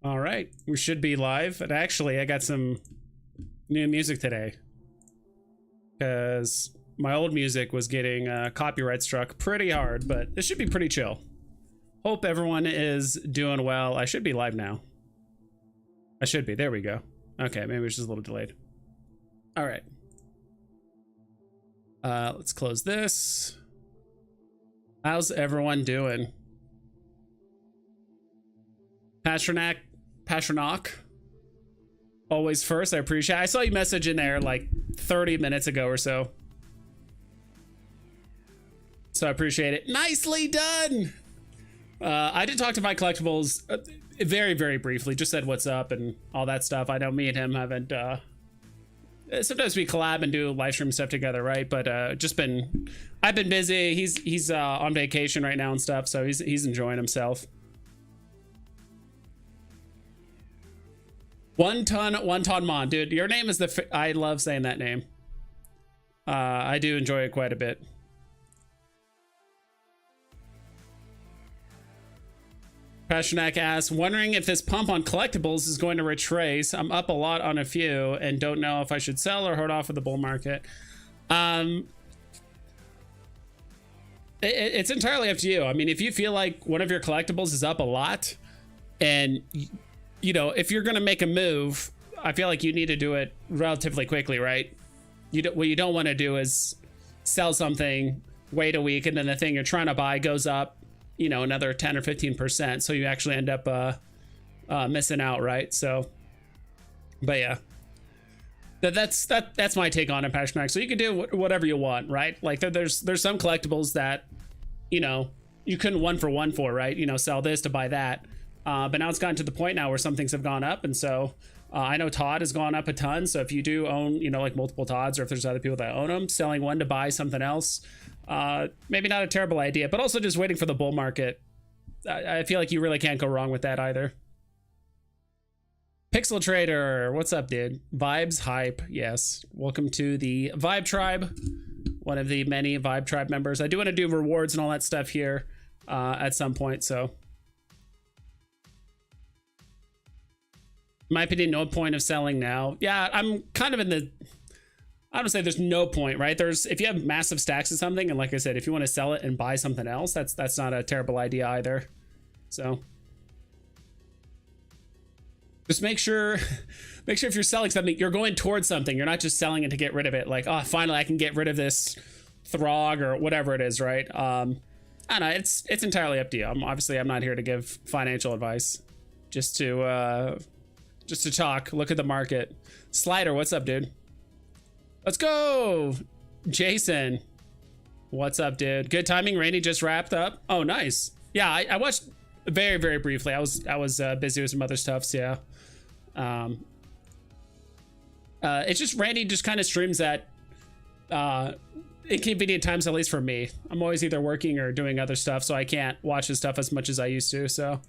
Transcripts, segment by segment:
All right, we should be live. And actually, I got some new music today because my old music was getting copyright struck pretty hard, but this should be pretty chill. Hope everyone is doing well. I should be live now. I should be. There we go. Okay, maybe it's just a little delayed. All right. Let's close this. How's everyone doing? Pasternak, always first. I appreciate it. I saw you message in there like 30 minutes ago or so. So I appreciate it. Nicely done. I did talk to my collectibles very, very briefly. Just said what's up and all that stuff. I know me and him haven't. Sometimes we collab and do live stream stuff together, right? But I've been busy. He's on vacation right now and stuff, so he's enjoying himself. One ton mon, dude. Your name is I love saying that name. I do enjoy it quite a bit. Pasternak asks, wondering if this pump on collectibles is going to retrace. I'm up a lot on a few and don't know if I should sell or hold off for the bull market. It's entirely up to you. I mean, if you feel like one of your collectibles is up a lot and you know, if you're going to make a move, I feel like you need to do it relatively quickly, right? What you don't want to do is sell something, wait a week, and then the thing you're trying to buy goes up, you know, another 10 or 15%. So you actually end up missing out, right? So, but yeah, that's my take on it, Pasternak. So you can do whatever you want, right? Like there's some collectibles that, you know, you couldn't one for one for, right? You know, sell this to buy that. But now it's gotten to the point now where some things have gone up. And so I know Todd has gone up a ton. So if you do own, you know, like multiple Todds, or if there's other people that own them, selling one to buy something else, maybe not a terrible idea, but also just waiting for the bull market. I feel like you really can't go wrong with that either. Pixel Trader, what's up, dude? Vibes hype. Yes. Welcome to the Vibe Tribe, one of the many Vibe Tribe members. I do want to do rewards and all that stuff here at some point. So in my opinion, no point of selling now. Yeah, I'm kind of in the, I would say there's no point, right? If you have massive stacks of something, and like I said, if you want to sell it and buy something else, that's not a terrible idea either. So just make sure if you're selling something, you're going towards something. You're not just selling it to get rid of it. Like, oh, finally I can get rid of this Throg or whatever it is, right? I don't know. It's entirely up to you. I'm not here to give financial advice, just to talk. Look at the market. Slider, what's up, dude? Let's go. Jason, what's up, dude? Good timing. Randy just wrapped up. Oh, nice. Yeah, I watched very, very briefly. I was busy with some other stuff. So yeah. It's just Randy just kind of streams at inconvenient times, at least for me. I'm always either working or doing other stuff, so I can't watch his stuff as much as I used to. So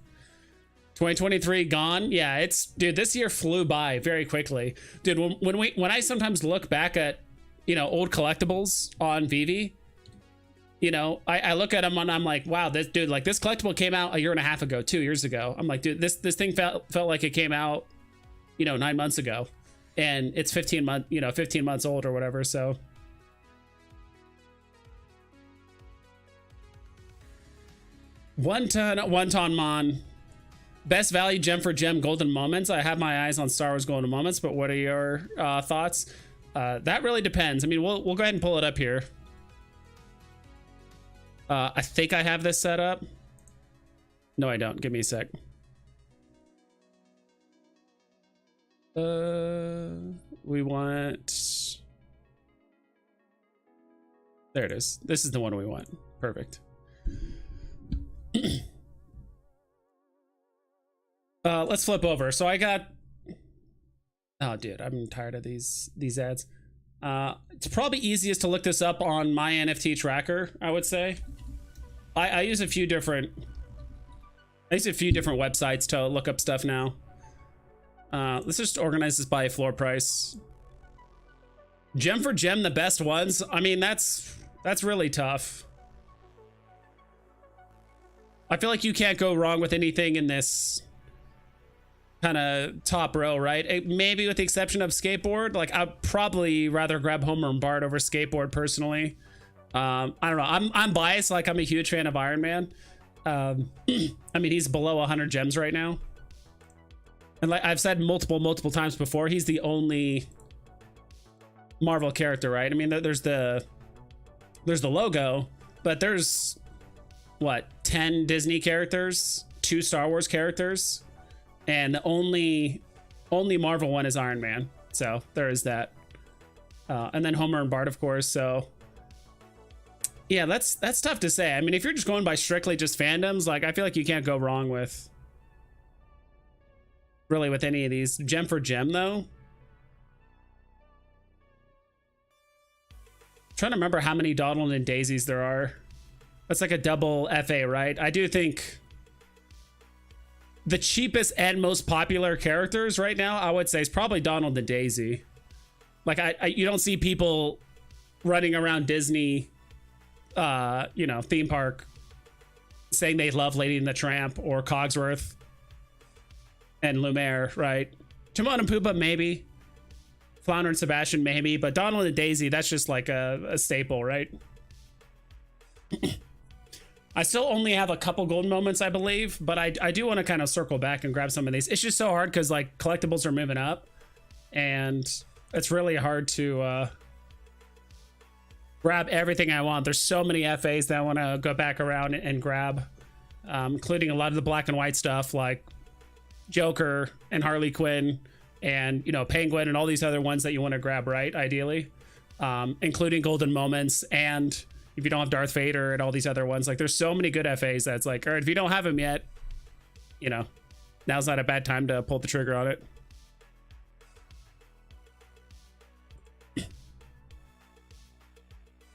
2023 gone. Yeah, dude, this year flew by very quickly. Dude, when I sometimes look back at, you know, old collectibles on Veve, you know, I look at them and I'm like, wow, this collectible came out a year and a half ago, 2 years ago. I'm like, dude, this thing felt like it came out, you know, 9 months ago, and it's 15 months old or whatever. So one ton mon. Best value gem for gem golden moments. I have my eyes on Star Wars golden moments, but what are your thoughts? That really depends. I mean, we'll go ahead and pull it up here. I think I have this set up. No, I don't. Give me a sec. We want... There it is. This is the one we want. Perfect. Let's flip over. So I got, oh dude, I'm tired of these ads. It's probably easiest to look this up on my NFT tracker, I would say. I use a few different websites to look up stuff now. Let's just organize this by floor price. Gem for gem, the best ones. I mean, that's really tough. I feel like you can't go wrong with anything in this kind of top row, right? Maybe with the exception of skateboard. Like I'd probably rather grab Homer and Bart over skateboard personally. I don't know. I'm biased. Like I'm a huge fan of Iron Man. I mean, he's below 100 gems right now. And like I've said multiple times before, he's the only Marvel character, right? I mean, there's the logo, but there's what, 10 Disney characters, 2 Star Wars characters, and the only Marvel one is Iron Man. So there is that. And then Homer and Bart, of course. So yeah, that's tough to say. I mean, if you're just going by strictly just fandoms, like I feel like you can't go wrong with really with any of these. Gem for gem though, trying to remember how many Donald and Daisies there are. That's like a double FA, right? I do think the cheapest and most popular characters right now, I would say, is probably Donald and Daisy. Like you don't see people running around Disney, theme park saying they love Lady and the Tramp or Cogsworth and Lumiere, right? Timon and Pumbaa, maybe. Flounder and Sebastian, maybe. But Donald and Daisy, that's just like a staple, right? I still only have a couple golden moments, I believe, but I do want to kind of circle back and grab some of these. It's just so hard because like collectibles are moving up, and it's really hard to grab everything I want. There's so many FAs that I want to go back around and grab, including a lot of the black and white stuff like Joker and Harley Quinn and, you know, Penguin and all these other ones that you want to grab, right? Ideally, including golden moments, and if you don't have Darth Vader and all these other ones, like there's so many good FAs that's like, all right, if you don't have them yet, you know, now's not a bad time to pull the trigger on it.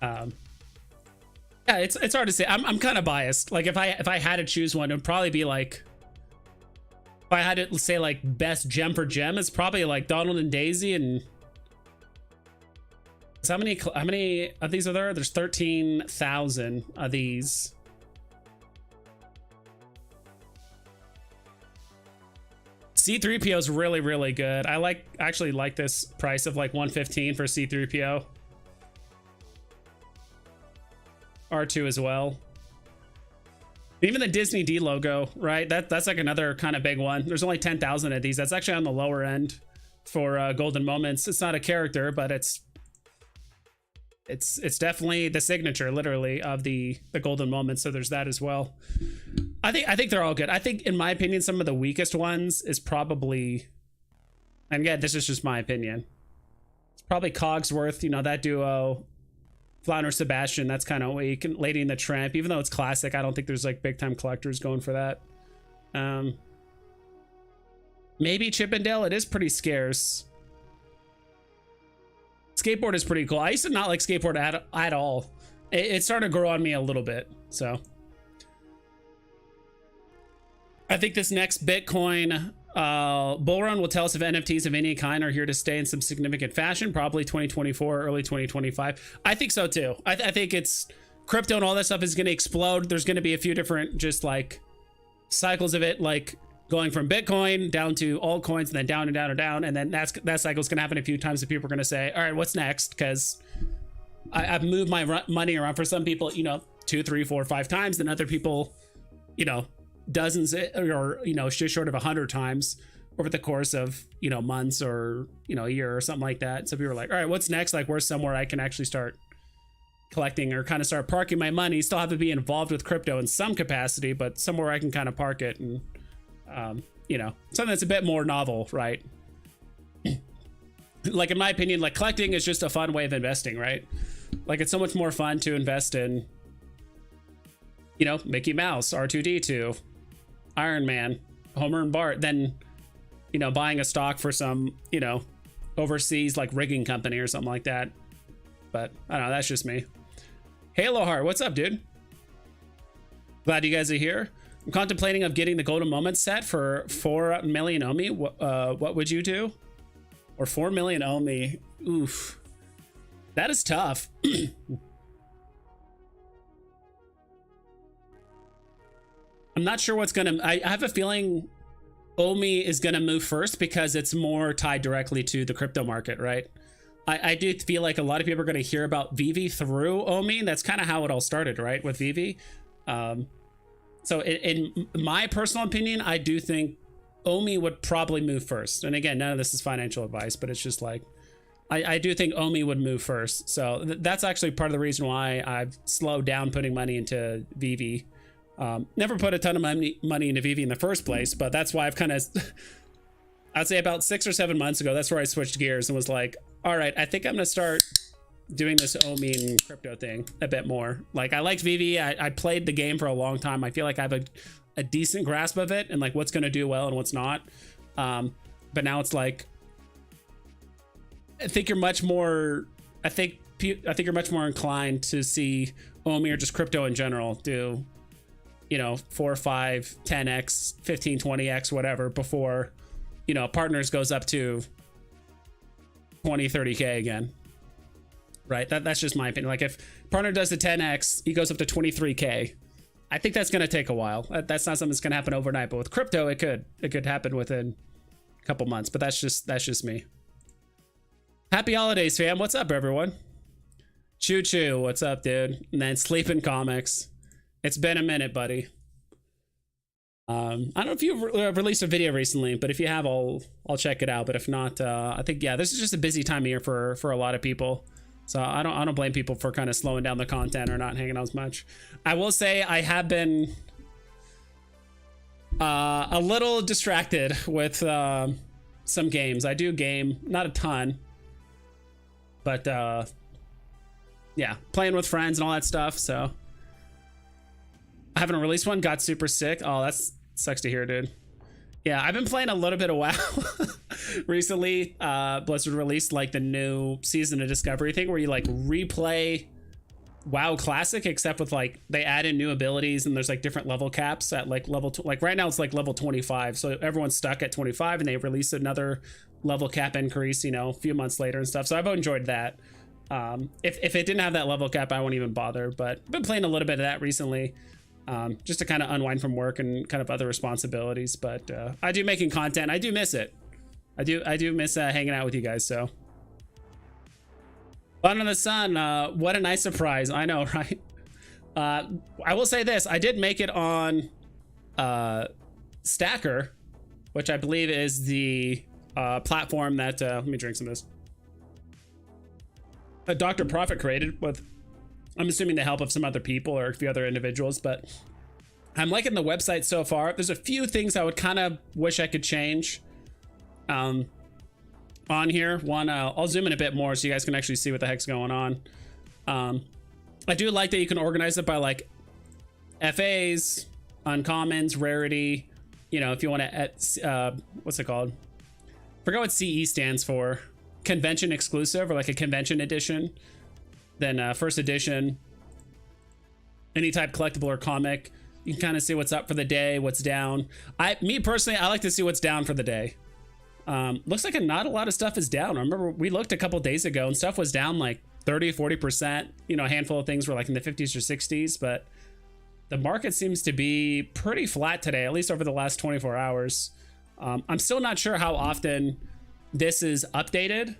Yeah, it's hard to say. I'm kind of biased. Like if I had to choose one, it would probably be like, if I had to say like best gem for gem, it's probably like Donald and Daisy. And so how many of these are there? There's 13,000 of these. C3PO is really, really good. I actually like this price of like 115 for C3PO. R2 as well. Even the Disney D logo, right? That's like another kind of big one. There's only 10,000 of these. That's actually on the lower end for golden moments. It's not a character, but it's definitely the signature, literally, of the golden moments. So there's that as well. I think they're all good. I think, in my opinion, some of the weakest ones is probably, and again, this is just my opinion, it's probably Cogsworth, you know, that duo. Flounder Sebastian, that's kind of weak. And Lady and the Tramp, even though it's classic, I don't think there's like big time collectors going for that. Maybe Chippendale, it is pretty scarce. Skateboard is pretty cool. I used to not like skateboard at all. It started to grow on me a little bit. So I think this next Bitcoin bull run will tell us if NFTs of any kind are here to stay in some significant fashion, probably 2024, early 2025. I think so too. I think it's crypto and all that stuff is going to explode. There's going to be a few different just like cycles of it, like going from Bitcoin down to altcoins and then down and down and down. And then that cycle is going to happen a few times, and people are going to say, all right, what's next? Because I've moved my money around. For some people, you know, 2, 3, 4, 5 times, and other people, you know, dozens or, you know, just short of 100 times over the course of, you know, months or, you know, a year or something like that. So people are like, all right, what's next? Like, where's somewhere I can actually start collecting or kind of start parking my money? Still have to be involved with crypto in some capacity, but somewhere I can kind of park it and, you know, something that's a bit more novel, right? Like, in my opinion, like collecting is just a fun way of investing, right? Like, it's so much more fun to invest in, you know, Mickey Mouse, R2D2, Iron Man, Homer and Bart, than, you know, buying a stock for some, you know, overseas like rigging company or something like that. But I don't know, that's just me. Halo Heart, what's up, dude? Glad you guys are here. I'm contemplating of getting the Golden Moment set for 4 million Omi. What would you do? Or 4 million Omi? Oof, that is tough. I'm not sure what's gonna. I have a feeling OMI is going to move first because it's more tied directly to the crypto market, right? I do feel like a lot of people are going to hear about Veve through OMI. That's kind of how it all started, right? With Veve. So in my personal opinion, I do think OMI would probably move first. And again, none of this is financial advice, but it's just like, I do think OMI would move first. So that's actually part of the reason why I've slowed down putting money into Veve. Never put a ton of money into Veve in the first place, but that's why I've kind of, I'd say about 6 or 7 months ago, that's where I switched gears and was like, all right, I think I'm going to start doing this OMI and crypto thing a bit more. Like, I liked Veve. I played the game for a long time. I feel like I have a decent grasp of it and like what's going to do well and what's not. But now it's like, I think you're much more, I think you're much more inclined to see OMI or just crypto in general do, you know, 4, 5, 10x, 15, 20x, whatever, before, you know, partners goes up to 20, 30K again. Right? That's just my opinion. Like, if partner does the 10x, he goes up to 23K. I think that's going to take a while. That's not something that's going to happen overnight, but with crypto, it could happen within a couple months, but that's just me. Happy holidays, fam. What's up, everyone? Choo Choo, what's up, dude? And then Sleeping Comics. It's been a minute, buddy. I don't know if you've released a video recently, but if you have, I'll check it out. But if not, I think, yeah, this is just a busy time of year for a lot of people. So I don't blame people for kind of slowing down the content or not hanging out as much. I will say I have been a little distracted with some games. I do game, not a ton, but yeah, playing with friends and all that stuff. So I haven't released one. Got super sick. Oh, that's sucks to hear, dude. Yeah, I've been playing a little bit of WoW recently. Blizzard released like the new season of Discovery thing where you like replay WoW Classic, except with like they add in new abilities and there's like different level caps at like level like right now it's like level 25, so everyone's stuck at 25 and they release another level cap increase, you know, a few months later and stuff. So I've enjoyed that. If it didn't have that level cap, I won't even bother, but I've been playing a little bit of that recently. Just to kind of unwind from work and kind of other responsibilities, but I do making content. I do miss it. I do miss hanging out with you guys. So Fun in the Sun, what a nice surprise. I know, right? I will say this, I did make it on Stacker, which I believe is the platform that let me drink some of this, Dr. Profit created with, I'm assuming, the help of some other people or a few other individuals, but I'm liking the website so far. There's a few things I would kind of wish I could change on here. One, I'll zoom in a bit more so you guys can actually see what the heck's going on. I do like that you can organize it by like FAs, uncommons, rarity, you know, if you want to, what's it called? Forget what CE stands for. Convention exclusive, or like a convention edition. Then first edition, any type collectible or comic. You can kind of see what's up for the day, what's down. Me personally, I like to see what's down for the day. Looks like not a lot of stuff is down. I remember we looked a couple days ago and stuff was down like 30, 40%. You know, a handful of things were like in the 50s or 60s, but the market seems to be pretty flat today, at least over the last 24 hours. I'm still not sure how often this is updated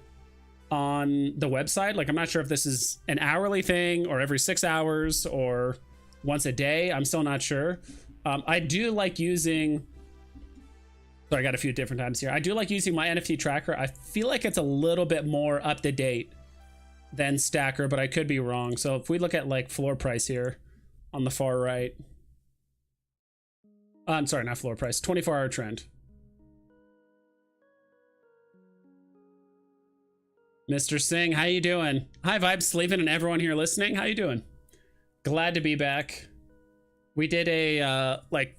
on the website. Like, I'm not sure if this is an hourly thing or every 6 hours or once a day. I'm still not sure. I do like using, so I got a few different times here. I do like using my NFT tracker. I feel like it's a little bit more up to date than Stacker, but I could be wrong. So if we look at like floor price here on the far right, I'm sorry, not floor price, 24-hour trend. Mr. Singh, how you doing? Hi, Vibes, Sleeping, and everyone here listening. How you doing? Glad to be back. We did a like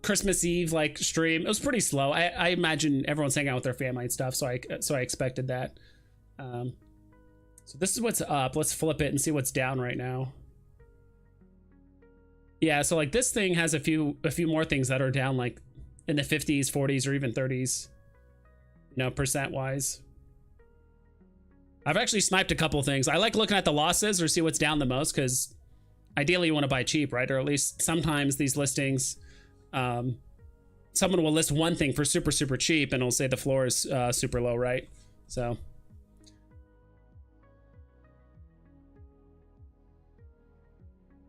Christmas Eve like stream. It was pretty slow. I imagine everyone's hanging out with their family and stuff, so I expected that. So this is what's up. Let's flip it and see what's down right now. Yeah, so like this thing has a few more things that are down like in the 50s, 40s, or even 30s, you know, percent wise. I've actually sniped a couple things. I like looking at the losses or see what's down the most, because ideally you want to buy cheap, right? Or at least sometimes these listings someone will list one thing for super, super cheap and it'll say the floor is super low, right? So.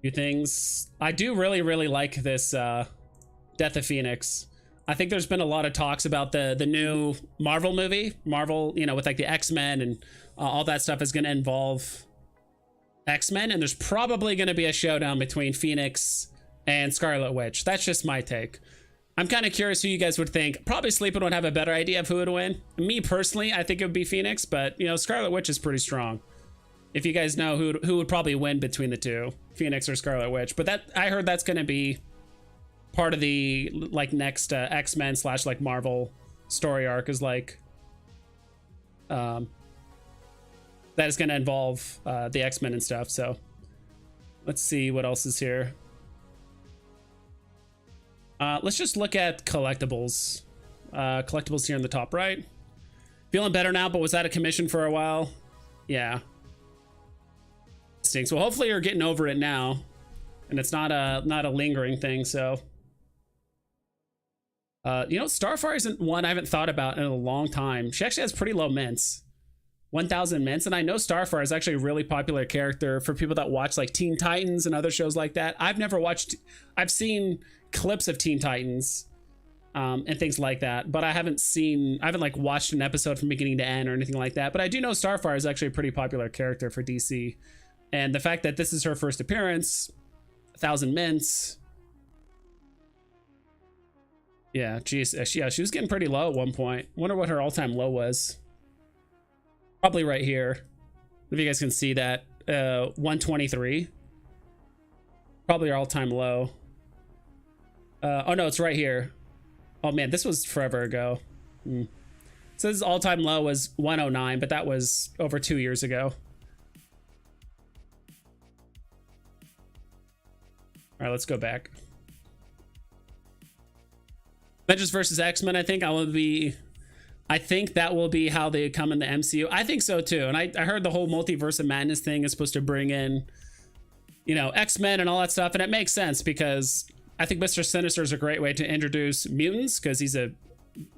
Few things. I do really, really like this Death of Phoenix. I think there's been a lot of talks about the new Marvel movie. Marvel, you know, with like the X-Men and all that stuff is going to involve X-Men. And there's probably going to be a showdown between Phoenix and Scarlet Witch. That's just my take. I'm kind of curious who you guys would think. Probably Sleepin would have a better idea of who would win. Me personally, I think it would be Phoenix, but you know, Scarlet Witch is pretty strong. If you guys know who would probably win between the two, Phoenix or Scarlet Witch. But that, I heard that's going to be part of the like next X-Men / like Marvel story arc, is like that is going to involve the X-Men and stuff. So let's see what else is here. Let's just look at collectibles. Collectibles here in the top right. Feeling better now, but was out of commission for a while. Yeah. Stinks. Well, hopefully you're getting over it now, and it's not a lingering thing. So, you know, Starfire isn't one I haven't thought about in a long time. She actually has pretty low mints, 1,000 mints, and I know Starfire is actually a really popular character for people that watch like Teen Titans and other shows like that. I've never watched. I've seen clips of Teen Titans and things like that, but I haven't like watched an episode from beginning to end or anything like that. But I do know Starfire is actually a pretty popular character for DC. And the fact that this is her first appearance, 1,000 mints. Yeah, geez. Yeah, she was getting pretty low at one point. Wonder what her all-time low was. Probably right here. If you guys can see that. 123. Probably her all-time low. Oh, no, it's right here. Oh, man, this was forever ago. So this all-time low was 109, but that was over 2 years ago. All right, let's go back. Avengers versus X-Men, I think that will be how they come in the MCU. I think so too. And I heard the whole multiverse of madness thing is supposed to bring in, you know, X-Men and all that stuff. And it makes sense because I think Mr. Sinister is a great way to introduce mutants because he's a,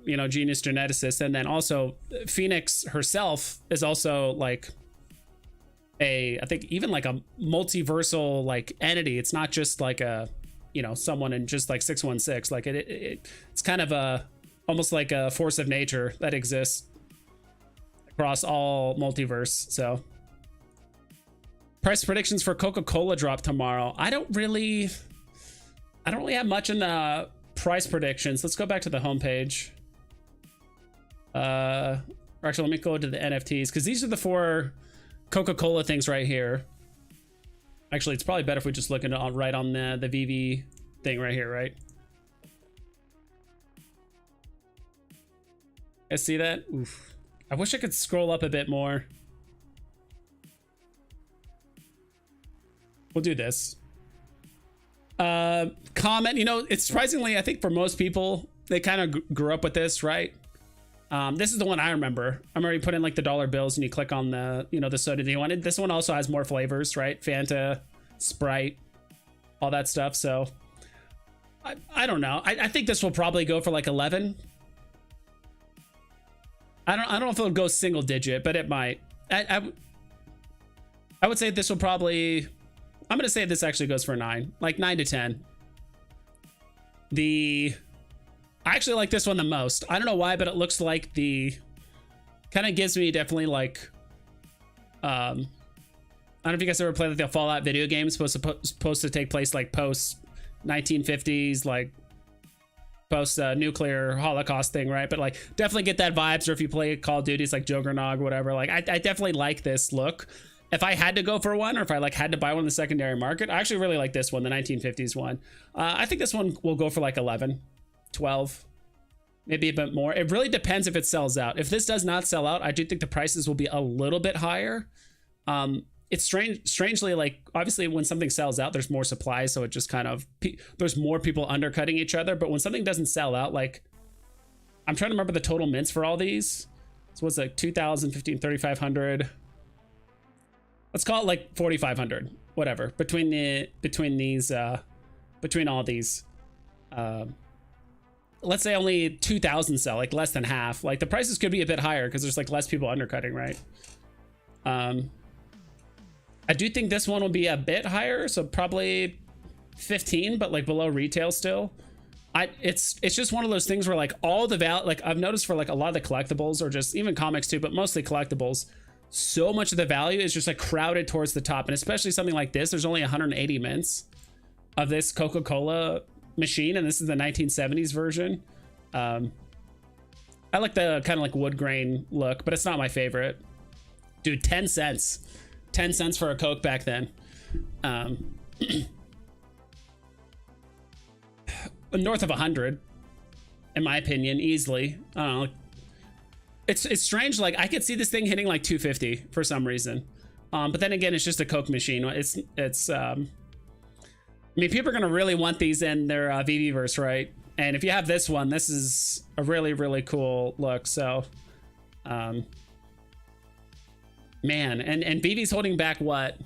you know, genius geneticist. And then also Phoenix herself is also like I think even like a multiversal like entity. It's not just like a, you know, someone in just like 616. Like it's kind of almost like a force of nature that exists across all multiverse. So price predictions for Coca-Cola drop tomorrow. I don't really have much in the price predictions. Let's go back to the homepage. Actually, let me go to the NFTs because these are the 4 Coca-Cola things right here. Actually, it's probably better if we just look into right on the Veve thing right here, right? I see that. Oof. I wish I could scroll up a bit more. We'll do this. Comment. You know, it's surprisingly, I think for most people, they kind of grew up with this, right? This is the one I remember. I remember you put in like the dollar bills and you click on the, you know, the soda you wanted. This one also has more flavors, right? Fanta, Sprite, all that stuff. So I don't know. I think this will probably go for like 11. I don't know if it'll go single digit, but it might. I would say this will probably, I'm going to say this actually goes for 9, like 9 to 10. I actually like this one the most. I don't know why, but it looks like kind of gives me definitely like, I don't know if you guys ever played like the Fallout video game, supposed to take place like post 1950s, like post nuclear Holocaust thing, right? But like definitely get that vibes. Or if you play Call of Duty, it's like Juggernog, whatever. Like I definitely like this look. If I had to go for one, or if I like had to buy one in the secondary market, I actually really like this one, the 1950s one. I think this one will go for like 11. 12, maybe a bit more. It really depends if it sells out. If this does not sell out, I do think the prices will be a little bit higher. It's strangely, like obviously when something sells out, there's more supply, so it just kind of there's more people undercutting each other. But when something doesn't sell out, like I'm trying to remember the total mints for all these. So what's like 2,000, 15, 3,500. Let's call it like 4,500, whatever, between all these. let's say only 2,000 sell, like less than half. Like the prices could be a bit higher because there's like less people undercutting, right? I do think this one will be a bit higher, so probably 15, but like below retail still. It's just one of those things where like all the like I've noticed for like a lot of the collectibles, or just even comics too, but mostly collectibles, so much of the value is just like crowded towards the top. And especially something like this, there's only 180 mints of this Coca-Cola machine, and this is the 1970s version. I like the kind of like wood grain look, but it's not my favorite. Dude, 10 cents. 10 cents for a Coke back then. North of 100, in my opinion, easily. I don't know. It's strange. Like I could see this thing hitting like 250 for some reason. But then again, it's just a Coke machine. I mean, people are gonna really want these in their Veveverse, right? And if you have this one, this is a really, really cool look. So, man, and Veve's holding back what?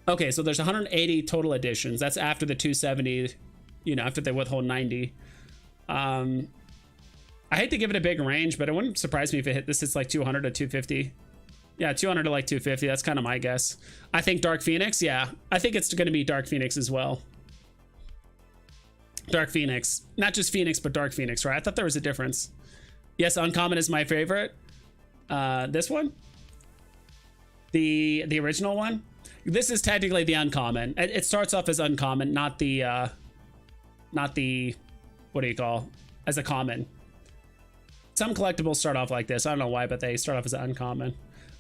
Okay, so there's 180 total editions. That's after the 270, you know, after they withhold 90. I hate to give it a big range, but it wouldn't surprise me if it hit this. It's like 200 to 250. Yeah, 200 to like 250. That's kind of my guess. I think Dark Phoenix. Yeah, I think it's going to be Dark Phoenix as well. Dark Phoenix, not just Phoenix, but Dark Phoenix, right? I thought there was a difference. Yes, Uncommon is my favorite. This one, the original one. This is technically the Uncommon. It starts off as Uncommon, not the what do you call, as a common. Some collectibles start off like this. I don't know why, but they start off as an Uncommon.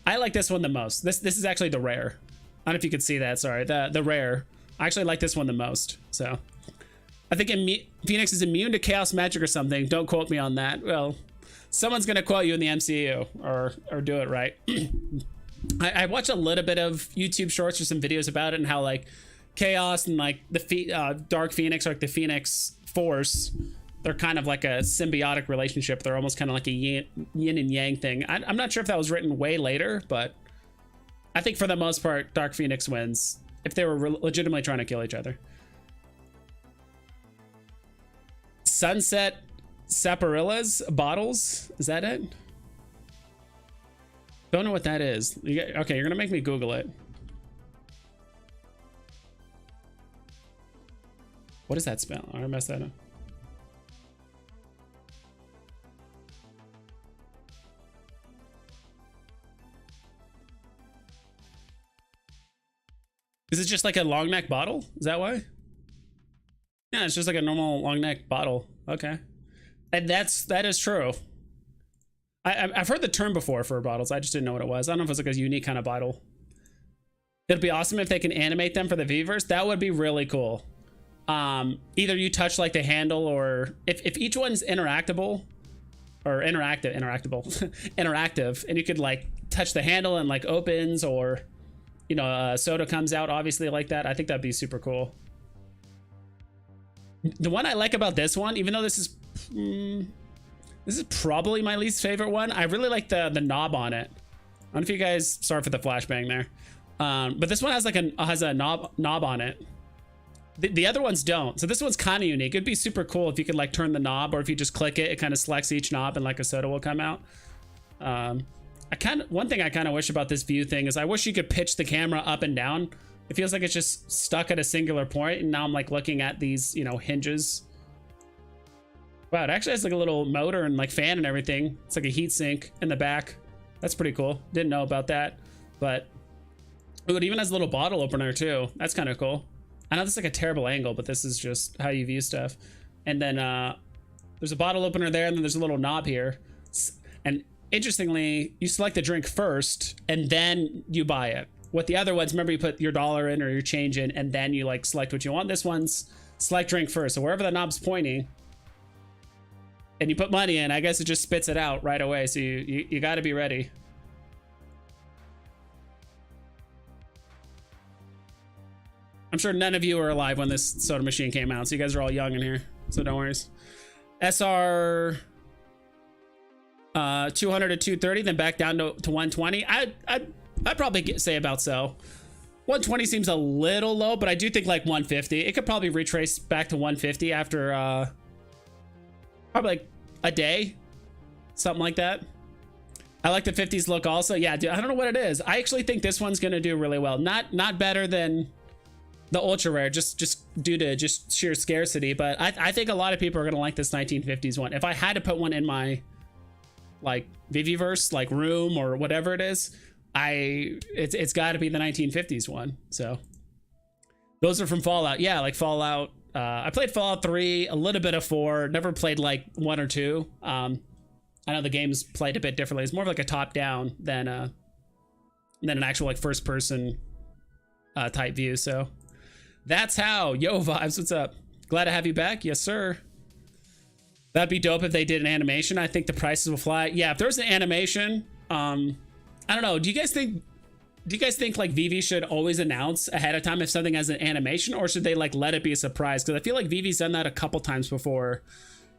I like this one the most. This is actually the rare. I don't know if you could see that. Sorry, the rare. I actually like this one the most. So I think Phoenix is immune to chaos magic or something. Don't quote me on that. Well, someone's gonna quote you in the MCU or do it right. I watched a little bit of YouTube shorts or some videos about it, and how like chaos and like the Dark Phoenix, or like the Phoenix Force, they're kind of like a symbiotic relationship. They're almost kind of like a yin and yang thing. I'm not sure if that was written way later, but I think for the most part, Dark Phoenix wins if they were legitimately trying to kill each other. Sunset Saparillas bottles. Is that it? Don't know what that is. Okay, you're gonna make me Google it. What does that spell? I messed that up. Is it just like a long neck bottle? Is that why? Yeah, it's just like a normal long neck bottle. Okay. And that is true. I've heard the term before for bottles. I just didn't know what it was. I don't know if it's like a unique kind of bottle. It'd be awesome if they can animate them for the Veveverse. That would be really cool. Either you touch like the handle, or if each one's interactable or interactable, interactive, and you could like touch the handle and like opens, or you know, soda comes out obviously like that. I think that'd be super cool. The one I like about this one, even though this is probably my least favorite one, I really like the knob on it. I don't know if you guys, sorry for the flashbang there, but this one has like a knob on it. The other ones don't, so this one's kind of unique. It'd be super cool if you could like turn the knob, or if you just click it, it kind of selects each knob and like a soda will come out. One thing I kind of wish about this view thing is I wish you could pitch the camera up and down. It feels like it's just stuck at a singular point, and now I'm like looking at these, you know, hinges. Wow, it actually has like a little motor and like fan and everything. It's like a heat sink in the back. That's pretty cool. Didn't know about that, but it even has a little bottle opener too. That's kind of cool. I know this is like a terrible angle, but this is just how you view stuff. And then there's a bottle opener there, and then there's a little knob here. And interestingly, you select the drink first, and then you buy it. With the other ones, remember, you put your dollar in or your change in, and then you like select what you want. This one's select drink first. So wherever the knob's pointing, and you put money in, I guess it just spits it out right away. So you got to be ready. I'm sure none of you were alive when this soda machine came out, so you guys are all young in here, so don't worry. SR 200 to 230, then back down to 120. I'd probably say about so. 120 seems a little low, but I do think like 150. It could probably retrace back to 150 after probably like a day, something like that. I like the 50s look also. Yeah, dude, I don't know what it is. I actually think this one's gonna do really well. Not better than the ultra rare, just due to just sheer scarcity. But I think a lot of people are gonna like this 1950s one. If I had to put one in my like Viviverse, like room or whatever it is, it's got to be the 1950s one. So those are from Fallout. Yeah, like Fallout. I played Fallout 3, a little bit of 4. Never played like 1 or 2. I know the game's played a bit differently. It's more of like a top-down than an actual like first-person type view. So that's how. Yo, Vibes, what's up? Glad to have you back. Yes, sir. That'd be dope if they did an animation. I think the prices will fly. Yeah, if there's an animation, I don't know. Do you guys think like Veve should always announce ahead of time if something has an animation, or should they like let it be a surprise? Because I feel like Veve's done that a couple times before,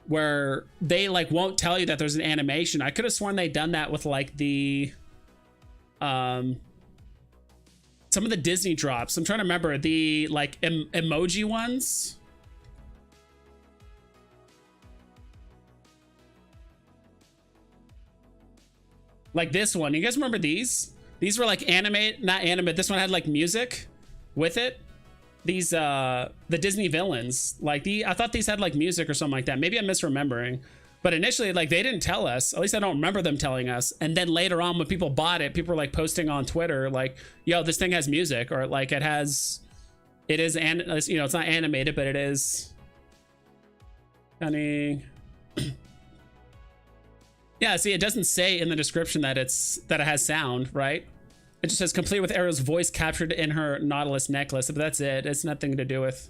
where they like won't tell you that there's an animation. I could have sworn they done that with like the some of the Disney drops. I'm trying to remember the like emoji ones. Like this one. You guys remember these? These were like not animate. This one had like music with it. These the Disney villains, like I thought these had like music or something like that. Maybe I'm misremembering, but initially like they didn't tell us. At least I don't remember them telling us. And then later on, when people bought it, people were like posting on Twitter like, yo, this thing has music, or like it is you know, it's not animated, but it is funny. Yeah, see, it doesn't say in the description that it has sound, right? It just says complete with Ariel's voice captured in her Nautilus necklace, but that's it. It's nothing to do with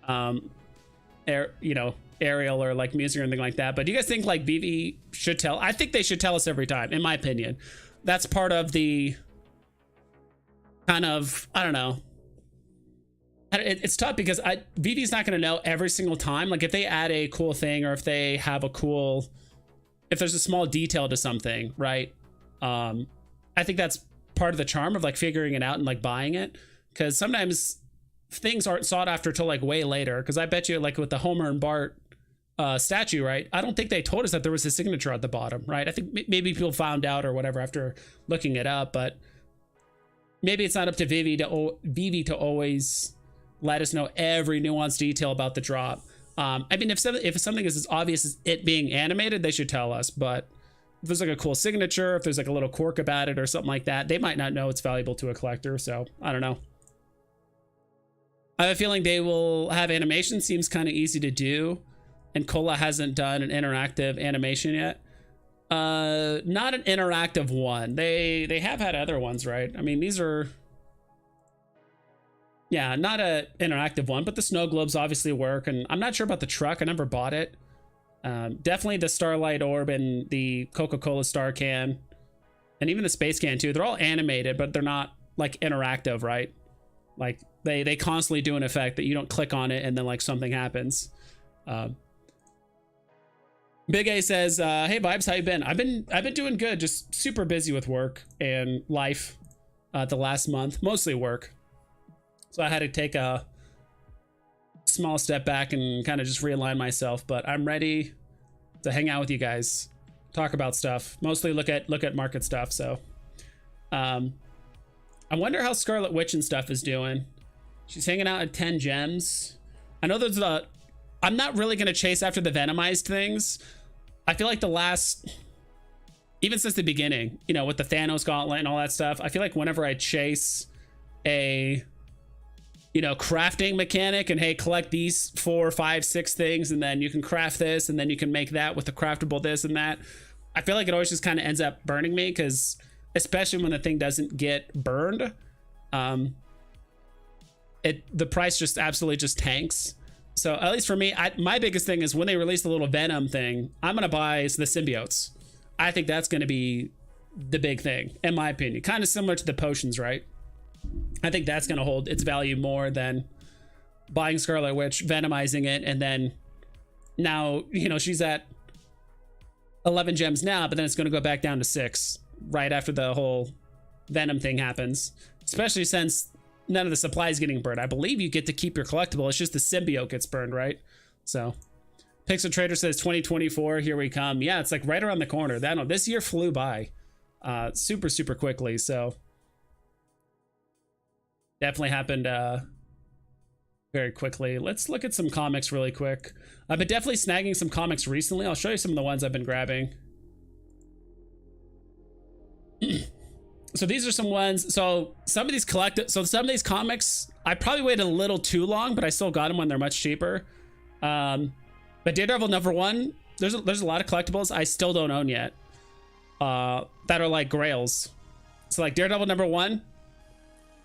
you know, Ariel or like music or anything like that. But do you guys think like Veve should tell? I think they should tell us every time, in my opinion. That's part of the kind of, I don't know. It's tough because Veve's not going to know every single time. Like if they add a cool thing, or if they have a cool, if there's a small detail to something, right? I think that's part of the charm of like figuring it out and like buying it, because sometimes things aren't sought after till like way later. Because I bet you like with the Homer and Bart statue, right? I don't think they told us that there was a signature at the bottom, right? I think maybe people found out or whatever after looking it up, but maybe it's not up to Veve to always let us know every nuanced detail about the drop. I mean, if something is as obvious as it being animated, they should tell us. But if there's like a cool signature, if there's like a little quirk about it or something like that, they might not know it's valuable to a collector. So I don't know. I have a feeling they will have animation. Seems kind of easy to do. And Cola hasn't done an interactive animation yet. Not an interactive one. They have had other ones, right? I mean, these are... Yeah, not an interactive one, but the snow globes obviously work. And I'm not sure about the truck. I never bought it. Definitely the Starlight Orb and the Coca-Cola Star Can. And even the Space Can too. They're all animated, but they're not like interactive, right? Like they constantly do an effect that you don't click on it and then like something happens. Big A says, hey Vibes, how you been? I've been doing good, just super busy with work and life the last month, mostly work. So I had to take a small step back and kind of just realign myself, but I'm ready to hang out with you guys, talk about stuff, mostly look at market stuff. So I wonder how Scarlet Witch and stuff is doing. She's hanging out at 10 gems. I know there's I'm not really going to chase after the Venomized things. I feel like even since the beginning, you know, with the Thanos gauntlet and all that stuff, I feel like whenever I chase a, you know, crafting mechanic and hey, collect these 4, 5, 6 things, and then you can craft this, and then you can make that with the craftable this and that. I feel like it always just kind of ends up burning me, because especially when the thing doesn't get burned, the price just absolutely just tanks. So at least for me, my biggest thing is when they release the little Venom thing, I'm gonna buy the symbiotes. I think that's gonna be the big thing, in my opinion. Kind of similar to the potions, right? I think that's gonna hold its value more than buying Scarlet Witch, Venomizing it, and then now, you know, she's at 11 gems now, but then it's gonna go back down to 6 right after the whole Venom thing happens. Especially since none of the supply is getting burned. I believe you get to keep your collectible. It's just the symbiote gets burned, right? So Pixel Trader says 2024, here we come. Yeah, it's like right around the corner. That, no, this year flew by super quickly. So definitely happened very quickly. Let's look at some comics really quick. I've been definitely snagging some comics recently. I'll show you some of the ones I've been grabbing. So these are some ones. So some of these some of these comics, I probably waited a little too long, but I still got them when they're much cheaper. But Daredevil #1, there's a lot of collectibles I still don't own yet. That are like grails. So like Daredevil #1,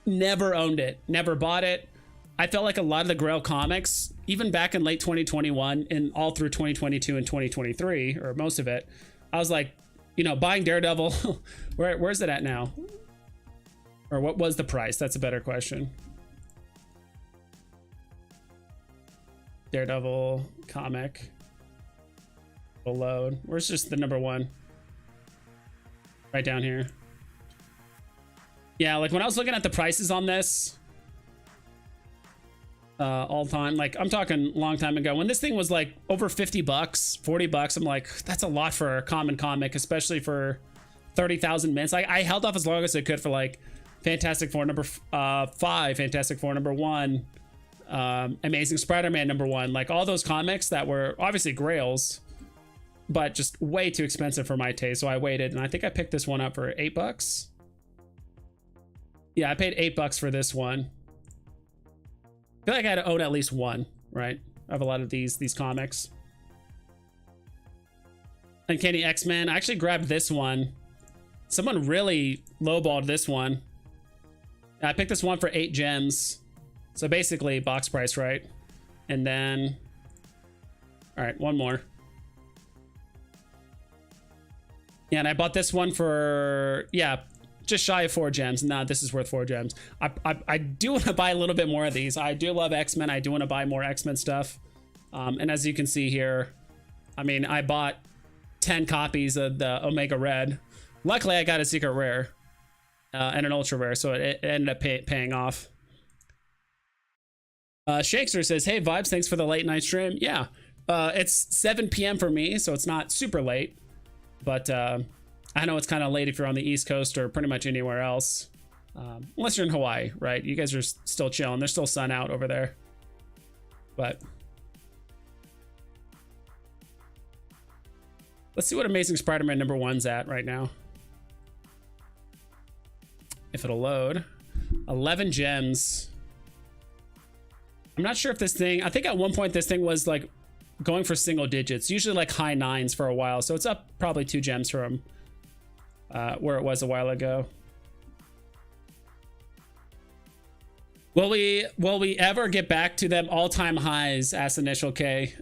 never owned it, never bought it. I felt like a lot of the Grail comics, even back in late 2021 and all through 2022 and 2023, or most of it, I was like, you know, buying Daredevil, where's it at now? Or what was the price? That's a better question. Daredevil comic. We'll load. Where's just the #1? Right down here. Yeah, like when I was looking at the prices on this, all time, like I'm talking long time ago, when this thing was like over 50 bucks, 40 bucks, I'm like, that's a lot for a common comic, especially for 30,000 mints. I held off as long as I could for like Fantastic Four #5, Fantastic Four #1, Amazing Spider-Man #1, like all those comics that were obviously grails, but just way too expensive for my taste. So I waited, and I think I picked this one up for 8 bucks. Yeah, I paid 8 bucks for this one. I feel like I had to own at least one, right? I have a lot of these comics. Uncanny X-Men. I actually grabbed this one. Someone really lowballed this one. I picked this one for 8 gems. So basically box price, right? And then, all right, one more. Yeah, and I bought this one for, yeah, just shy of 4 gems. Nah, this is worth 4 gems. I do want to buy a little bit more of these. I do love X-Men. I do want to buy more X-Men stuff. And as you can see here, I mean, I bought 10 copies of the Omega Red. Luckily, I got a secret rare and an ultra rare, so it ended up paying off. Shakespeare says, hey, Vibes, thanks for the late night stream. Yeah, it's 7 p.m. for me, so it's not super late. But I know it's kind of late if you're on the East Coast or pretty much anywhere else. Unless you're in Hawaii, right? You guys are still chilling. There's still sun out over there. But let's see what Amazing Spider-Man #1's at right now. If it'll load. 11 gems. I'm not sure if this thing, I think at one point this thing was like going for single digits, usually like high 9s for a while. So it's up probably 2 gems from where it was a while ago. Will we ever get back to them all-time highs? Asked Initial K.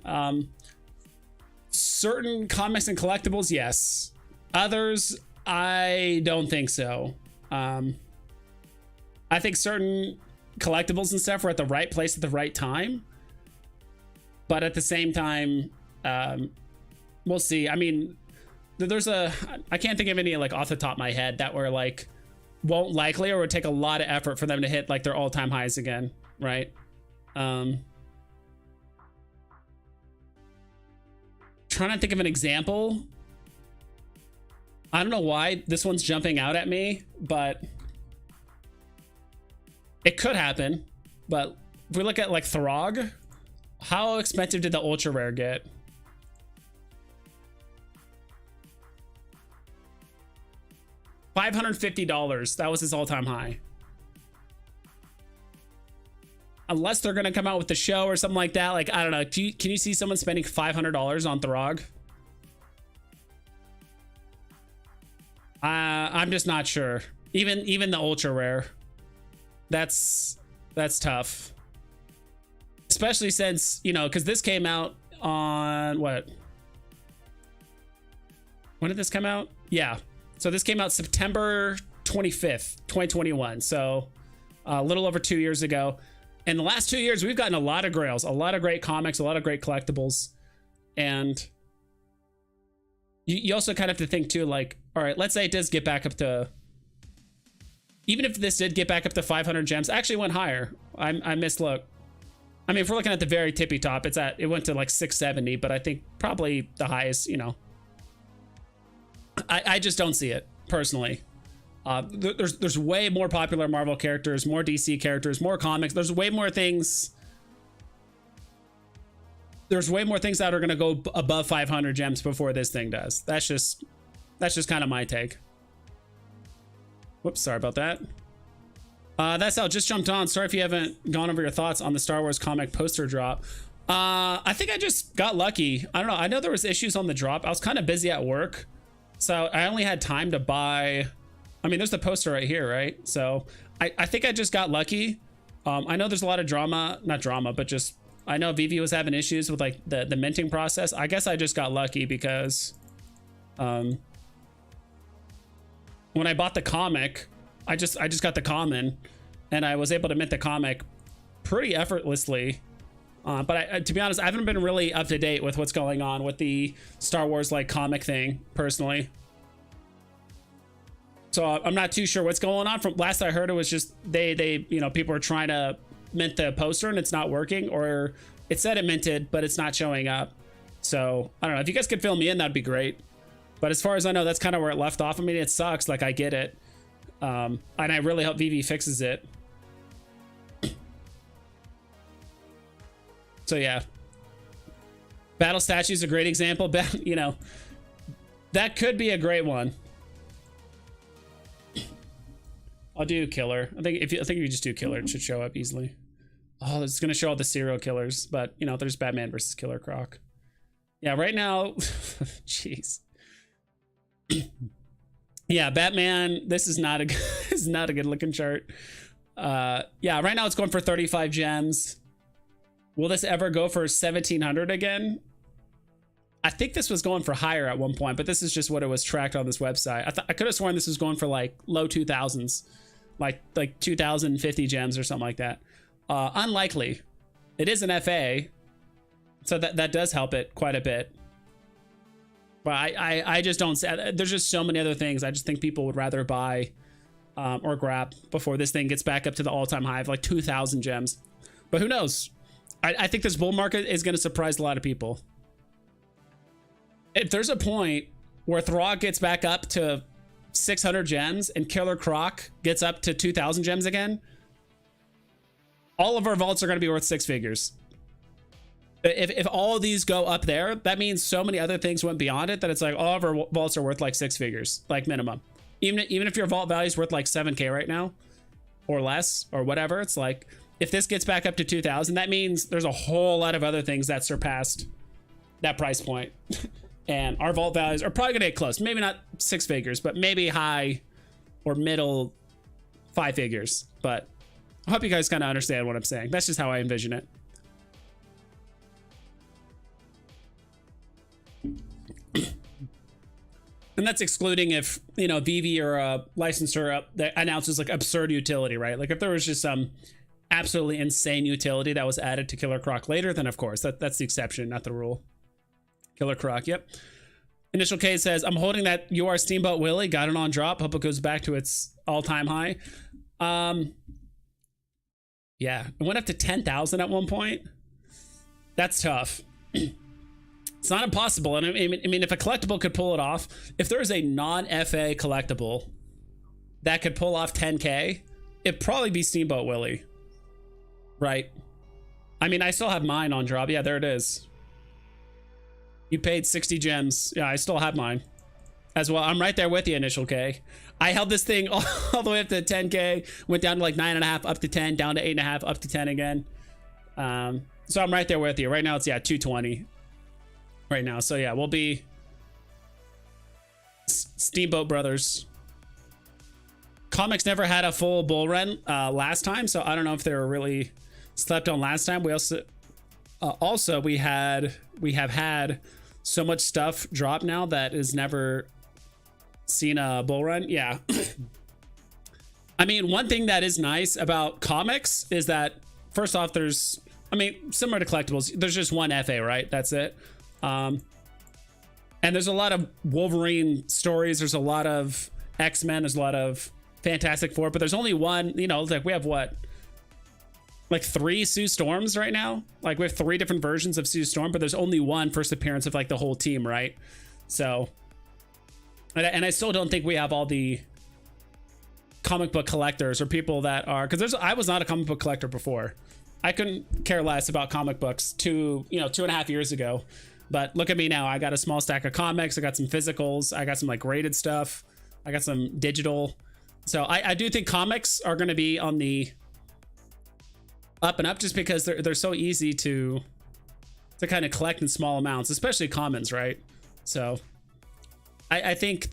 Certain comics and collectibles, yes. Others, I don't think so. I think certain collectibles and stuff were at the right place at the right time, but at the same time, we'll see. I mean, I can't think of any like off the top of my head that were like won't likely or would take a lot of effort for them to hit like their all-time highs again, right? Trying to think of an example. I don't know why this one's jumping out at me, but it could happen. But if we look at like Throg, how expensive did the ultra rare get? $550. That was his all-time high. Unless they're gonna come out with the show or something like that. Like, I don't know. Can you see someone spending $500 on Throg? I'm just not sure. Even the ultra rare. That's tough. Especially since, you know, because this came out on what? When did this come out? Yeah. So this came out September 25th, 2021. So a little over 2 years ago. In the last 2 years, we've gotten a lot of grails, a lot of great comics, a lot of great collectibles. And you also kind of have to think too, like, all right, let's say it does get back up to, even if this did get back up to 500 gems, actually went higher. I mislooked. I mean, if we're looking at the very tippy top, it went to like 670, but I think probably the highest, you know, I just don't see it personally. There's way more popular Marvel characters, more DC characters, more comics. There's way more things. There's way more things that are going to go above 500 gems before this thing does. That's just kind of my take. Whoops, sorry about that. That's how just jumped on. Sorry if you haven't gone over your thoughts on the Star Wars comic poster drop. I think I just got lucky. I don't know. I know there was issues on the drop. I was kind of busy at work, so I only had time to buy. I mean, there's the poster right here, right? So I think I just got lucky. I know there's a lot of drama, not drama, but just I know Veve was having issues with like the minting process. I guess I just got lucky because when I bought the comic, I just got the common, and I was able to mint the comic pretty effortlessly. But to be honest, I haven't been really up to date with what's going on with the Star Wars like comic thing personally. So I'm not too sure what's going on. From last I heard, it was just they you know, people are trying to mint the poster and it's not working, or it said it minted but it's not showing up. So I don't know, if you guys could fill me in, that'd be great. But as far as I know, that's kind of where it left off. I mean, it sucks, like I get it, and I really hope Veve fixes it. So yeah, battle statue is a great example. You know, that could be a great one. I'll do killer. I think if you just do killer, it should show up easily. Oh, it's gonna show all the serial killers, but you know, there's Batman versus Killer Croc. Yeah, right now, jeez. Yeah, Batman. This is not a this is not a good looking chart. Yeah, right now it's going for 35 gems. Will this ever go for 1700 again? I think this was going for higher at one point, but this is just what it was tracked on this website. I could have sworn this was going for like low 2000s, like 2050 gems or something like that. Unlikely. It is an FA, so that does help it quite a bit. But I just don't see. There's just so many other things. I just think people would rather buy or grab before this thing gets back up to the all-time high of like 2,000 gems. But who knows? I think this bull market is going to surprise a lot of people. If there's a point where Throg gets back up to 600 gems and Killer Croc gets up to 2,000 gems again, all of our vaults are going to be worth 6 figures. If all of these go up there, that means so many other things went beyond it that it's like all of our vaults are worth like 6 figures, like minimum. Even if your vault value is worth like 7K right now or less or whatever, it's like if this gets back up to 2,000, that means there's a whole lot of other things that surpassed that price point. And our vault values are probably gonna get close. Maybe not 6 figures, but maybe high or middle 5 figures. But I hope you guys kind of understand what I'm saying. That's just how I envision it. And that's excluding if, you know, Veve or a licensor that announces like absurd utility, right? Like if there was just some absolutely insane utility that was added to Killer Croc later, then of course that's the exception, not the rule. Killer Croc, yep. Initial K says, I'm holding that You Are Steamboat Willie, got it on drop, hope it goes back to its all-time high. Yeah, it went up to 10,000 at one point. That's tough. It's not impossible. And I mean, if a collectible could pull it off, if there is a non-FA collectible that could pull off 10K, it'd probably be Steamboat Willie, right? I mean, I still have mine on drop. Yeah, there it is. You paid 60 gems. Yeah, I still have mine as well. I'm right there with you, Initial K. I held this thing all the way up to 10K, went down to like 9.5, up to 10, down to 8.5, up to 10 again. So I'm right there with you. Right now it's, yeah, 220 right now. So yeah, we'll be Steamboat Brothers. Comics never had a full bull run last time, so I don't know if they were really slept on last time. We also we have had so much stuff drop now that is never seen a bull run. Yeah. I mean, one thing that is nice about comics is that first off, there's, I mean, similar to collectibles, there's just one FA, right? That's it. And there's a lot of Wolverine stories. There's a lot of X-Men. There's a lot of Fantastic Four, but there's only one, you know, like we have what? like 3 Sue Storms right now. Like we have 3 different versions of Sue Storm, but there's only one first appearance of like the whole team, right? So, and I still don't think we have all the comic book collectors or people that are, because I was not a comic book collector before. I couldn't care less about comic books 2.5 years ago. But look at me now. I got a small stack of comics. I got some physicals. I got some like graded stuff. I got some digital. So I do think comics are going to be on the up and up, just because they're so easy to kind of collect in small amounts, especially commons, right? So I think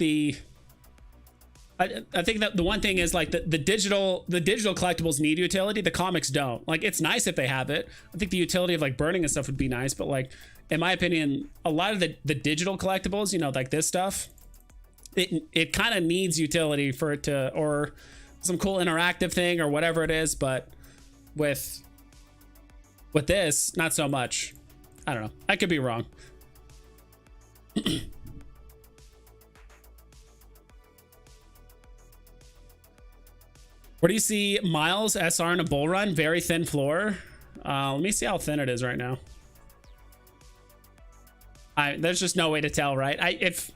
I think that the one thing is like the digital collectibles need utility. The comics don't. Like it's nice if they have it. I think the utility of like burning and stuff would be nice, but like in my opinion, a lot of the digital collectibles, you know, like this stuff, it kind of needs utility for it to, or some cool interactive thing or whatever it is. But with this, not so much. I don't know. I could be wrong. Where do you see Miles SR in a bull run? Very thin floor. Let me see how thin it is right now. There's just no way to tell, right? If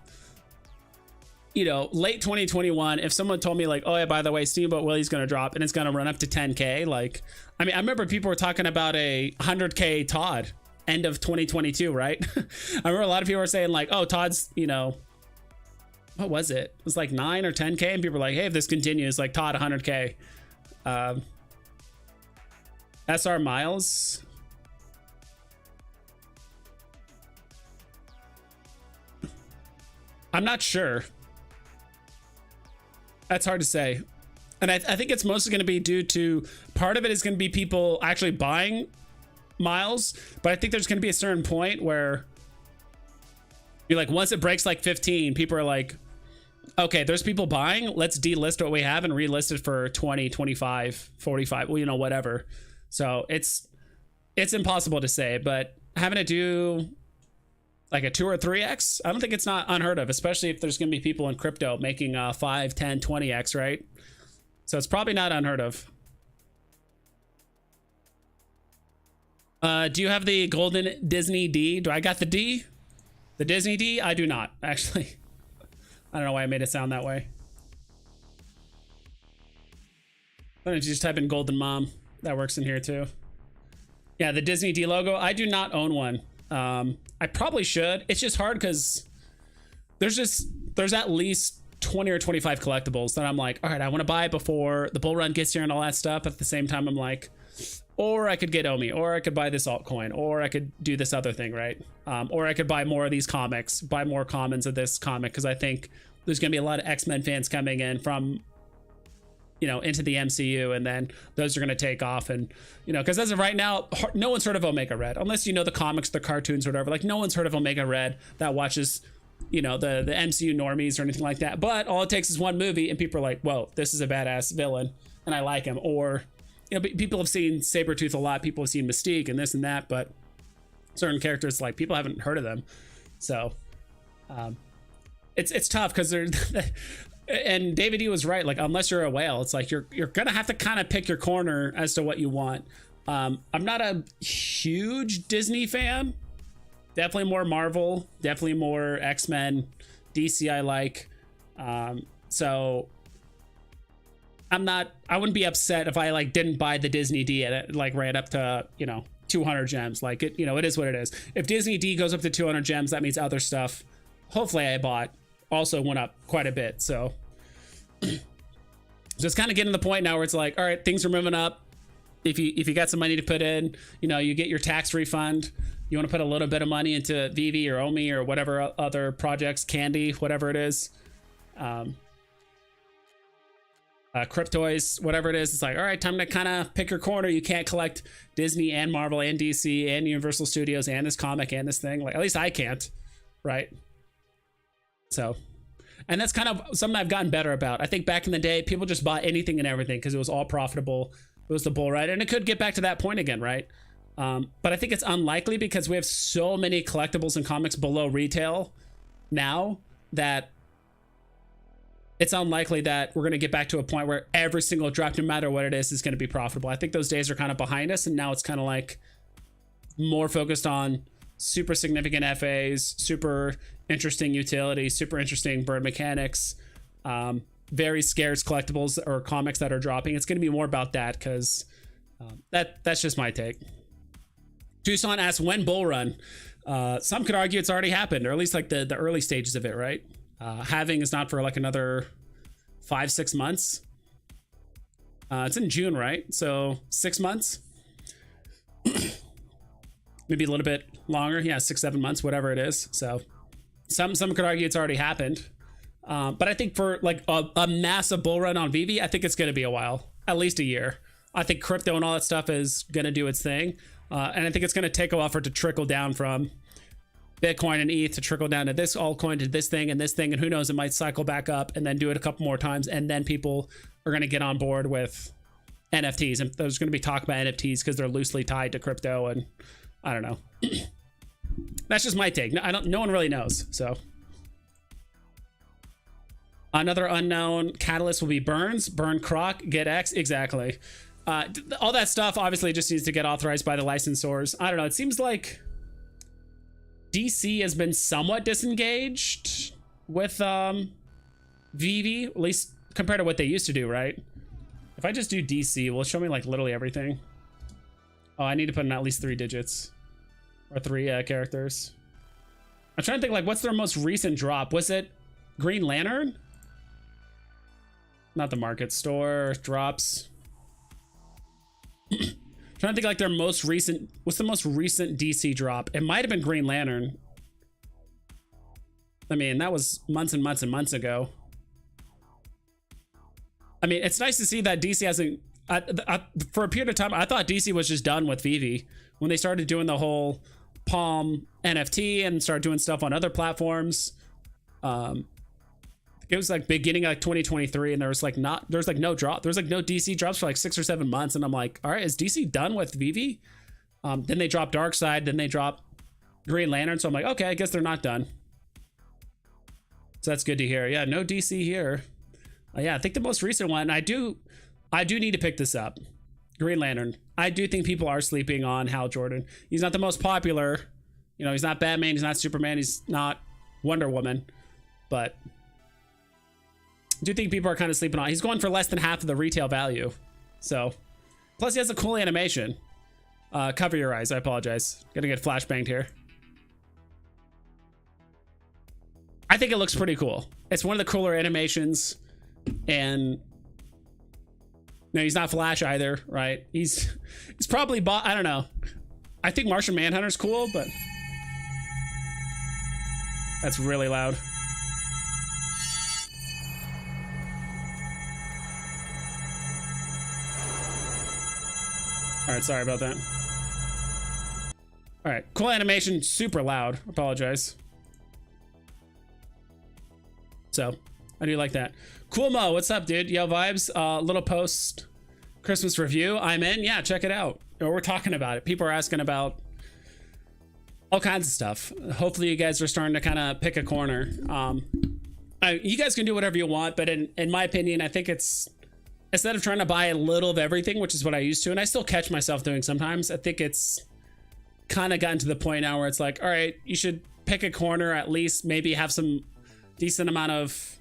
you know, late 2021, if someone told me like, oh yeah, by the way, Steamboat Willie's gonna drop and it's gonna run up to 10K, like, I mean, I remember people were talking about a 100K Todd end of 2022, right? I remember a lot of people were saying like, oh, Todd's, you know, what was it? It was like 9 or 10K, and people were like, hey, if this continues, like Todd 100K. SR Miles. I'm not sure. That's hard to say. And I think it's mostly going to be due to, part of it is going to be people actually buying Miles, but I think there's going to be a certain point where you're like, once it breaks like 15, people are like, okay, there's people buying, let's delist what we have and relist it for 20, 25, 45, well, you know, whatever. So it's impossible to say, but having to do like a 2 or 3x, I don't think it's not unheard of, especially if there's going to be people in crypto making 5, 10, 20x, right? So it's probably not unheard of. Do you have the golden Disney D? Do I got the D? The Disney D? I do not, actually. I don't know why I made it sound that way. Why don't you just type in golden mom? That works in here too. Yeah, the Disney D logo. I do not own one. I probably should. It's just hard because there's at least 20 or 25 collectibles that I'm like, all right, I want to buy before the bull run gets here and all that stuff. At the same time, I'm like, or I could get Omi, or I could buy this altcoin, or I could do this other thing, right? Or I could buy more of these comics, buy more commons of this comic, because I think there's going to be a lot of X-Men fans coming in from, you know, into the MCU, and then those are going to take off. And, you know, because as of right now, no one's heard of Omega Red, unless you know the comics, the cartoons, or whatever. Like, no one's heard of Omega Red that watches, you know, the MCU normies or anything like that. But all it takes is one movie, and people are like, whoa, this is a badass villain, and I like him. Or, you know, people have seen Sabretooth a lot, people have seen Mystique and this and that, but certain characters, like, people haven't heard of them. So it's tough because they're and David E was right, like, unless you're a whale, it's like you're gonna have to kind of pick your corner as to what you want. I'm not a huge Disney fan, definitely more Marvel, definitely more X-Men, DC I like. So I wouldn't be upset if I like didn't buy the Disney D and it like ran up to, you know, 200 gems. Like, it, you know, it is what it is. If Disney D goes up to 200 gems, that means other stuff, hopefully I bought, also went up quite a bit. So just kind of getting to the point now where it's like, all right, things are moving up. If you got some money to put in, you know, you get your tax refund, you want to put a little bit of money into Veve or Omi or whatever other projects, Candy, whatever it is, Cryptoys, whatever it is. It's like, all right, time to kind of pick your corner. You can't collect Disney and Marvel and DC and Universal Studios and this comic and this thing. Like, at least I can't, right? So, and that's kind of something I've gotten better about. I think back in the day, people just bought anything and everything because it was all profitable. It was the bull ride, and it could get back to that point again, right? But I think it's unlikely because we have so many collectibles and comics below retail now that it's unlikely that we're going to get back to a point where every single drop, no matter what it is going to be profitable. I think those days are kind of behind us, and now it's kind of like more focused on super significant FAs, super interesting utility, super interesting bird mechanics, very scarce collectibles or comics that are dropping. It's going to be more about that, because that's just my take. Tucson asks, when bull run? Some could argue it's already happened, or at least like the early stages of it, right? Halving is not for like another 5-6 months. It's in June, right? So 6 months, maybe a little bit longer. Yeah, 6-7 months, whatever it is. So some could argue it's already happened. But I think for like a massive bull run on Veve, I think it's going to be a while, at least a year. I think crypto and all that stuff is going to do its thing. And I think it's going to take a while for it to trickle down from Bitcoin and ETH to trickle down to this altcoin, to this thing and this thing. And who knows, it might cycle back up and then do it a couple more times. And then people are going to get on board with NFTs. And there's going to be talk about NFTs because they're loosely tied to crypto. And I don't know. That's just my take. No one really knows. So another unknown catalyst will be Burns, Burn Croc, Get X. Exactly. All that stuff obviously just needs to get authorized by the licensors. I don't know. It seems like DC has been somewhat disengaged with Veve, at least compared to what they used to do, right? If I just do DC, will it show me like literally everything? Oh, I need to put in at least 3 digits or 3 characters. I'm trying to think, like, what's their most recent drop? Was it Green Lantern? Not the market store drops. Trying to think like their most recent, what's the most recent DC drop? It might have been Green Lantern. I mean, that was months and months and months ago. I mean, it's nice to see that DC hasn't, for a period of time, I thought DC was just done with Veve when they started doing the whole Palm NFT and started doing stuff on other platforms. It was like beginning of like 2023, and there was like no drop. There was like no DC drops for like 6 or 7 months, and I'm like, all right, is DC done with Veve? Then they dropped Darkseid, then they dropped Green Lantern, so I'm like, okay, I guess they're not done. So that's good to hear. Yeah, no DC here. Yeah, I think the most recent one, I do need to pick this up. Green Lantern. I do think people are sleeping on Hal Jordan. He's not the most popular. You know, he's not Batman, he's not Superman, he's not Wonder Woman, but I do think people are kind of sleeping on. He's going for less than half of the retail value. So, plus he has a cool animation. Cover your eyes. I apologize. Gonna get flashbanged here. I think it looks pretty cool. It's one of the cooler animations, and no, he's not Flash either, right? He's probably bought. I don't know. I think Martian Manhunter's cool, but that's really loud. All right, sorry about that. All right, cool animation, super loud. Apologize. So, I do like that. Cool Mo, what's up, dude? Yo, vibes. Little post Christmas review. I'm in. Yeah, check it out. We're talking about it. People are asking about all kinds of stuff. Hopefully, you guys are starting to kind of pick a corner. You guys can do whatever you want, but in my opinion, I think it's, instead of trying to buy a little of everything, which is what I used to, and I still catch myself doing sometimes, I think it's kind of gotten to the point now where it's like, all right, you should pick a corner, at least maybe have some decent amount of,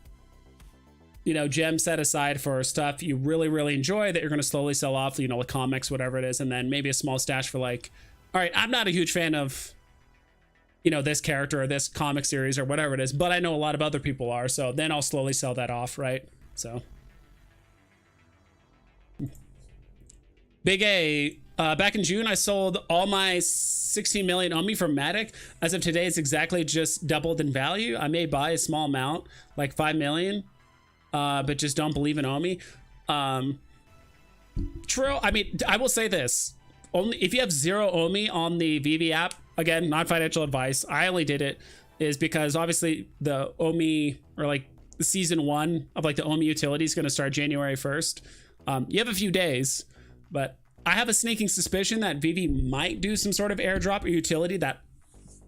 you know, gems set aside for stuff you really, really enjoy that you're going to slowly sell off, you know, like comics, whatever it is, and then maybe a small stash for like, all right, I'm not a huge fan of, you know, this character or this comic series or whatever it is, but I know a lot of other people are, so then I'll slowly sell that off, right? So Big A, back in June, I sold all my 16 million Omi from Matic. As of today, it's exactly just doubled in value. I may buy a small amount, like 5 million, but just don't believe in Omi. True. I mean, I will say this. Only if you have 0 Omi on the Veve app, again, not financial advice, I only did it is because obviously the Omi, or like season 1 of like the Omi utility is going to start January 1st. You have a few days, but I have a sneaking suspicion that Veve might do some sort of airdrop or utility that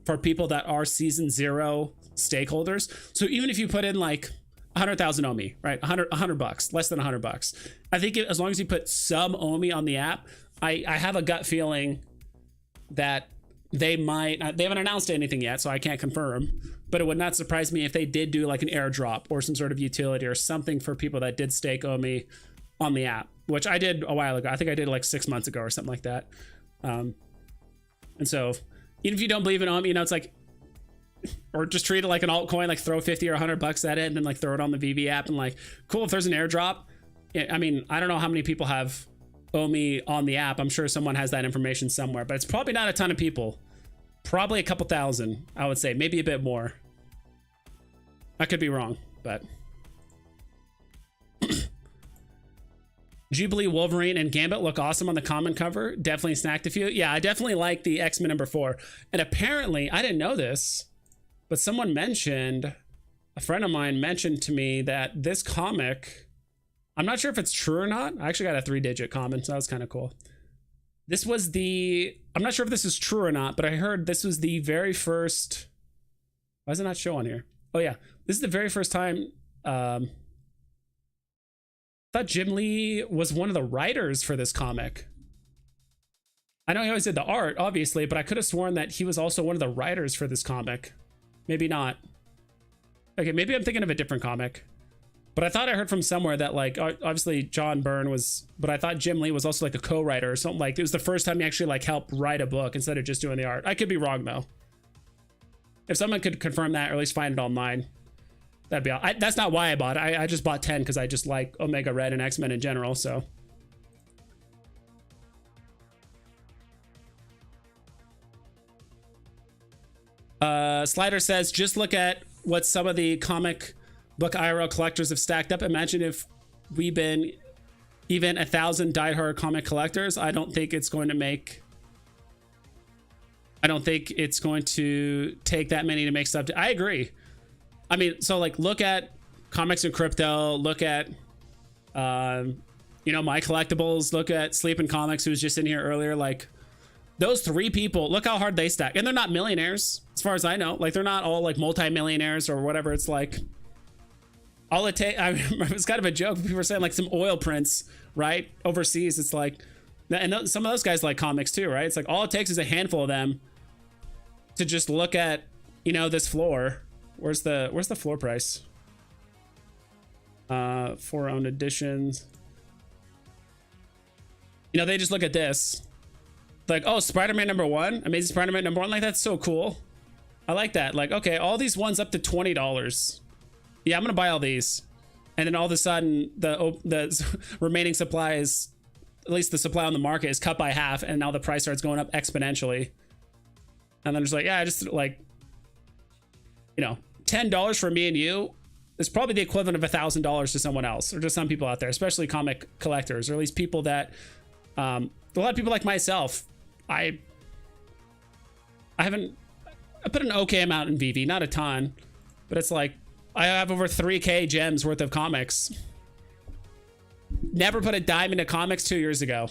for people that are season 0 stakeholders. So even if you put in like 100,000 Omi, right? 100 bucks, less than 100 bucks. I think as long as you put some Omi on the app, I have a gut feeling that they might, they haven't announced anything yet, so I can't confirm, but it would not surprise me if they did do like an airdrop or some sort of utility or something for people that did stake Omi on the app, which I did a while ago. I think I did like 6 months ago or something like that. And so even if you don't believe in Omi, you know, it's like, or just treat it like an altcoin, like throw 50 or 100 bucks at it and then like throw it on the Veve app and like, cool, if there's an airdrop. I mean, I don't know how many people have Omi on the app. I'm sure someone has that information somewhere, but it's probably not a ton of people. Probably a couple thousand, I would say, maybe a bit more. I could be wrong, but Jubilee, Wolverine, and Gambit look awesome on the common cover. Definitely snacked a few. Yeah, I definitely like the X-Men #4. And apparently, I didn't know this, but someone mentioned, a friend of mine mentioned to me that this comic, I'm not sure if it's true or not. I actually got a 3-digit common, so that was kind of cool. This was the, I'm not sure if this is true or not, but I heard this was the very first, why does it not show on here? Oh yeah, this is the very first time, I thought Jim Lee was one of the writers for this comic. I know he always did the art, obviously, but I could have sworn that he was also one of the writers for this comic. Maybe not. Okay, maybe I'm thinking of a different comic. But I thought I heard from somewhere that, like, obviously John Byrne was, but I thought Jim Lee was also like a co-writer or something. Like, it was the first time he actually like helped write a book instead of just doing the art. I could be wrong though. If someone could confirm that, or at least find it online, that'd be all. That's not why I bought it. I just bought 10 because I just like Omega Red and X-Men in general. So Slider says, just look at what some of the comic book IRL collectors have stacked up. Imagine if we've been even 1,000 diehard comic collectors. I don't think it's going to take that many to make stuff. I agree. I mean, so like look at Comics and Crypto, look at you know, My Collectibles, look at Sleeping Comics, who was just in here earlier. Like those 3 people, look how hard they stack. And they're not millionaires as far as I know. Like they're not all like multi-millionaires or whatever. It's like all it takes, I remember, it's kind of a joke. People were saying like some oil prints, right? Overseas. It's like, and some of those guys like comics too, right? It's like all it takes is a handful of them to just look at, you know, this floor. Where's the floor price? For owned editions. You know, they just look at this. Like, oh, Spider-Man #1, Amazing Spider-Man #1. Like, that's so cool. I like that. Like, okay, all these ones up to $20. Yeah, I'm gonna buy all these. And then all of a sudden, the remaining supply is, at least the supply on the market, is cut by half, and now the price starts going up exponentially. And then just like, yeah, I just like, you know, $10 for me and you is probably the equivalent of $1,000 to someone else, or to some people out there, especially comic collectors, or at least people that, a lot of people like myself. I put an okay amount in Veve, not a ton, but it's like, I have over 3K gems worth of comics. Never put a dime into comics 2 years ago.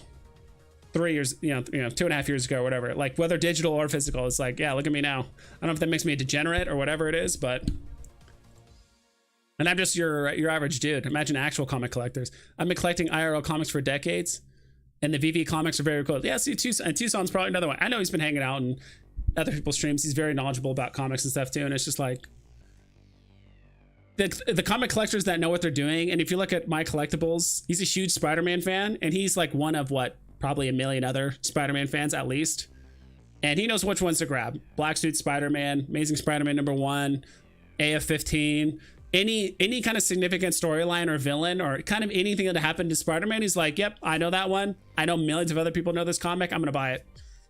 3 years, you know, 2.5 years ago or whatever. Like whether digital or physical, it's like, yeah, look at me now. I don't know if that makes me a degenerate or whatever it is, but. And I'm just your average dude. Imagine actual comic collectors. I've been collecting IRL comics for decades, and the Veve comics are very cool. Yeah, see, Tucson's probably another one. I know he's been hanging out in other people's streams. He's very knowledgeable about comics and stuff too, and it's just like, the comic collectors that know what they're doing. And if you look at My Collectibles, he's a huge Spider-Man fan, and he's like one of what, probably a million other Spider-Man fans at least, and he knows which ones to grab. Black Suit Spider-Man, Amazing Spider-Man #1, AF-15, any kind of significant storyline or villain or kind of anything that happened to Spider-Man, he's like, yep, I know that one. I know millions of other people know this comic. I'm gonna buy it,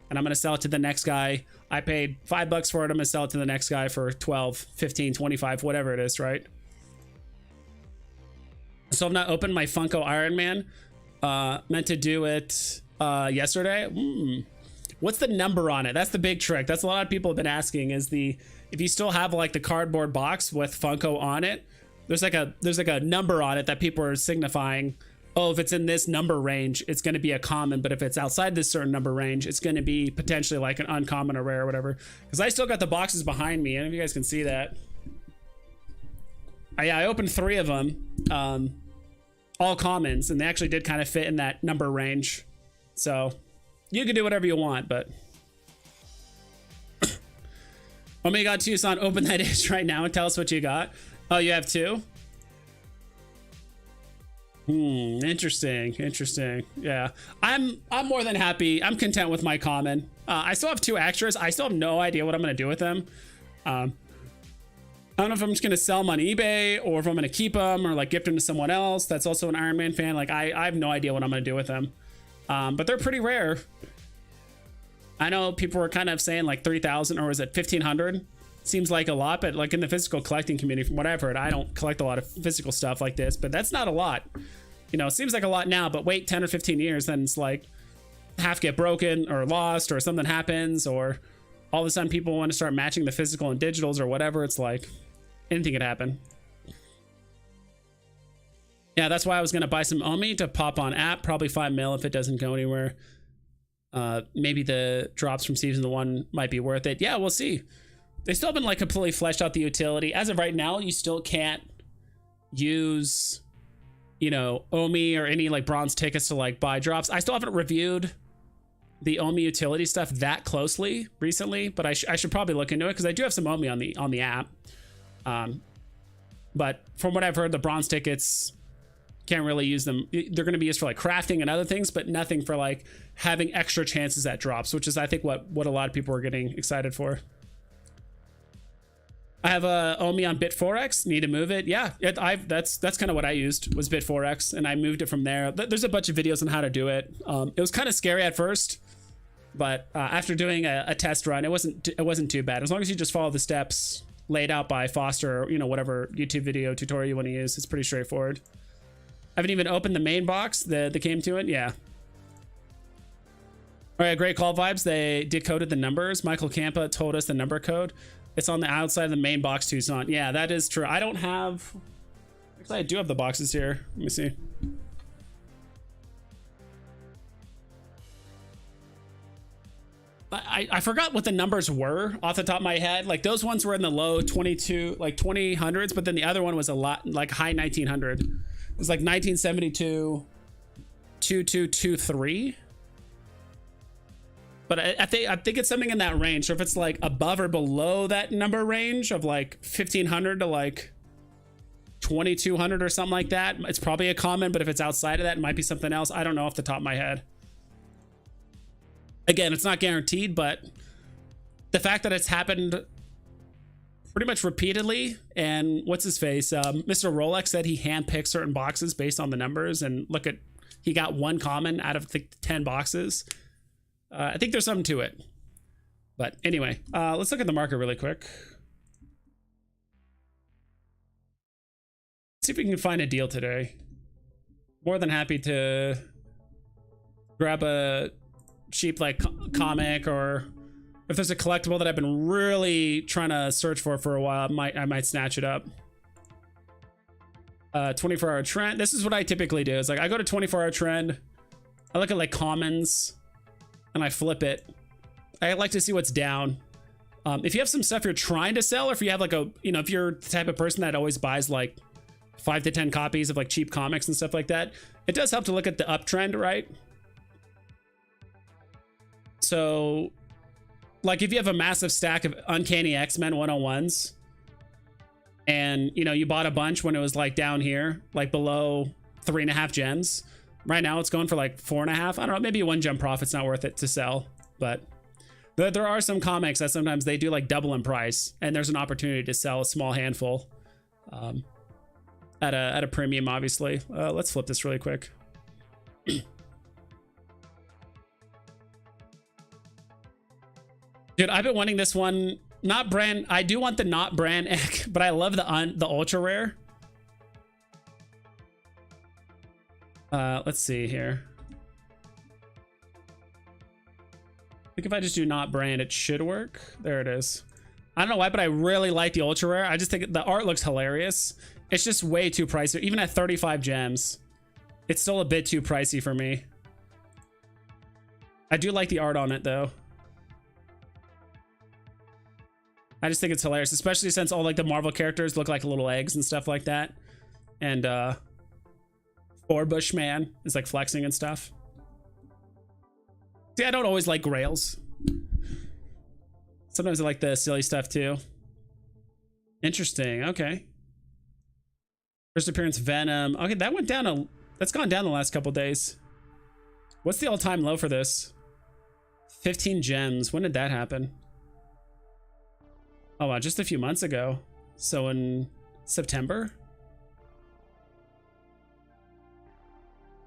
and I'm gonna sell it to the next guy. I paid $5 for it. I'm gonna sell it to the next guy for 12, 15, 25, whatever it is, right? So I've not opened my Funko Iron Man. Meant to do it yesterday. What's the number on it? That's the big trick. That's a lot of people have been asking, is if you still have like the cardboard box with Funko on it, there's like a number on it that people are signifying, oh, if it's in this number range, it's going to be a common, but if it's outside this certain number range, it's going to be potentially like an uncommon or rare or whatever. Because I still got the boxes behind me. I don't know if you guys can see that. I opened 3 of them, all commons, and they actually did kind of fit in that number range. So you can do whatever you want, but Omega Tucson, open that dish right now and tell us what you got. Oh, you have 2? Interesting. Yeah, I'm more than happy. I'm content with my common. I still have 2 extras. I still have no idea what I'm gonna do with them. I don't know if I'm just gonna sell them on eBay or if I'm gonna keep them or like gift them to someone else that's also an Iron Man fan. Like I have no idea what I'm gonna do with them. But they're pretty rare. I know people were kind of saying like 3,000 or was it 1,500? Seems like a lot, but like in the physical collecting community, from what I've heard, I don't collect a lot of physical stuff like this, but that's not a lot. You know, it seems like a lot now, but wait 10 or 15 years, then it's like half get broken or lost or something happens, or all of a sudden people want to start matching the physical and digitals or whatever. It's like anything could happen. Yeah, that's why I was going to buy some Omi to pop on app, probably 5 mil if it doesn't go anywhere. Maybe the drops from season 1 might be worth it. Yeah, we'll see. They still haven't like completely fleshed out the utility. As of right now, you still can't use, you know, Omi or any like bronze tickets to like buy drops. I still haven't reviewed the Omi utility stuff that closely recently, but I should probably look into it because I do have some Omi on the app. But from what I've heard, the bronze tickets can't really use them. They're going to be used for like crafting and other things, but nothing for like having extra chances at drops, which is I think what a lot of people are getting excited for. I have a Omi on Bit4X. Need to move it. Yeah, that's kind of what I used was Bit4X, and I moved it from there. There's a bunch of videos on how to do it. It was kind of scary at first, but after doing a test run, it wasn't too bad. As long as you just follow the steps laid out by Foster, or, you know, whatever YouTube video tutorial you want to use, it's pretty straightforward. I haven't even opened the main box that came to it. Yeah. All right, great call vibes. They decoded the numbers. Michael Campa told us the number code. It's on the outside of the main box, Tucson. Yeah, that is true. I don't have... Actually, I do have the boxes here. Let me see. I forgot what the numbers were off the top of my head. Like, those ones were in the low 22, like 2000s, but then the other one was a lot, like high 1900. It was like 1972, 2223. But I think it's something in that range. So if it's like above or below that number range of like 1500 to like 2200 or something like that, it's probably a common. But if it's outside of that, it might be something else. I don't know off the top of my head. Again, it's not guaranteed, but the fact that it's happened pretty much repeatedly, and what's his face? Mr. Rolex said he handpicked certain boxes based on the numbers, and look at, he got 1 common out of the 10 boxes. I think there's something to it. But anyway, let's look at the market really quick. See if we can find a deal today. More than happy to grab a cheap like comic, or if there's a collectible that I've been really trying to search for a while, I might snatch it up. 24-hour trend. This is what I typically do. Is like I go to 24-hour trend. I look at like commons and I flip it. I like to see what's down. If you have some stuff you're trying to sell, or if you have like a, you know, if you're the type of person that always buys like 5 to 10 copies of like cheap comics and stuff like that, it does help to look at the uptrend, right? So like if you have a massive stack of Uncanny X-Men 101s and, you know, you bought a bunch when it was like down here, like below 3.5 gems. Right now it's going for like 4.5. I don't know, maybe 1 gem profit's not worth it to sell, but there are some comics that sometimes they do like double in price, and there's an opportunity to sell a small handful at a premium, obviously. Let's flip this really quick. Dude, I've been wanting this one, not brand. I do want the not brand egg, but I love the ultra rare. Let's see here. I think if I just do not brand, it should work. There it is. I don't know why, but I really like the ultra rare. I just think the art looks hilarious. It's just way too pricey. Even at 35 gems, it's still a bit too pricey for me. I do like the art on it though. I just think it's hilarious, especially since all like the Marvel characters look like little eggs and stuff like that. And Four Bushman is like flexing and stuff. See, I don't always like grails. Sometimes I like the silly stuff too. Interesting. Okay. First appearance Venom. Okay, that went down that's gone down the last couple days. What's the all-time low for this? 15 gems. When did that happen? Oh wow, just a few months ago. So in September?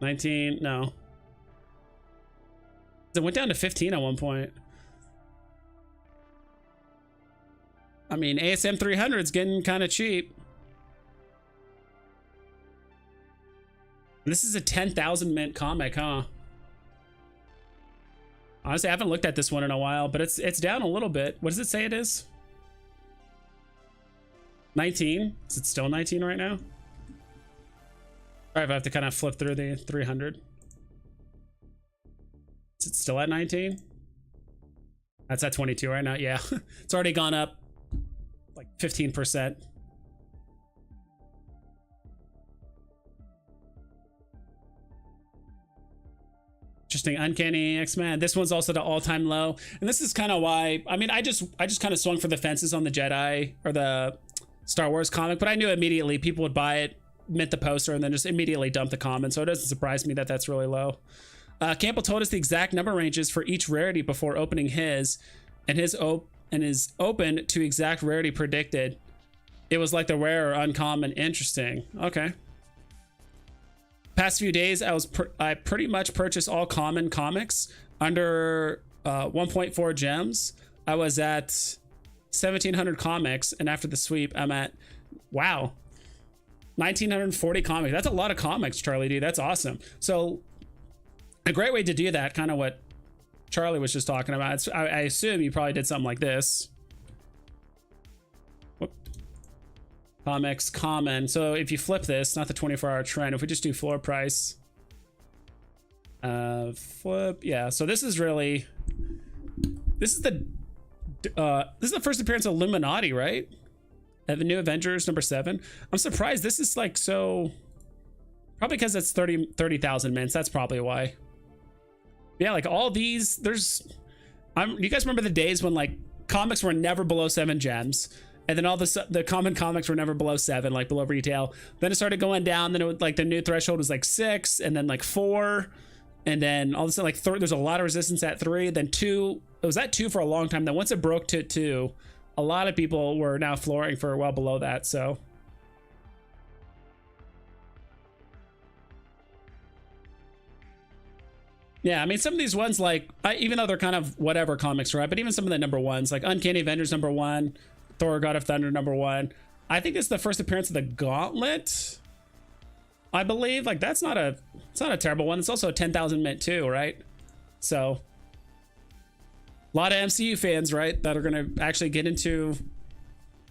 19, no. It went down to 15 at one point. I mean, ASM 300 is getting kind of cheap. This is a 10,000 mint comic, huh? Honestly, I haven't looked at this one in a while, but it's down a little bit. What does it say it is? 19? Is it still 19 right now? All right, I have to kind of flip through the 300. Is it still at 19? That's at 22 right now. Yeah, it's already gone up like 15%. Interesting. Uncanny X-Men. This one's also the all-time low, and this is kind of why. I mean, I just kind of swung for the fences on the Jedi or the Star Wars comic, but I knew immediately people would buy it, mint the poster, and then just immediately dump the comment. So it doesn't surprise me that that's really low. Campbell told us the exact number ranges for each rarity before opening his, and is open to exact rarity predicted. It was like the rare or uncommon. Interesting. Okay. Past few days, I pretty much purchased all common comics under 1.4 gems. I was at 1,700 comics, and after the sweep, I'm at, wow, 1,940 comics. That's a lot of comics, Charlie D. That's awesome. So a great way to do that, kind of what Charlie was just talking about. I assume you probably did something like this. Whoop. Comics, common. So if you flip this, not the 24-hour trend, if we just do floor price, flip, yeah. So this is really, this is the first appearance of Illuminati, right? At the new Avengers #7. I'm surprised this is like so, probably because it's 30,000 mints. That's probably why. Yeah, like all these, you guys remember the days when like comics were never below 7 gems, and then all the common comics were never below 7, like below retail. Then it started going down. Then it was like the new threshold was like 6, and then like 4, and then all of a sudden like there's a lot of resistance at 3. Then 2, it was at 2 for a long time. Then once it broke to 2, a lot of people were now flooring for well below that. So yeah, I mean, some of these ones, like, even though they're kind of whatever comics, right? But even some of the #1s, like Uncanny Avengers #1, Thor God of Thunder #1. I think it's the first appearance of the Gauntlet, I believe. Like, it's not a terrible one. It's also a 10,000 mint too, right? So a lot of MCU fans, right, that are going to actually get into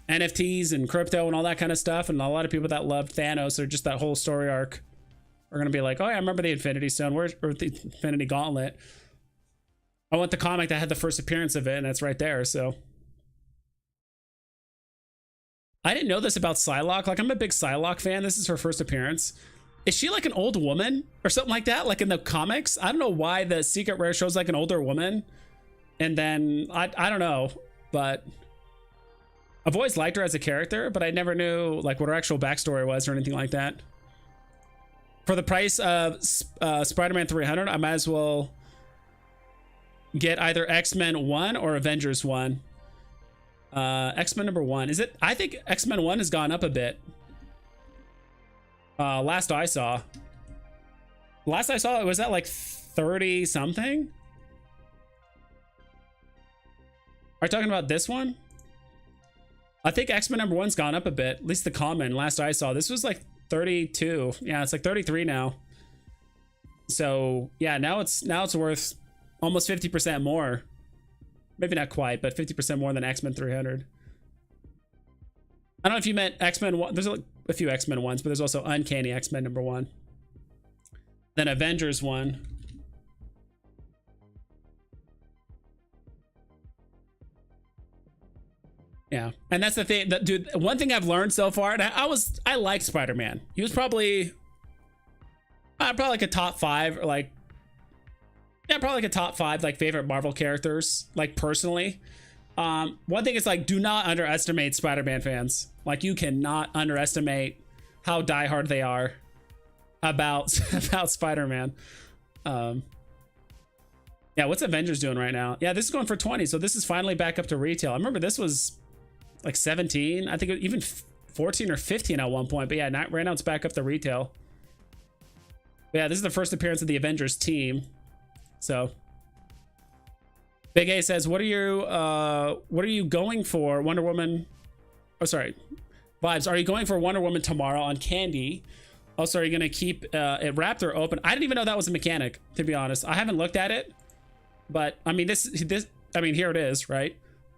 NFTs and crypto and all that kind of stuff. And a lot of people that loved Thanos or just that whole story arc are going to be like, oh yeah, I remember the Infinity Stone, or the Infinity Gauntlet. I want the comic that had the first appearance of it, and it's right there. So I didn't know this about Psylocke. Like, I'm a big Psylocke fan. This is her first appearance. Is she like an old woman or something like that? Like in the comics? I don't know why the secret rare shows like an older woman. And then I don't know, but I've always liked her as a character, but I never knew like what her actual backstory was or anything like that. For the price of Spider-Man 300, I might as well get either X-Men 1 or Avengers 1. X-Men #1. Is it? I think X-Men 1 has gone up a bit. Last I saw, it was at like 30 something. Are you talking about this one? I think X-Men #1's gone up a bit. At least the common. Last I saw, this was like 32. Yeah, it's like 33 now. So yeah, now it's worth almost 50% more. Maybe not quite, but 50% more than X-Men 300. I don't know if you meant X-Men 1. There's a few X-Men 1s, but there's also Uncanny X-Men #1. Then Avengers 1. Yeah, and that's the thing. That, dude, one thing I've learned so far, and I like Spider-Man. He was probably like a top five, or like yeah, probably like a top five like favorite Marvel characters, like personally. One thing is like, do not underestimate Spider-Man fans. Like, you cannot underestimate how diehard they are about about Spider-Man. Yeah, what's Avengers doing right now? Yeah, this is going for 20, so this is finally back up to retail. I remember this was like 17, I think even 14 or 15 at one point, but yeah, right now it's back up to retail. But yeah, this is the first appearance of the Avengers team. So Big A says, what are you going for, Wonder Woman? Oh, sorry, Vibes, are you going for Wonder Woman tomorrow on Candy? Also, are you gonna keep it wrapped or open? I didn't even know that was a mechanic, to be honest. I haven't looked at it, but I mean, I mean, here it is, right?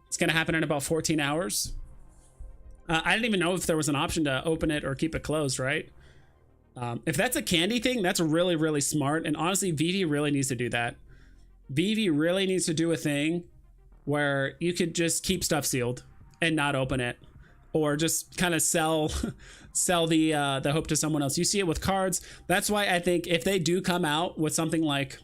It's gonna happen in about 14 hours. I didn't even know if there was an option to open it or keep it closed, right? If that's a Candy thing, that's really, really smart. And honestly, Veve really needs to do that. Veve really needs to do a thing where you could just keep stuff sealed and not open it, or just kind of sell the hope to someone else. You see it with cards. That's why I think if they do come out with something like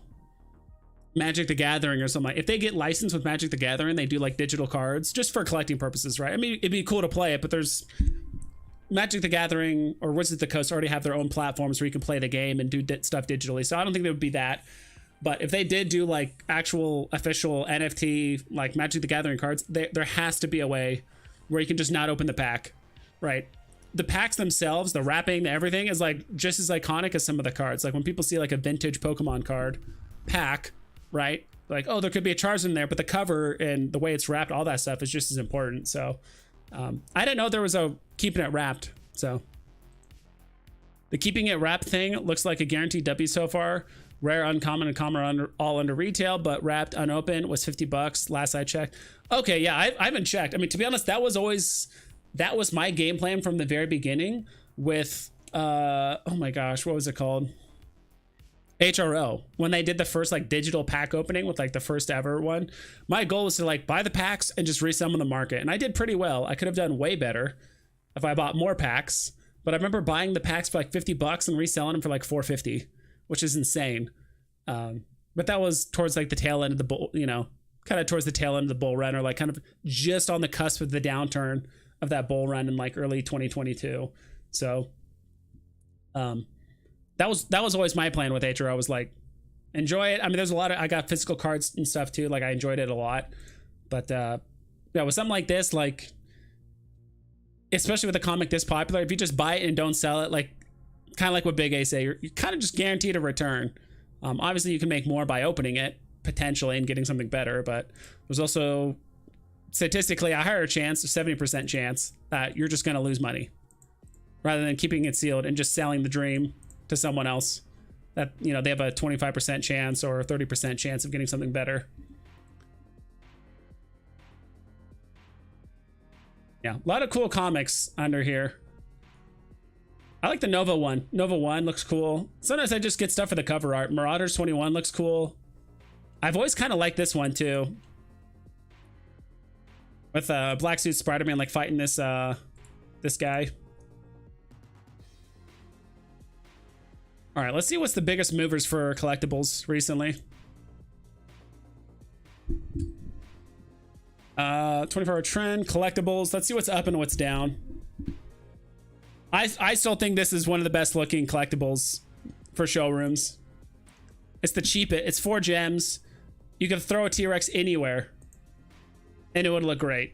Magic the Gathering or something, if they get licensed with Magic the Gathering, they do like digital cards just for collecting purposes, right? I mean, it'd be cool to play it, but there's Magic the Gathering or Wizards of the Coast already have their own platforms where you can play the game and do stuff digitally. So I don't think there would be that. But if they did do like actual official NFT, like Magic the Gathering cards, there has to be a way where you can just not open the pack, right? The packs themselves, the wrapping, everything is like just as iconic as some of the cards. Like when people see like a vintage Pokemon card pack, right? Like, oh, there could be a Charizard in there, but the cover and the way it's wrapped, all that stuff is just as important. So I didn't know there was a keeping it wrapped. So the keeping it wrapped thing looks like a guaranteed W so far. Rare, uncommon, and common are all under retail, but wrapped unopened was $50 last I checked. Okay, yeah, I haven't checked. I mean, to be honest, that was my game plan from the very beginning with oh my gosh, what was it called? HRO. When they did the first like digital pack opening with like the first ever one, my goal was to like buy the packs and just resell them on the market, and I did pretty well. I could have done way better if I bought more packs, but I remember buying the packs for like $50 and reselling them for like $450, which is insane. But that was towards like the tail end of the bull, you know, kind of towards the tail end of the bull run, or like kind of just on the cusp of the downturn of that bull run in like early 2022. So that was always my plan with HRO. I was like, enjoy it. I mean, there's a lot of, I got physical cards and stuff too. Like I enjoyed it a lot, but yeah, with something like this, like especially with a comic this popular, if you just buy it and don't sell it, like kind of like what Big A say, you're kind of just guaranteed a return. Obviously you can make more by opening it potentially and getting something better, but there's also statistically a higher chance, a 70% chance that you're just going to lose money rather than keeping it sealed and just selling the dream to someone else that, you know, they have a 25% chance or a 30% chance of getting something better. Yeah, a lot of cool comics under here. I like the Nova one. Nova 1 looks cool. Sometimes I just get stuff for the cover art. Marauders 21 looks cool. I've always kind of liked this one too. With Black Suit Spider-Man like fighting this this guy. All right, let's see what's the biggest movers for collectibles recently. 24-hour trend, collectibles. Let's see what's up and what's down. I still think this is one of the best looking collectibles for showrooms. It's the cheapest. It's 4 gems. You can throw a T-Rex anywhere and it would look great.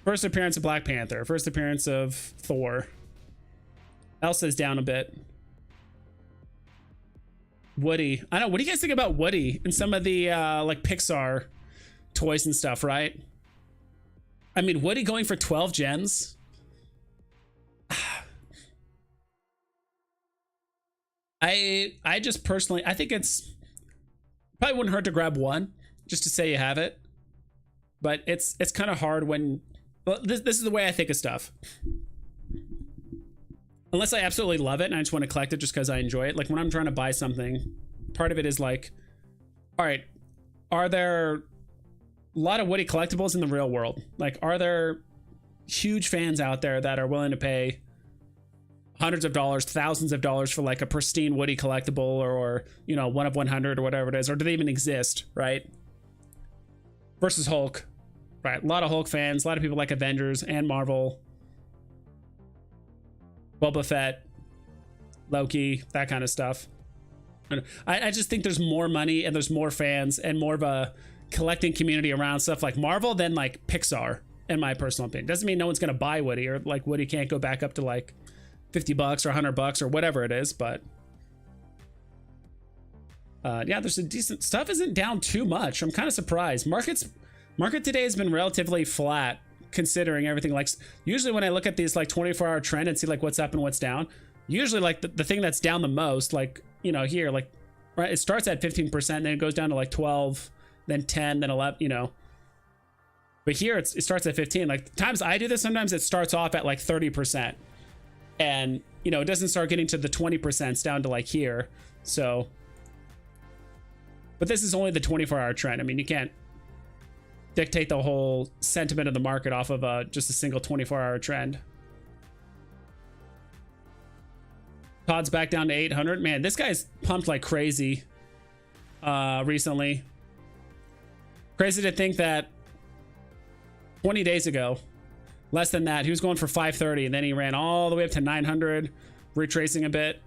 First appearance of Black Panther. First appearance of Thor. Elsa's down a bit. Woody. I don't know. What do you guys think about Woody and some of the like Pixar toys and stuff, right? I mean, Woody going for 12 gems. I just personally, I think it's probably wouldn't hurt to grab one just to say you have it, but it's kind of hard when, well, this is the way I think of stuff. Unless I absolutely love it and I just want to collect it just because I enjoy it. Like when I'm trying to buy something, part of it is like, all right, are there lot of Woody collectibles in the real world. Like, are there huge fans out there that are willing to pay hundreds of dollars, thousands of dollars for like a pristine Woody collectible or you know, 1 of 100 or whatever it is, or do they even exist, right? Versus Hulk, right? A lot of Hulk fans, a lot of people like Avengers and Marvel, Boba Fett, Loki, that kind of stuff. I just think there's more money and there's more fans and more of a collecting community around stuff like Marvel than like Pixar, in my personal opinion. Doesn't mean no one's gonna buy Woody or like Woody can't go back up to like $50 or $100 or whatever it is, but yeah, there's a decent stuff. Isn't down too much. I'm kind of surprised. Market today has been relatively flat considering everything. Like usually when I look at these like 24-hour trend and see like what's up and what's down, usually like the thing that's down the most, like, you know, here, like, right, it starts at 15%, then it goes down to like 12, then 10, then 11, you know. But here it starts at 15. Like times I do this, sometimes it starts off at like 30%. And, you know, it doesn't start getting to the 20% down to like here. So, but this is only the 24-hour trend. I mean, you can't dictate the whole sentiment of the market off of just a single 24-hour trend. Todd's back down to 800. Man, this guy's pumped like crazy recently. Crazy to think that 20 days ago, less than that, he was going for 530 and then he ran all the way up to 900, retracing a bit.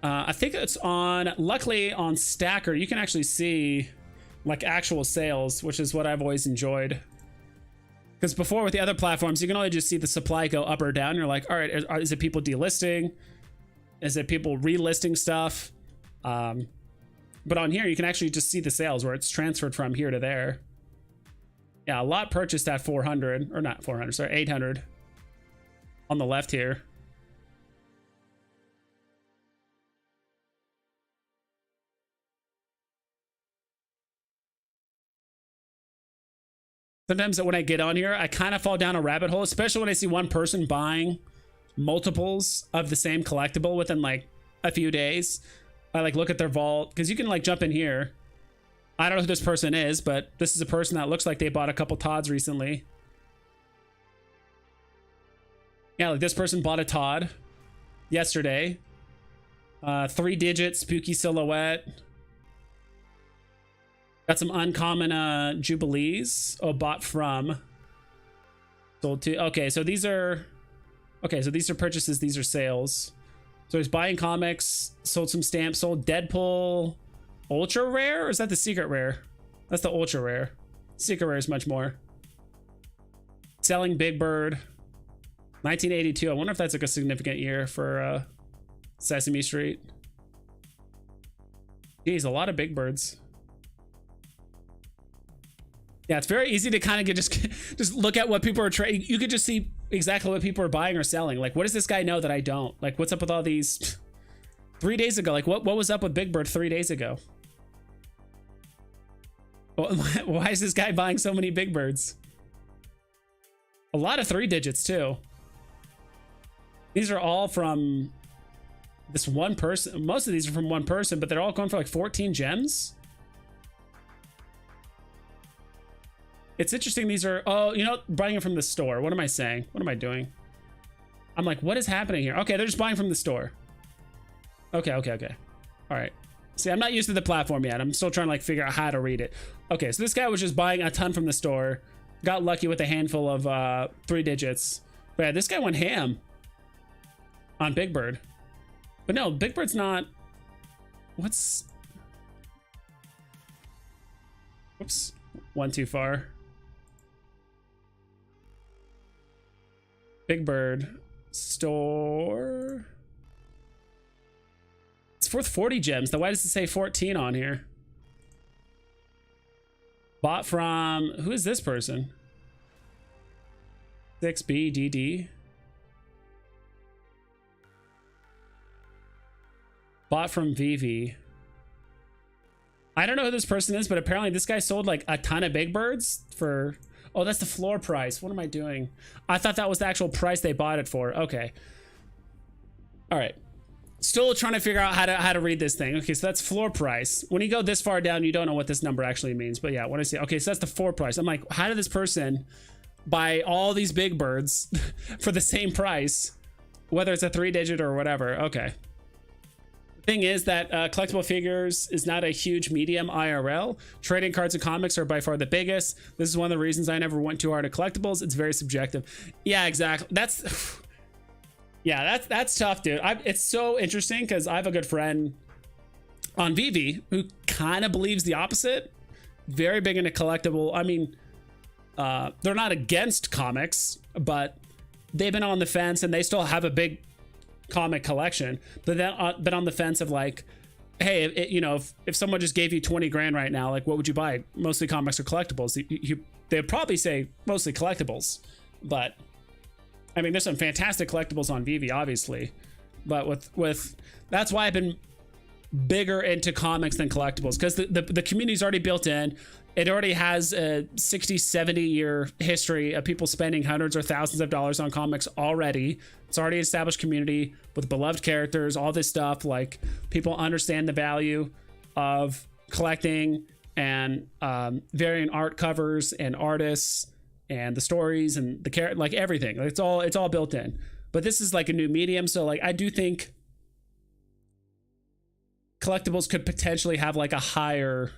I think it's on, luckily on Stacker, you can actually see like actual sales, which is what I've always enjoyed. Because before with the other platforms, you can only just see the supply go up or down. You're like, all right, is it people delisting? Is it people relisting stuff? But on here, you can actually just see the sales where it's transferred from here to there. Yeah, a lot purchased at 400, or not 400, sorry, 800 on the left here. Sometimes when I get on here, I kind of fall down a rabbit hole, especially when I see one person buying multiples of the same collectible within like a few days. I like look at their vault, because you can like jump in here. I don't know who this person is, but this is a person that looks like they bought a couple Todds recently. Yeah, like this person bought a Todd yesterday. 3-digit spooky silhouette. Got some uncommon Jubilees. Oh, bought from. Sold to. Okay, so these are. Okay, so these are purchases. These are sales. So he's buying comics. Sold some stamps. Sold Deadpool Ultra Rare, or is that the Secret Rare? That's the Ultra Rare. Secret Rare is much more. Selling Big Bird. 1982. I wonder if that's like a significant year for Sesame Street. Geez, a lot of Big Birds. Yeah, it's very easy to kind of get just look at what people are trading. You could just see exactly what people are buying or selling. Like, what does this guy know that I don't? Like, what's up with all these 3 days ago? Like, what was up with Big Bird 3 days ago? Why is this guy buying so many Big Birds? A lot of 3 digits too. These are all from this one person. Most of these are from one person, but they're all going for like 14 gems. It's interesting. These are, oh, you know, buying it from the store. What am I saying? What am I doing? I'm like, what is happening here? Okay, they're just buying from the store. Okay. All right. See, I'm not used to the platform yet. I'm still trying to like figure out how to read it. Okay, so this guy was just buying a ton from the store. Got lucky with a handful of 3 digits. But yeah, this guy went ham on Big Bird. But no, Big Bird's not. What's. Whoops. One too far. Big Bird store. It's worth 40 gems. Then why does it say 14 on here? Bought from, who is this person? 6BDD. Bought from Veve. I don't know who this person is, but apparently this guy sold like a ton of Big Birds for... Oh, that's the floor price. What am I doing? I thought that was the actual price they bought it for. Okay. All right. Still trying to figure out how to read this thing. Okay, so that's floor price. When you go this far down, you don't know what this number actually means. But yeah, when I see, okay, so that's the floor price. I'm like, how did this person buy all these big birds for the same price, whether it's a 3-digit or whatever? Okay. The thing is that collectible figures is not a huge medium IRL. Trading cards and comics are by far the biggest. This is one of the reasons I never went too hard at collectibles. It's very subjective. Yeah, exactly. Yeah, that's tough, dude. It's so interesting because I have a good friend on Veve who kind of believes the opposite. Very big into collectible. I mean, they're not against comics, but they've been on the fence and they still have a big comic collection. But then been on the fence of like, hey, if someone just gave you 20 grand right now, like what would you buy? Mostly comics or collectibles? They'd probably say mostly collectibles, but I mean, there's some fantastic collectibles on Veve, obviously, but with that's why I've been bigger into comics than collectibles, because the community's already built in. It already has a 60-70 year history of people spending hundreds or thousands of dollars on comics already. It's already an established community with beloved characters, all this stuff. Like, people understand the value of collecting and varying art covers and artists and the stories and the character, like everything. Like, it's all built in. But this is like a new medium, so like I do think collectibles could potentially have like a higher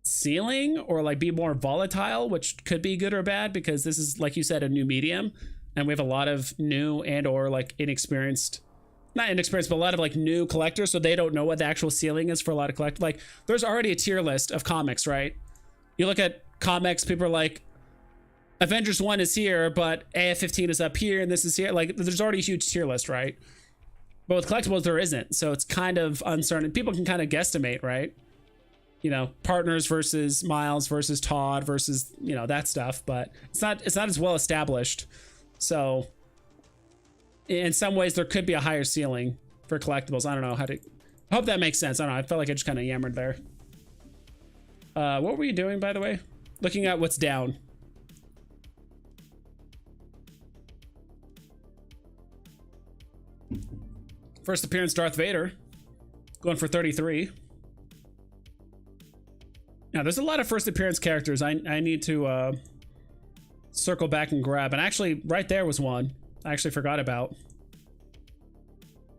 ceiling or like be more volatile, which could be good or bad, because this is, like you said, a new medium, and we have a lot of new and or like not inexperienced, but a lot of like new collectors, so they don't know what the actual ceiling is for a lot of collectors. Like, there's already a tier list of comics, right? You look at comics, people are like, Avengers 1 is here, but AF-15 is up here, and this is here. Like, there's already a huge tier list, right? But with collectibles, there isn't. So it's kind of uncertain. People can kind of guesstimate, right? Partners versus Miles versus Todd versus, that stuff. But it's not as well established. So in some ways, there could be a higher ceiling for collectibles. I don't know I hope that makes sense. I don't know. I felt like I just kind of yammered there. What were you doing, by the way? Looking at what's down. First appearance, Darth Vader, going for 33. Now, there's a lot of first appearance characters I need to circle back and grab. And actually, right there was one I actually forgot about.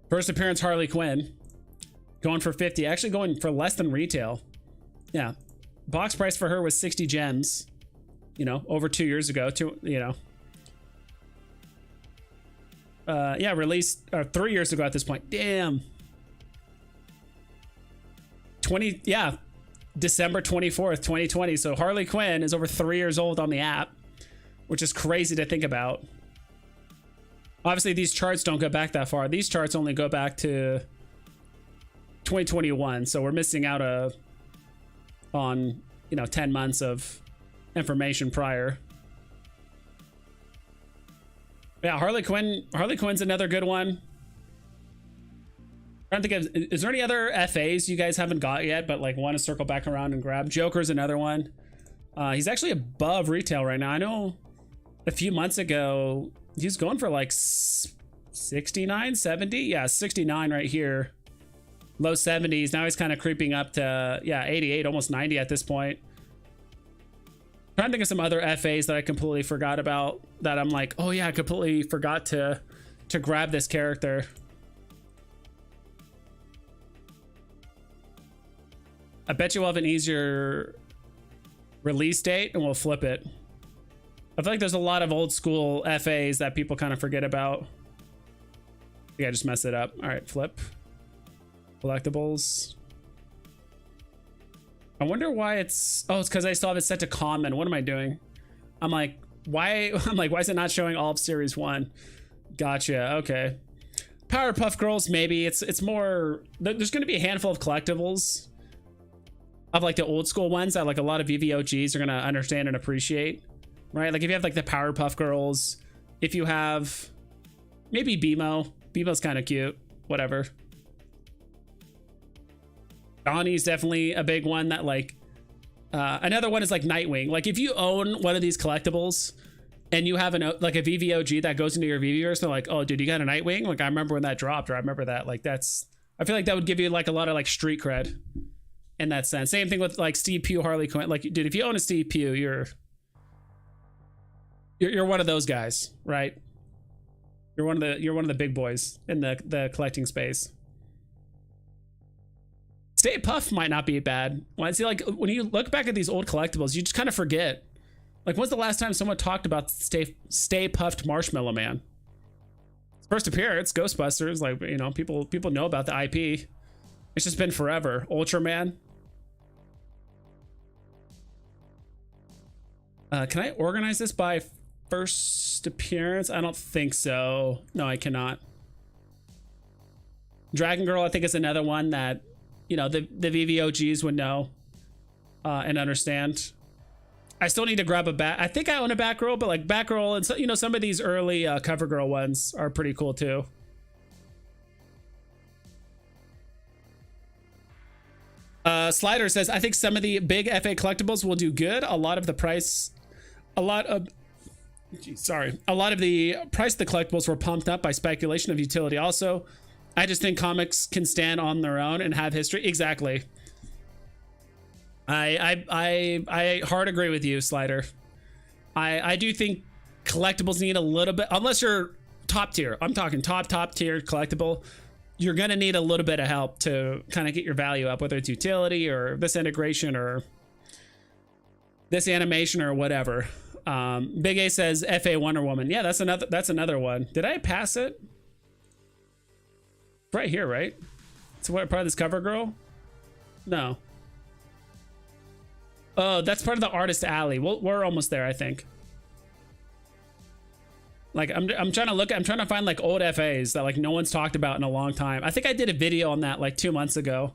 First appearance, Harley Quinn, going for 50. Actually going for less than retail. Yeah. Box price for her was 60 gems, over 2 years ago. Yeah, released 3 years ago at this point. Damn. December 24th, 2020. So Harley Quinn is over 3 years old on the app, which is crazy to think about. Obviously, these charts don't go back that far. These charts only go back to 2021. So we're missing out on 10 months of information prior. Yeah, Harley Quinn's another good one. I'm trying to think of, is there any other FAs you guys haven't got yet, but like want to circle back around and grab? Joker's another one. He's actually above retail right now. I know a few months ago he was going for like 69, 70. Yeah, 69 right here. Low 70s. Now he's kind of creeping up to 88, almost 90 at this point. Trying to think of some other FAs that I completely forgot about, that I'm like, oh yeah, I completely forgot to grab this character. I bet you we'll have an easier release date and we'll flip it. I feel like there's a lot of old school FAs that people kind of forget about. I think I just messed it up. All right, flip. Collectibles. I wonder why it's because I still have it set to common. What am I doing? I'm like, why is it not showing all of series 1? Gotcha. Okay. Powerpuff Girls, maybe it's more, there's going to be a handful of collectibles of like the old school ones that like a lot of VVOGs are going to understand and appreciate, right? Like if you have like the Powerpuff Girls, if you have maybe Bemo's kind of cute, whatever. Donnie's definitely a big one that like, another one is like Nightwing. Like if you own one of these collectibles, and you have like a VVOG that goes into your VVers, they're like, oh dude, you got a Nightwing? Like I remember when that dropped, or I remember that. Like that's, I feel like that would give you like a lot of like street cred in that sense. Same thing with like Steve Pugh, Harley Quinn. Like dude, if you own a Steve Pugh, you're one of those guys, right? You're one of the big boys in the collecting space. Stay Puft might not be bad. When I see, like, when you look back at these old collectibles, you just kind of forget. Like, when's the last time someone talked about Stay Puft Marshmallow Man? First appearance, Ghostbusters. Like, you know, people know about the IP. It's just been forever. Ultraman. Can I organize this by first appearance? I don't think so. No, I cannot. Dragon Girl, I think, is another one that, you know, the VVOGs would know and understand. I still need to grab a back. I think I own a Batgirl, but like Batgirl and so, you know, some of these early CoverGirl ones are pretty cool too. Slider says, I think some of the big FA collectibles will do good. A lot of the price of the price of the collectibles were pumped up by speculation of utility. Also, I just think comics can stand on their own and have history. Exactly. I hard agree with you, Slider. I do think collectibles need a little bit, unless you're top tier. I'm talking top tier collectible. You're gonna need a little bit of help to kind of get your value up, whether it's utility or this integration or this animation or whatever. Big A says FA Wonder Woman. Yeah, that's another one. Did I pass it? Right here, right? So what, part of this cover girl? No. Oh, that's part of the artist alley. We're almost there, I think. Like I'm trying to look. I'm trying to find like old FAs that like no one's talked about in a long time. I think I did a video on that like 2 months ago,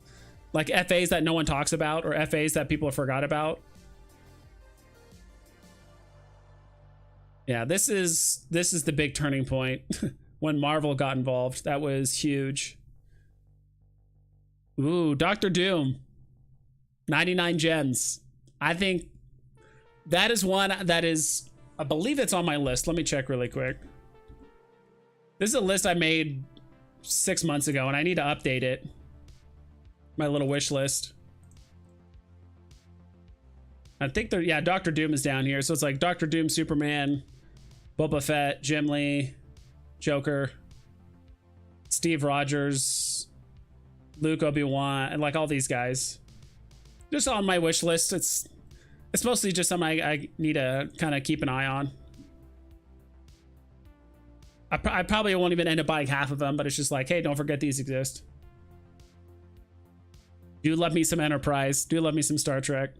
like FAs that no one talks about or FAs that people forgot about. Yeah, this is the big turning point when Marvel got involved. That was huge. Ooh, Doctor Doom, 99 gems. I think that is one that is, I believe it's on my list. Let me check really quick. This is a list I made 6 months ago and I need to update it. My little wish list. I think yeah, Doctor Doom is down here. So it's like Doctor Doom, Superman, Boba Fett, Jim Lee, Joker, Steve Rogers, Luke, Obi-Wan, and like all these guys. Just on my wish list. It's mostly just something I need to kind of keep an eye on. I probably won't even end up buying half of them, but it's just like, hey, don't forget these exist. Do love me some Enterprise. Do love me some Star Trek.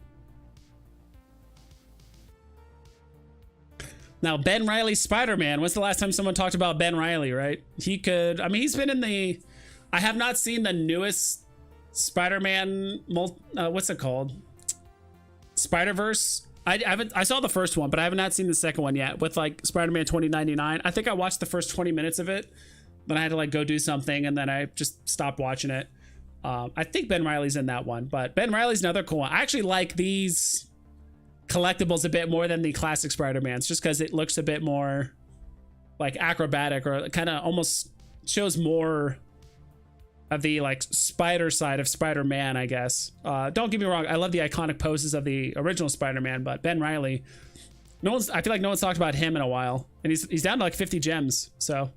Now, Ben Reilly's Spider-Man. When's the last time someone talked about Ben Reilly, right? He could, I mean, he's been in the, I have not seen the newest Spider-Man, what's it called? Spider-Verse. I saw the first one, but I have not seen the second one yet with like Spider-Man 2099. I think I watched the first 20 minutes of it, then I had to like go do something and then I just stopped watching it. I think Ben Reilly's in that one, but Ben Reilly's another cool one. I actually like these collectibles a bit more than the classic Spider-Mans just because it looks a bit more like acrobatic or kind of almost shows more of the like spider side of Spider-Man, I guess. Don't get me wrong, I love the iconic poses of the original Spider-Man, but Ben Reilly, I feel like no one's talked about him in a while, and he's down to like 50 gems, so.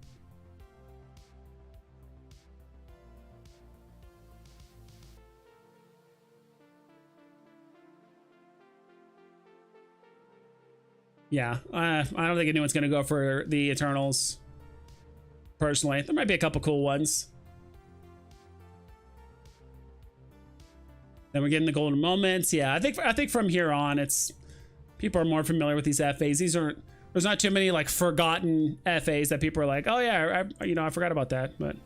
Yeah, I don't think anyone's gonna go for the Eternals. Personally, there might be a couple cool ones. Then we're getting the golden moments. Yeah, I think from here on, it's people are more familiar with these FAs. There's not too many like forgotten FAs that people are like, oh yeah, I forgot about that. But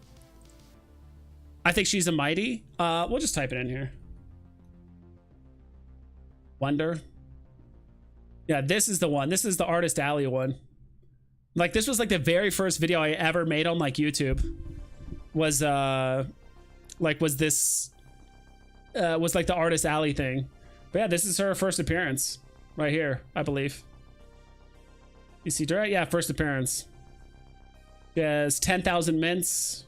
I think she's a mighty. We'll just type it in here. Wonder. Yeah, this is the one. This is the Artist Alley one. Like this was like the very first video I ever made on like YouTube. Was like the Artist Alley thing. But yeah, this is her first appearance right here, I believe. You see direct? Yeah, first appearance. She has 10,000 mints.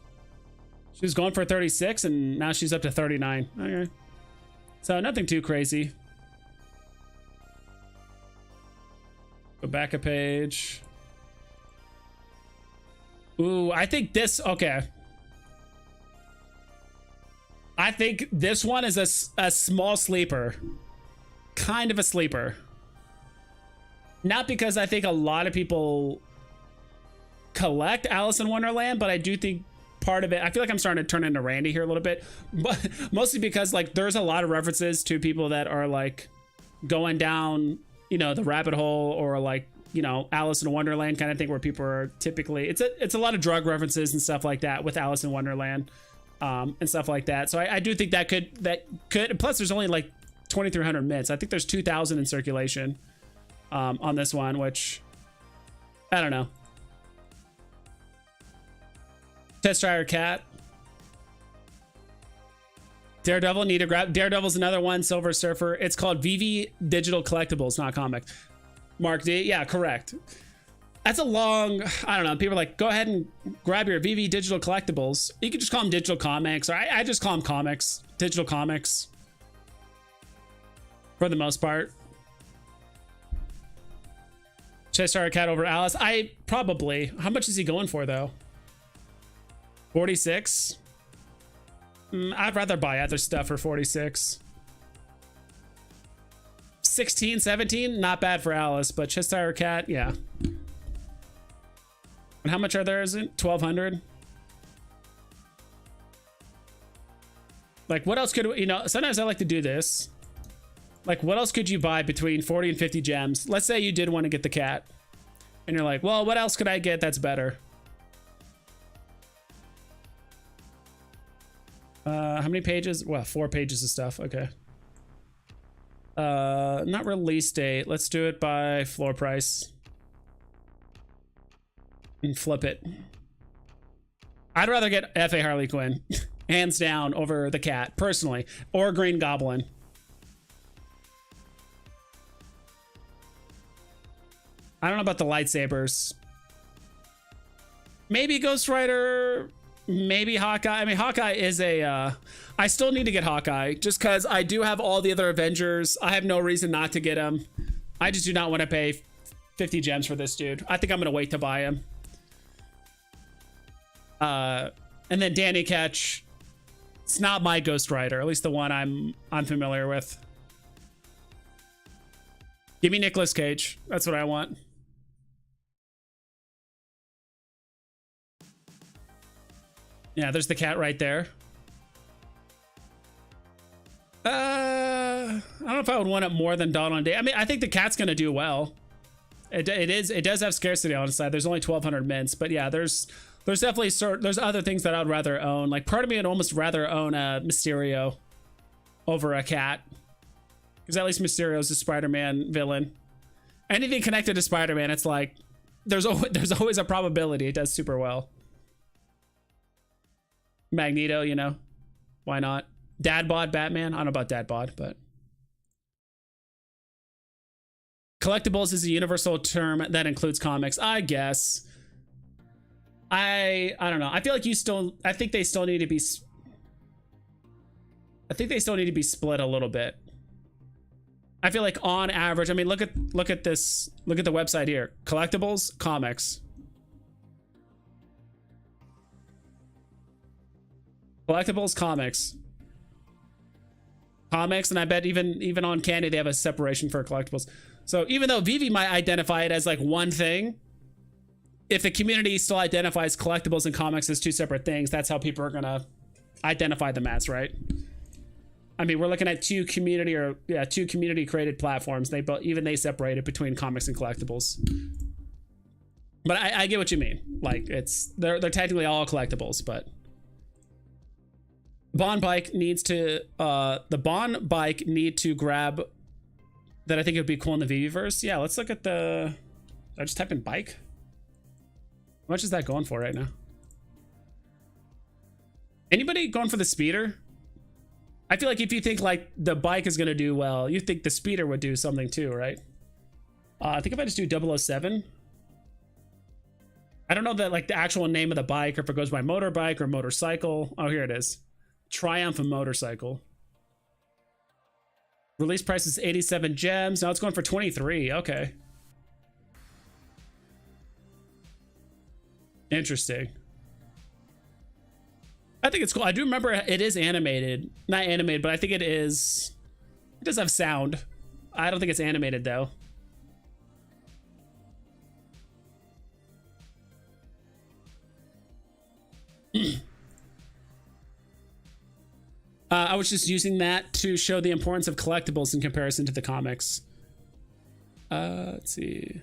She was going for 36 and now she's up to 39. Okay. So nothing too crazy. Go back a page. Ooh, I think this, okay. I think this one is a small sleeper. Kind of a sleeper. Not because I think a lot of people collect Alice in Wonderland, but I do think part of it, I feel like I'm starting to turn into Randy here a little bit, but mostly because like there's a lot of references to people that are like going down, you know, the rabbit hole, or like, you know, Alice in Wonderland kind of thing, where people are typically, it's a lot of drug references and stuff like that with Alice in Wonderland, and stuff like that. So I do think that could, plus there's only like 2,300 mints. I think there's 2,000 in circulation on this one, which I don't know. Test Driver Cat. Daredevil, need to grab. Daredevil's another one. Silver Surfer. It's called Veve Digital Collectibles, not comics. Mark D. Yeah, correct. That's a long, I don't know. People are like, go ahead and grab your Veve Digital Collectibles. You can just call them Digital Comics, or I just call them comics. Digital Comics. For the most part. Should I start a cat over Alice? I probably. How much is he going for though? 46. I'd rather buy other stuff for 46. 16, 17, not bad for Alice, but Cheshire Cat, yeah. And how much are there? Is it 1,200? Like, what else could, you know, sometimes I like to do this. Like, what else could you buy between 40 and 50 gems? Let's say you did want to get the cat. And you're like, well, what else could I get that's better? How many pages? Well, 4 pages of stuff. Okay. Not release date. Let's do it by floor price. And flip it. I'd rather get F.A. Harley Quinn. Hands down over the cat, personally. Or Green Goblin. I don't know about the lightsabers. Maybe Ghost Rider... Maybe Hawkeye. I mean, Hawkeye is a, I still need to get Hawkeye just because I do have all the other Avengers. I have no reason not to get him. I just do not want to pay 50 gems for this dude. I think I'm going to wait to buy him. And then Danny Ketch. It's not my Ghost Rider, at least the one I'm familiar with. Give me Nicolas Cage. That's what I want. Yeah, there's the cat right there. I don't know if I would want it more than Dawn on Day. I mean, I think the cat's gonna do well. It does have scarcity on its side. There's only 1,200 mints, but yeah, there's definitely there's other things that I'd rather own. Like, part of me would almost rather own a Mysterio over a cat, because at least Mysterio's a Spider-Man villain. Anything connected to Spider-Man, it's like there's always a probability it does super well. Magneto, you know, why not? Dad bod Batman. I don't know about dad bod, but collectibles is a universal term that includes comics, I guess. I don't know. I feel like I think they still need to be split a little bit. I feel like on average, I mean, look at this. Look at the website here. Collectibles, comics. Collectibles, comics, and I bet even on Candy they have a separation for collectibles. So even though Veve might identify it as like one thing, if the community still identifies collectibles and comics as two separate things, that's how people are gonna identify them as, right? I mean, we're looking at two community created platforms. They separated between comics and collectibles. But I get what you mean. Like, they're technically all collectibles, but. Bond Bike needs to grab that. I think it would be cool in the Veveverse. Yeah, let's look at the. I just type in bike. How much is that going for right now? Anybody going for the speeder? I feel like if you think like the bike is gonna do well, you think the speeder would do something too, right? I think if I just do 007, I don't know that like the actual name of the bike, or if it goes by motorbike or motorcycle. Oh, here it is. Triumph of Motorcycle. Release price is 87 gems. Now it's going for 23. Okay. Interesting. I think it's cool. I do remember it is animated. Not animated, but I think it is. It does have sound. I don't think it's animated though. I was just using that to show the importance of collectibles in comparison to the comics. Let's see.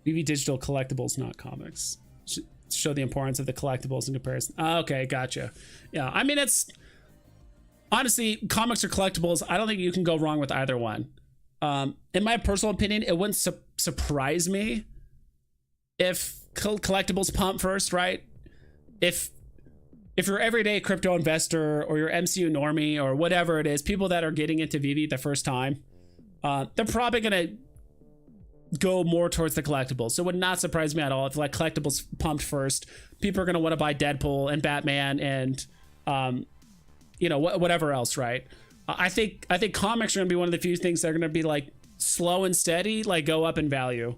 Veve Digital collectibles, not comics. Show the importance of the collectibles in comparison. Okay, gotcha. Yeah, I mean, it's honestly, comics or collectibles, I don't think you can go wrong with either one. In my personal opinion, it wouldn't surprise me if collectibles pump first, right? If you're everyday crypto investor or your MCU normie or whatever it is, people that are getting into Veve the first time, they're probably gonna go more towards the collectibles. So it would not surprise me at all if like collectibles pumped first. People are gonna want to buy Deadpool and Batman and you know, whatever else, right? I think comics are gonna be one of the few things that are gonna be like slow and steady, like go up in value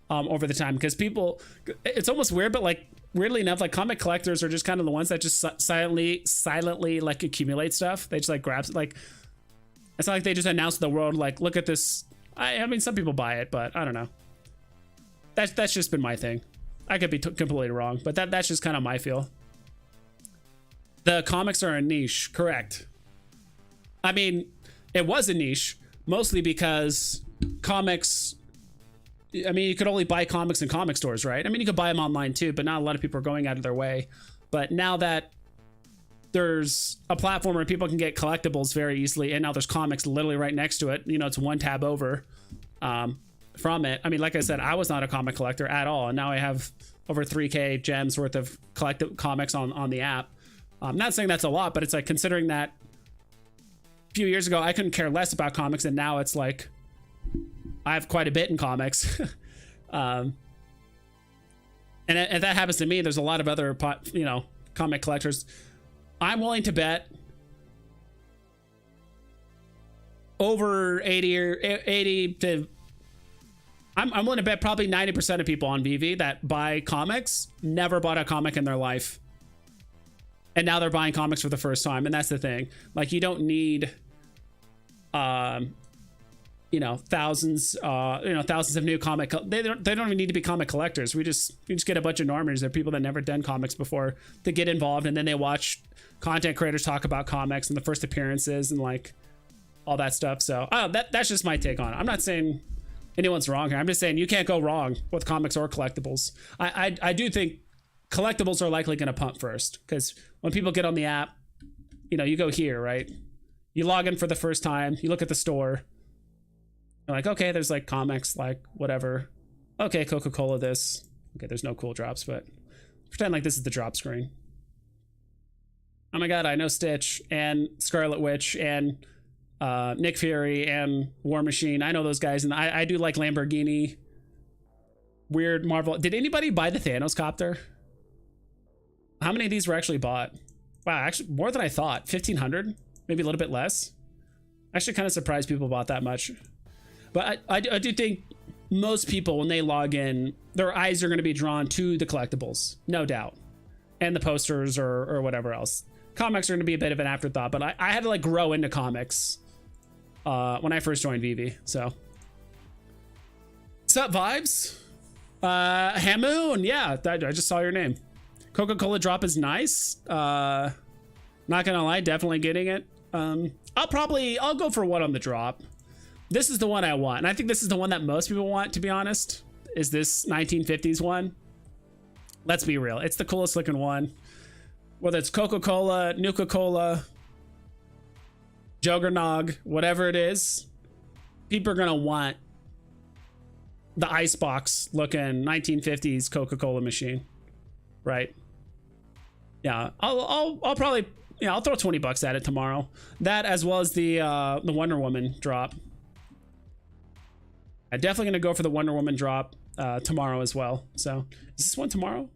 over the time, because people, it's almost weird, but like weirdly enough, like comic collectors are just kind of the ones that just silently like accumulate stuff. They just like grab, like, it's not like they just announce to the world like, look at this. I mean, some people buy it, but I don't know. That's just been my thing. I could be completely wrong, but that's just kind of my feel. The comics are a niche, correct? I mean, it was a niche mostly because comics, I mean, you could only buy comics in comic stores, right? I mean, you could buy them online too, but not a lot of people are going out of their way. But now that there's a platform where people can get collectibles very easily, and now there's comics literally right next to it, you know, it's one tab over from it. I mean, like I said, I was not a comic collector at all, and now I have over 3K gems worth of collective comics on the app. I'm not saying that's a lot, but it's like, considering that a few years ago I couldn't care less about comics, and now it's like I have quite a bit in comics. And if that happens to me, there's a lot of other, you know, comic collectors. I'm willing to bet over 80 to, I'm willing to bet probably 90% of people on Veve that buy comics never bought a comic in their life, and now they're buying comics for the first time. And that's the thing, like, you don't need you know, thousands of new comic, they don't even need to be comic collectors. You just get a bunch of normers. They're people that never done comics before to get involved, and then they watch content creators talk about comics and the first appearances and like all that stuff. So that's just my take on it. I'm not saying anyone's wrong here. I'm just saying you can't go wrong with comics or collectibles. I do think collectibles are likely going to pump first, because when people get on the app, you know, you go here, right? You log in for the first time, you look at the store, you're like, okay, there's like comics, like whatever. Okay, Coca-Cola this. Okay, there's no cool drops, but pretend like this is the drop screen. Oh my god, I know Stitch and Scarlet Witch and Nick Fury and War Machine. I know those guys, and I do like Lamborghini. Weird Marvel. Did anybody buy the Thanos copter? How many of these were actually bought? Wow, actually more than I thought. 1,500? Maybe a little bit less. Actually kind of surprised people bought that much. But I do think most people, when they log in, their eyes are going to be drawn to the collectibles, no doubt, and the posters or whatever else. Comics are going to be a bit of an afterthought, but I had to like grow into comics when I first joined Veve. So, what's up, vibes? Hamoon, yeah, I just saw your name. Coca-Cola drop is nice. Not gonna lie, definitely getting it. I'll go for one on the drop. This is the one I want, and I think this is the one that most people want, to be honest, is this 1950s one. Let's be real, it's the coolest looking one. Whether it's Coca-Cola, Nuka-Cola, Juggernog, whatever it is, people are gonna want the icebox looking 1950s Coca-Cola machine, right? Yeah, I'll probably, yeah, I'll throw 20 bucks at it tomorrow. That, as well as the Wonder Woman drop. I'm definitely gonna go for the Wonder Woman drop tomorrow as well. So is this one tomorrow?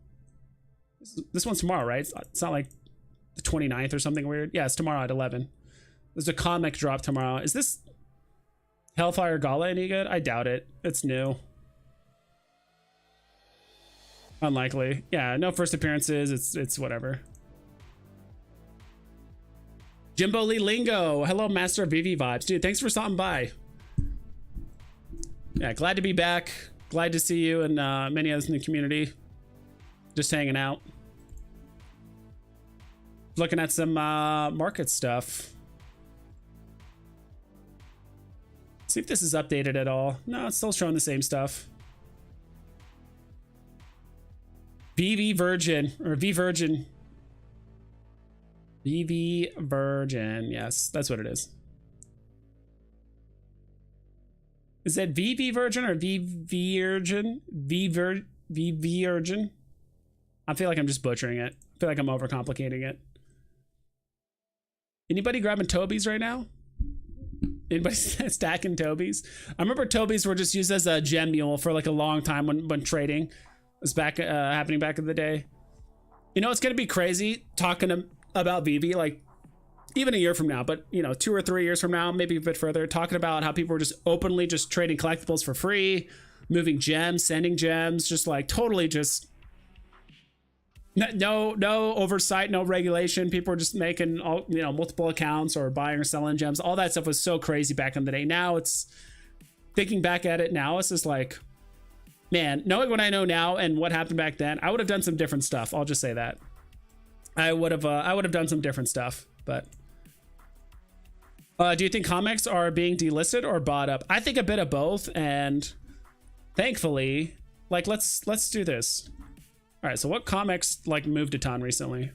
This one's tomorrow, right? It's not like the 29th or something weird. Yeah, it's tomorrow at 11. There's a comic drop tomorrow. Is this Hellfire Gala any good? I doubt it. It's new. Unlikely. Yeah, no first appearances. It's whatever. Jimbo Lee Lingo. Hello, Master of Veve Vibes. Dude, thanks for stopping by. Yeah, glad to be back. Glad to see you and many others in the community. Just hanging out. Looking at some market stuff. See if this is updated at all. No, it's still showing the same stuff. VV Virgin or V Virgin. VV Virgin. Yes, that's what it is. Is that VV Virgin or VV Virgin? VV Virgin? I feel like I'm just butchering it. I feel like I'm overcomplicating it. Anybody grabbing Toby's right now? Anybody stacking Toby's? I remember Toby's were just used as a gem mule for like a long time when trading. It was back happening back in the day. You know, it's gonna be crazy talking about Veve, like even a year from now, but you know, 2 or 3 years from now, maybe a bit further, talking about how people were just openly just trading collectibles for free, moving gems, sending gems, just like totally just no oversight, no regulation. People were just making all, you know, multiple accounts or buying or selling gems. All that stuff was so crazy back in the day. Now it's, thinking back at it now, it's just like, man, knowing what I know now and what happened back then, I would have done some different stuff. I'll just say that. I would have done some different stuff. But do you think comics are being delisted or bought up? I think a bit of both, and thankfully, like let's do this. All right, so what comics like moved a ton recently?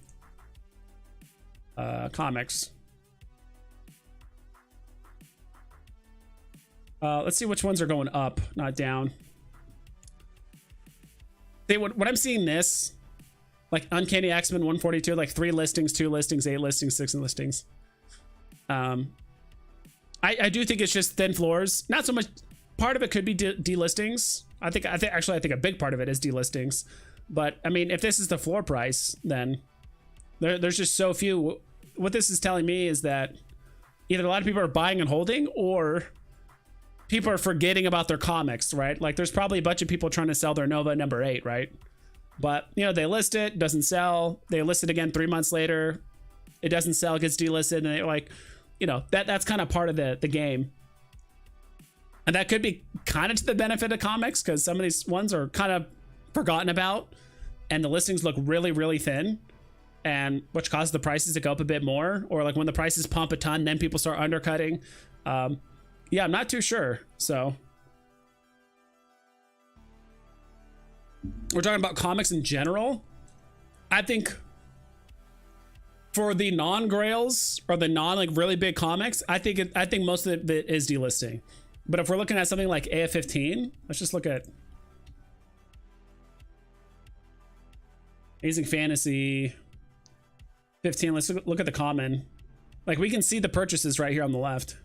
Comics. Let's see which ones are going up, not down. What I'm seeing this, like Uncanny X-Men 142, like 3 listings, 2 listings, 8 listings, 6 listings. I do think it's just thin floors. Not so much. Part of it could be delistings. I think a big part of it is delistings. But I mean, if this is the floor price, then there's just so few. What this is telling me is that either a lot of people are buying and holding, or people are forgetting about their comics, right? Like there's probably a bunch of people trying to sell their Nova number 8, right? But you know, they list it, doesn't sell. They list it again 3 months later, it doesn't sell, it gets delisted, and they like, you know, that's kind of part of the game. And that could be kind of to the benefit of comics, because some of these ones are kind of forgotten about and the listings look really, really thin, and which causes the prices to go up a bit more. Or like when the prices pump a ton, then people start undercutting. Yeah, I'm not too sure. So we're talking about comics in general. I think for the non-grails or the non like really big comics, I think most of it is delisting. But if we're looking at something like AF15, let's just look at Amazing Fantasy 15. Let's look at the common. Like we can see the purchases right here on the left.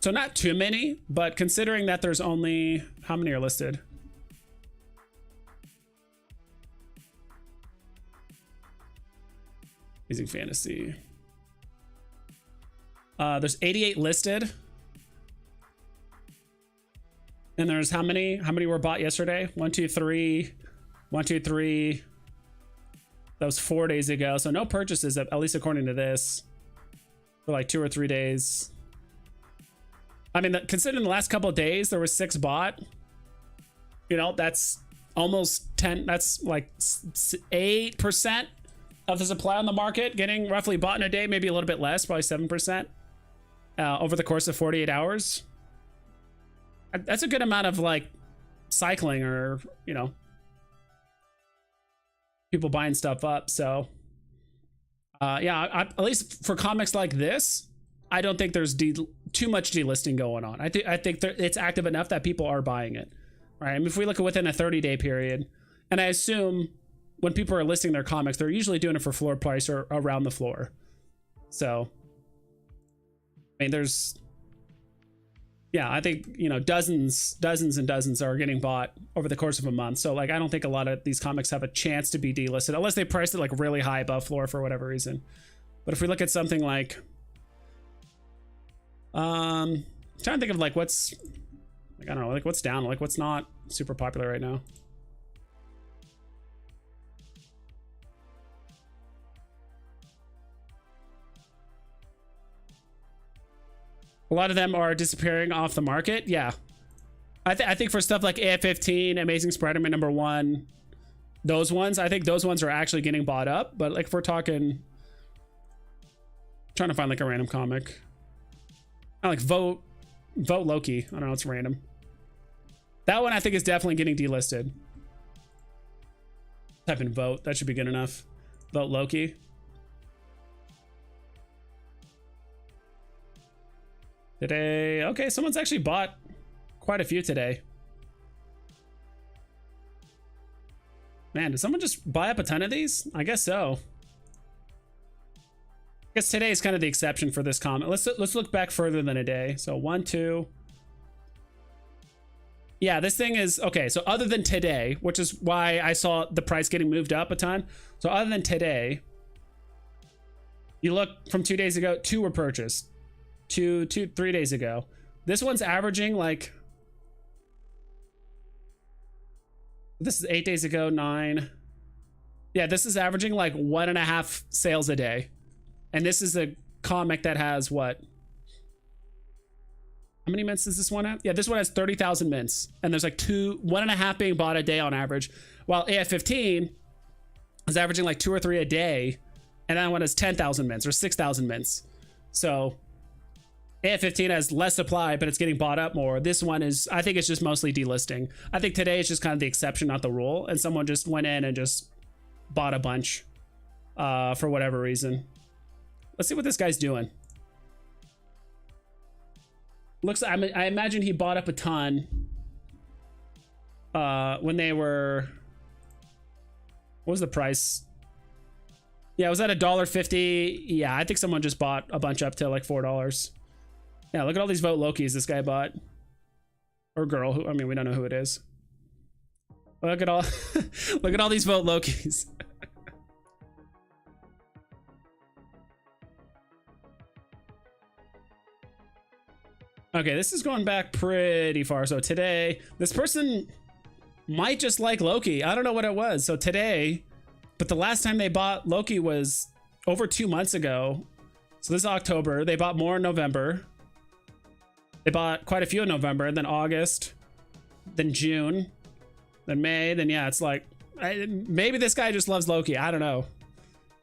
So not too many, but considering that there's only, how many are listed? Amazing Fantasy. There's 88 listed. And there's how many were bought yesterday? 1, 2, 3, 1, 2, 3. That was 4 days ago. So no purchases, at least according to this, for like 2 or 3 days. I mean, considering the last couple of days, there was 6 bought. You know, that's almost 10. That's like 8% of the supply on the market getting roughly bought in a day, maybe a little bit less, probably 7% over the course of 48 hours. That's a good amount of like cycling, or, you know, people buying stuff up. So yeah, at least for comics like this, I don't think there's too much delisting going on. I think it's active enough that people are buying it, right? I mean, if we look at within a 30-day period, and I assume when people are listing their comics, they're usually doing it for floor price or around the floor. So I mean, there's Yeah, I think, you know, dozens and dozens are getting bought over the course of a month. So like, I don't think a lot of these comics have a chance to be delisted unless they price it like really high above floor for whatever reason. But if we look at something like, I'm trying to think of like what's, like, I don't know, like what's down, like what's not super popular right now. A lot of them are disappearing off the market. Yeah. I think for stuff like AF-15, Amazing Spider-Man #1, those ones, I think those ones are actually getting bought up. But like if we're talking, trying to find like a random comic. I like Vote Loki. I don't know, it's random. That one I think is definitely getting delisted. Type in Vote, that should be good enough. Vote Loki. Today, okay, someone's actually bought quite a few today. Man, did someone just buy up a ton of these? I guess so. I guess today is kind of the exception for this comment. Let's look back further than a day. So 1, 2. Yeah, this thing is okay. So other than today, which is why I saw the price getting moved up a ton. So other than today, you look from 2 days ago, 2 were purchased. 3 days ago. This one's averaging like, this is 8 days ago, 9. Yeah, this is averaging like 1.5 sales a day. And this is a comic that has what? How many mints does this one have? Yeah, this one has 30,000 mints. And there's like 1.5 being bought a day on average. While AF-15 is averaging like 2 or 3 a day. And that one has 10,000 mints or 6,000 mints. So AF-15 has less supply, but it's getting bought up more. This one is, I think it's just mostly delisting. I think today is just kind of the exception, not the rule. And someone just went in and just bought a bunch for whatever reason. Let's see what this guy's doing. Looks, I imagine he bought up a ton when they were, what was the price? Yeah, it was at $1.50. Yeah, I think someone just bought a bunch up to like $4. Yeah, look at all these Vote Lokis this guy bought. Or girl, who, I mean, we don't know who it is. Look at all look at all these Vote Lokis. Okay, this is going back pretty far. So today, this person might just like Loki. I don't know what it was. So today, but the last time they bought Loki was over 2 months ago. So this is October. They bought more in November. They bought quite a few in November, and then August, then June, then May, then yeah, it's like, maybe this guy just loves Loki. I don't know.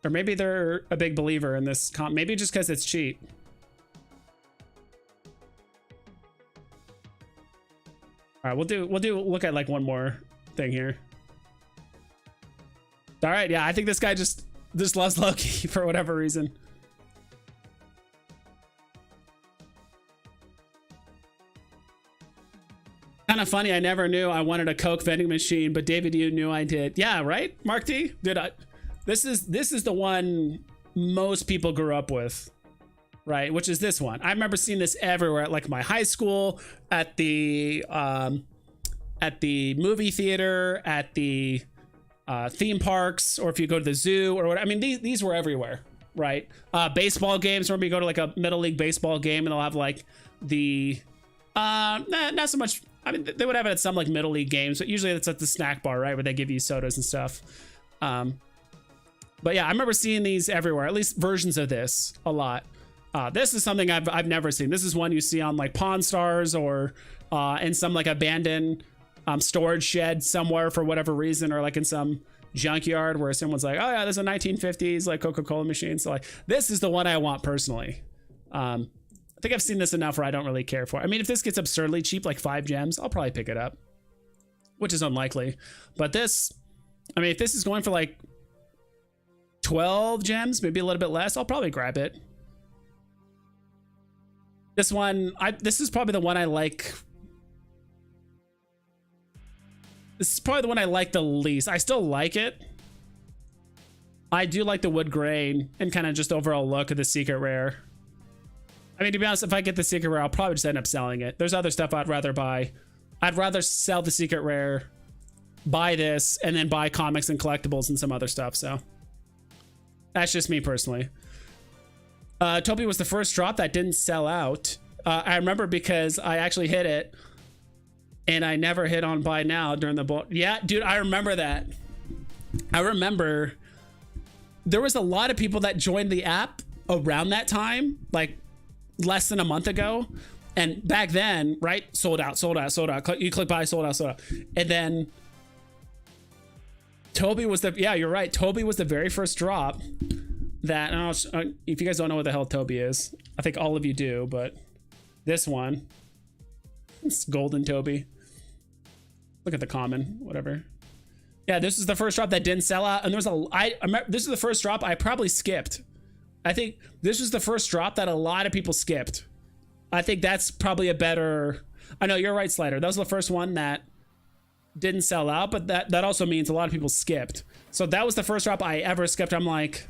Or maybe they're a big believer in this comp. Maybe just because it's cheap. All right, we'll look at like one more thing here. All right, yeah, I think this guy just loves Loki for whatever reason. Kind of funny, I never knew I wanted a Coke vending machine, but David, you knew I did. Yeah, right? Mark D? Did I? This is the one most people grew up with, right? Which is this one. I remember seeing this everywhere at like my high school, at the movie theater, at the theme parks, or if you go to the zoo or what. I mean, these were everywhere, right? Baseball games, remember you go to like a Middle League baseball game and they'll have like the, not so much, I mean, they would have it at some like Middle League games, but usually it's at the snack bar, right? Where they give you sodas and stuff. But yeah, I remember seeing these everywhere, at least versions of this a lot. This is something I've never seen. This is one you see on like Pawn Stars or in some like abandoned storage shed somewhere for whatever reason, or like in some junkyard where someone's like, oh yeah, there's a 1950s like Coca-Cola machine. So like, this is the one I want personally. I think I've seen this enough where I don't really care for it. I mean, if this gets absurdly cheap, like 5 gems, I'll probably pick it up, which is unlikely. But this, I mean, if this is going for like 12 gems, maybe a little bit less, I'll probably grab it. This one, this is probably the one I like. This is probably the one I like the least. I still like it. I do like the wood grain and kind of just overall look of the secret rare. I mean, to be honest, if I get the secret rare, I'll probably just end up selling it. There's other stuff I'd rather buy. I'd rather sell the secret rare, buy this, and then buy comics and collectibles and some other stuff. So that's just me personally. Toby was the first drop that didn't sell out. I remember because I actually hit it and I never hit on buy now during the bull. Yeah, dude, I remember that. I remember there was a lot of people that joined the app around that time, like less than a month ago. And back then, right? Sold out, sold out, sold out. You click buy, sold out, sold out. And then Toby was the, yeah, you're right. Toby was the very first drop that, if you guys don't know what the hell Toby is, I think all of you do, but this one, it's golden Toby. Look at the common, whatever. Yeah, this is the first drop that didn't sell out. And there's this is the first drop I probably skipped. I think this was the first drop that a lot of people skipped. I think that's probably a better, I know you're right, Slider. That was the first one that didn't sell out, but that also means a lot of people skipped. So that was the first drop I ever skipped. I'm like,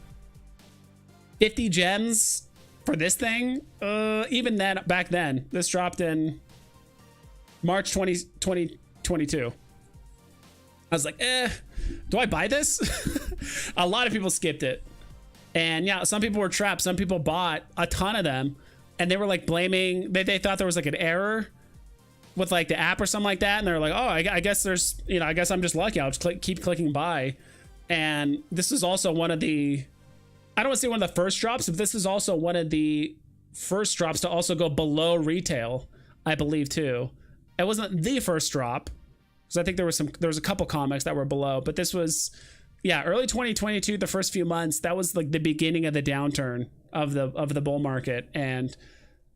50 gems for this thing? Even then, back then, this dropped in March 2022. I was like, do I buy this? A lot of people skipped it. And yeah, some people were trapped. Some people bought a ton of them. And they were like blaming, they thought there was like an error with like the app or something like that. And they're like, oh, I guess there's, you know, I guess I'm just lucky. I'll just keep clicking buy. And this is also one of the, I don't want to say one of the first drops, but this is also one of the first drops to also go below retail, I believe too. It wasn't the first drop, because I think there was a couple comics that were below, but this was, yeah, early 2022, the first few months, that was like the beginning of the downturn of the bull market. And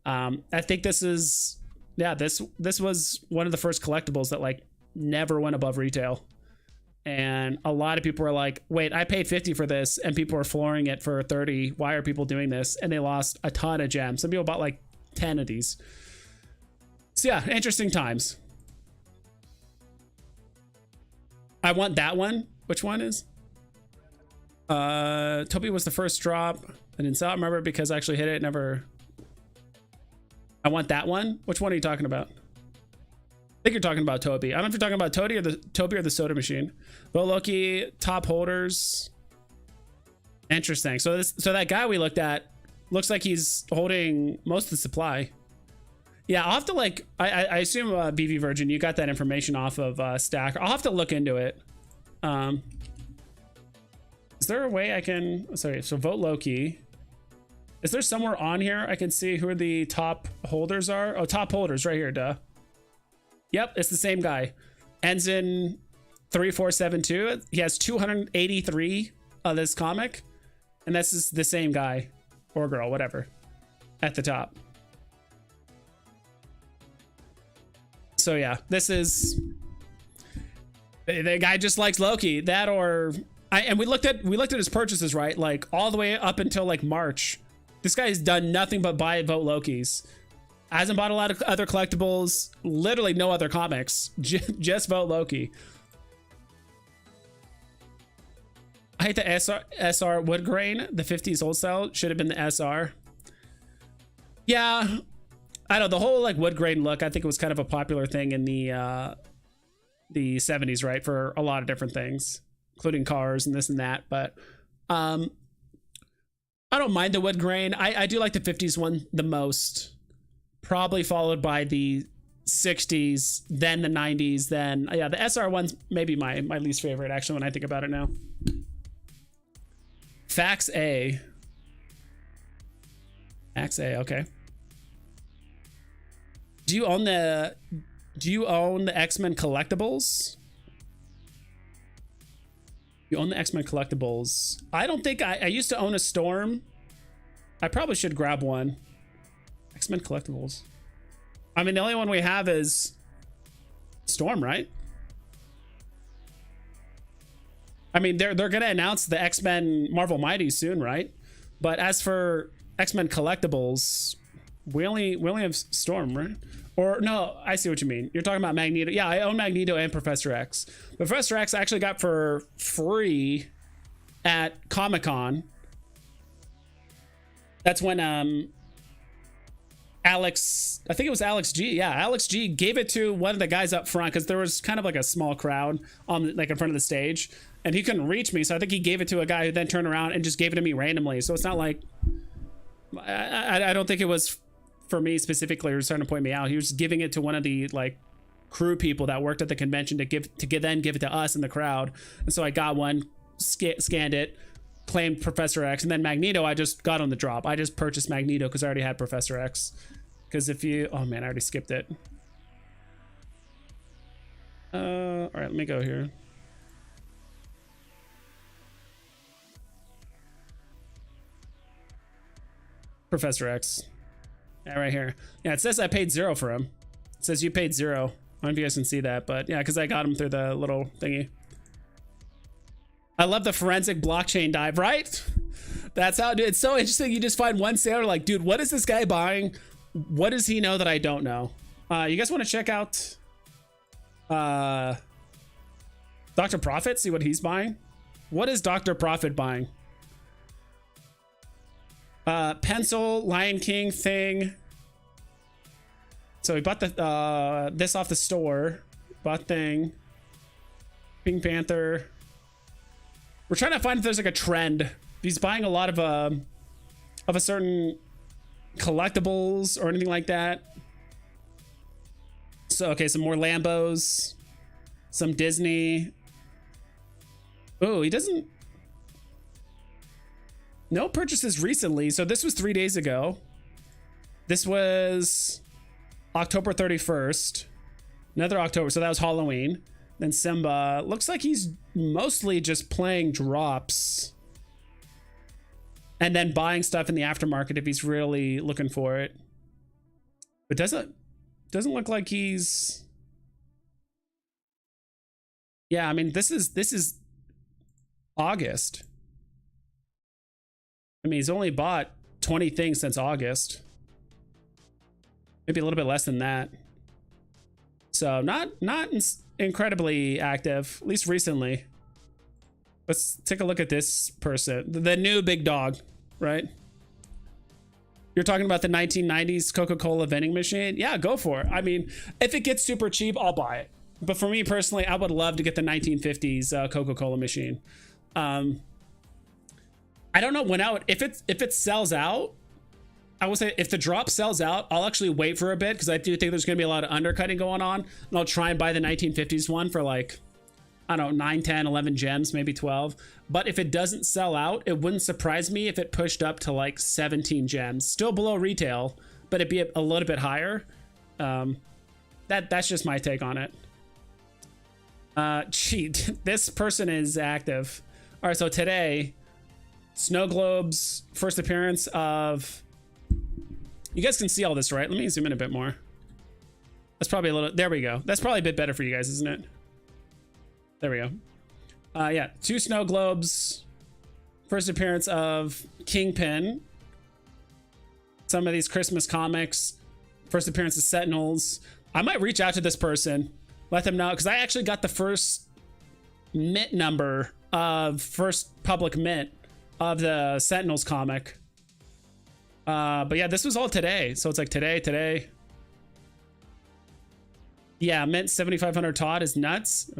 I think this is, yeah, this was one of the first collectibles that like never went above retail. And a lot of people were like, wait, I paid 50 for this and people are flooring it for 30. Why are people doing this? And they lost a ton of gems. Some people bought like 10 of these. So yeah, interesting times. I want that one. Which one is? Toby was the first drop. I didn't sell it, remember, because I actually hit it. Never. I want that one. Which one are you talking about? I think you're talking about Toby. I don't know if you're talking about Toby or the soda machine. But Loki, top holders. Interesting. So that guy we looked at looks like he's holding most of the supply. Yeah, I'll have to like, I assume BV Virgin, you got that information off of Stack. I'll have to look into it. Is there a way I can, sorry, so vote Loki. Is there somewhere on here I can see who the top holders are? Oh, top holders right here, duh. Yep, it's the same guy. Ends in 3472. He has 283 of this comic. And this is the same guy or girl, whatever, at the top. So yeah, this is, the guy just likes Loki. That or, and we looked at his purchases, right? Like all the way up until like March. This guy has done nothing but buy and vote Lokis. Hasn't bought a lot of other collectibles, literally no other comics, just vote Loki. I hate the SR wood grain. The 50s old style should have been the SR. Yeah, I know the whole like wood grain look. I think it was kind of a popular thing in the 70s, right? For a lot of different things, including cars and this and that. But I don't mind the wood grain. I do like the 50s one the most. Probably followed by the 60s, then the 90s, then yeah, the SR one's maybe my least favorite actually when I think about it now. Fax A. Fax A, okay. Do you own the X-Men collectibles? You own the X-Men collectibles. I don't think I used to own a Storm. I probably should grab one. X-Men collectibles. I mean, the only one we have is Storm, right? I mean, they're gonna announce the X-Men Marvel Mighty soon, right? But as for X-Men collectibles, we only have Storm, right? Or no, I see what you mean. You're talking about Magneto. Yeah, I own Magneto and Professor X. Professor X I actually got for free at Comic-Con. That's when Alex, I think it was Alex G. Yeah, Alex G gave it to one of the guys up front because there was kind of like a small crowd on like in front of the stage, and he couldn't reach me. So I think he gave it to a guy who then turned around and just gave it to me randomly. So it's not like I don't think it was for me specifically or trying to point me out. He was giving it to one of the like crew people that worked at the convention to then give it to us in the crowd. And so I got one, scanned it, claimed Professor X, and then Magneto I just got on the drop. I just purchased Magneto because I already had Professor X. Because if you, oh man, I already skipped it. All right, let me go here. Professor X. Yeah, right here. Yeah, it says I paid 0 for him. It says you paid 0. I don't know if you guys can see that, but yeah, because I got him through the little thingy. I love the forensic blockchain dive, right? That's how, dude, it's so interesting. You just find one sailor like, dude, what is this guy buying? What does he know that I don't know? You guys want to check out Dr. Profit? See what he's buying? What is Dr. Profit buying? Pencil, Lion King thing. So we bought the this off the store. Bought thing. Pink Panther. We're trying to find if there's like a trend. He's buying a lot of a certain collectibles or anything like that. So okay, some more Lambos, some Disney. Oh, he doesn't. No purchases recently. So this was 3 days ago. This was October 31st. Another October. So that was Halloween. Then Simba. Looks like he's mostly just playing drops. And then buying stuff in the aftermarket if he's really looking for it. But doesn't look like he's... Yeah, I mean, this is August. I mean, he's only bought 20 things since August. Maybe a little bit less than that. So not incredibly active, at least recently. Let's take a look at this person. The new big dog, right? You're talking about the 1990s Coca-Cola vending machine? Yeah, go for it. I mean, if it gets super cheap, I'll buy it. But for me personally, I would love to get the 1950s Coca-Cola machine. I don't know when out. If it sells out, I will say if the drop sells out, I'll actually wait for a bit because I do think there's going to be a lot of undercutting going on. And I'll try and buy the 1950s one for like, I don't know, 9, 10, 11 gems, maybe 12. But if it doesn't sell out, it wouldn't surprise me if it pushed up to like 17 gems. Still below retail, but it'd be a little bit higher. That's just my take on it. Cheat. This person is active. All right, so today, Snow Globe's first appearance of... You guys can see all this, right? Let me zoom in a bit more. That's probably a little... There we go. That's probably a bit better for you guys, isn't it? There we go. Yeah, 2 Snow Globes. First appearance of Kingpin. Some of these Christmas comics. First appearance of Sentinels. I might reach out to this person. Let them know. Because I actually got the first mint number of first public mint of the Sentinels comic. But yeah, this was all today. So it's like today. Yeah, mint 7,500 Todd is nuts.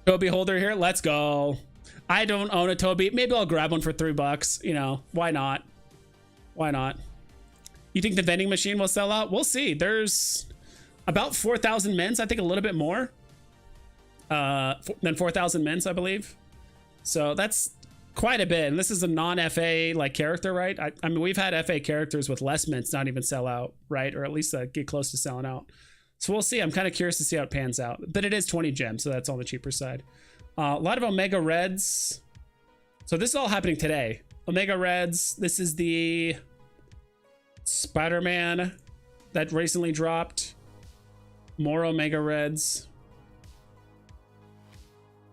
Toby holder here. Let's go. I don't own a Toby. Maybe I'll grab one for $3. You know, why not? Why not? You think the vending machine will sell out? We'll see. There's about 4,000 mints. I think a little bit more than 4,000 mints, I believe. So that's quite a bit. And this is a non-FA like character, right? I mean, we've had FA characters with less mints not even sell out, right? Or at least get close to selling out. So we'll see. I'm kind of curious to see how it pans out. But it is 20 gems, so that's on the cheaper side. A lot of Omega Reds. So this is all happening today. Omega Reds. This is the Spider-Man that recently dropped. More Omega Reds.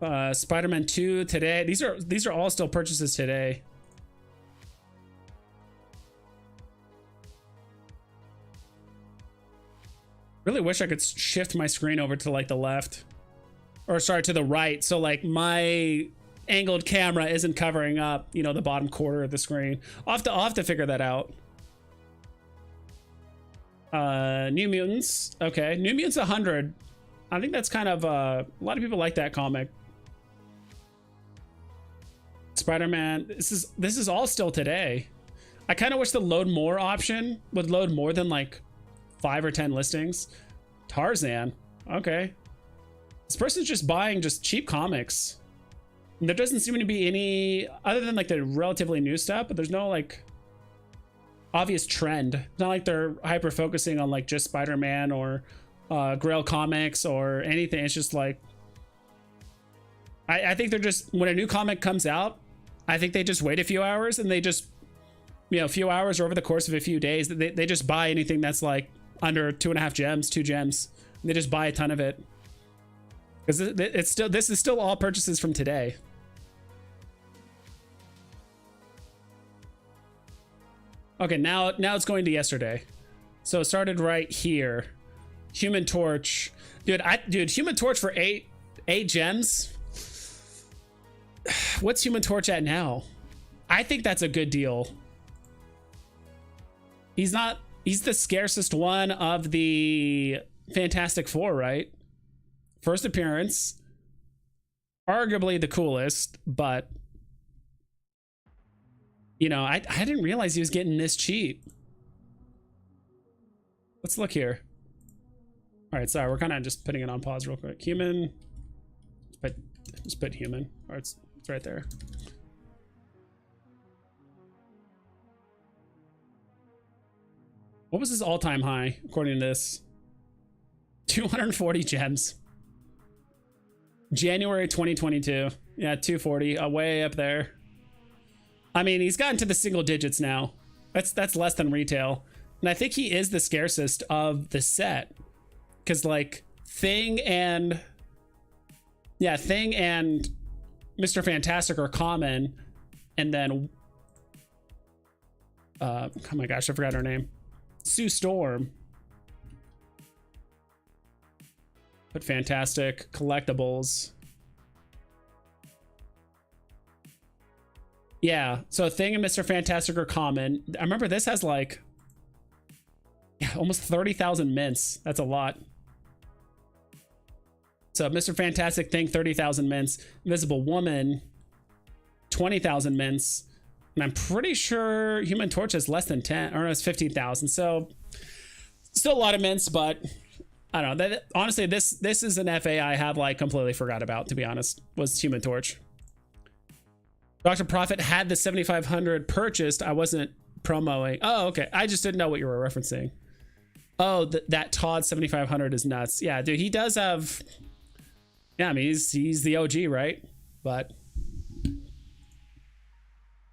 Spider-Man 2 today. These are all still purchases today. Really wish I could shift my screen over to like the left, or sorry, to the right, so like my angled camera isn't covering up, you know, the bottom quarter of the screen. I'll have to figure that out. New Mutants. Okay, New Mutants 100. I think that's kind of a lot of people like that comic. Spider-Man. This is all still today. I kind of wish the load more option would load more than like 5 or 10 listings. Tarzan. Okay. This person's just buying just cheap comics. There doesn't seem to be any other than like the relatively new stuff, but there's no like obvious trend. It's not like they're hyper focusing on like just Spider-Man or Grail comics or anything. It's just like I think they're just, when a new comic comes out, I think they just wait a few hours and they just, you know, a few hours or over the course of a few days, they just buy anything that's like under 2.5 gems, 2 gems. And they just buy a ton of it. Because this is still all purchases from today. Okay, now it's going to yesterday. So it started right here. Human Torch. Dude, Human Torch for 8 gems. What's Human Torch at now? I think that's a good deal. He's the scarcest one of the Fantastic Four, right? First appearance. Arguably the coolest, but you know, I didn't realize he was getting this cheap. Let's look here. All right, sorry, we're kind of just putting it on pause real quick. Human, but just put human. All right, it's right there. What was his all-time high according to this? 240 gems. January 2022. Yeah, 240, way up there. I mean, he's gotten to the single digits now. That's less than retail. And I think he is the scarcest of the set. Because like Thing and Mr. Fantastic are common. And then oh my gosh, I forgot her name. Sue Storm. But Fantastic, collectibles. Yeah, so Thing and Mr. Fantastic are common. I remember this has like, yeah, almost 30,000 mints. That's a lot. So Mr. Fantastic, Thing, 30,000 mints. Invisible Woman, 20,000 mints. And I'm pretty sure Human Torch has less than 10, or it's 15,000. So still a lot of mints, but I don't know. Honestly, this is an FA I have like completely forgot about, to be honest, was Human Torch. Dr. Profit had the 7,500 purchased. I wasn't promoting. Oh, okay. I just didn't know what you were referencing. Oh, that Todd 7,500 is nuts. Yeah, dude, he does have. Yeah, I mean, he's the OG, right? But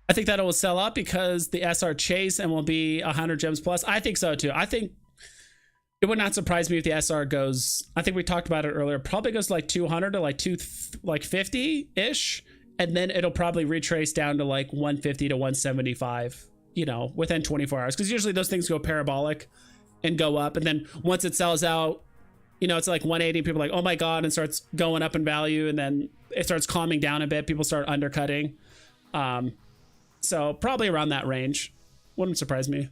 I think that it will sell out because the SR chase and will be 100 gems plus. I think so too. I think it would not surprise me if the SR goes. I think we talked about it earlier. Probably goes to like 200 to like 50 ish. And then it'll probably retrace down to like 150 to 175, you know, within 24 hours. Because usually those things go parabolic and go up. And then once it sells out, you know, it's like 180. People are like, oh my God, and starts going up in value. And then it starts calming down a bit. People start undercutting. So probably around that range. Wouldn't surprise me.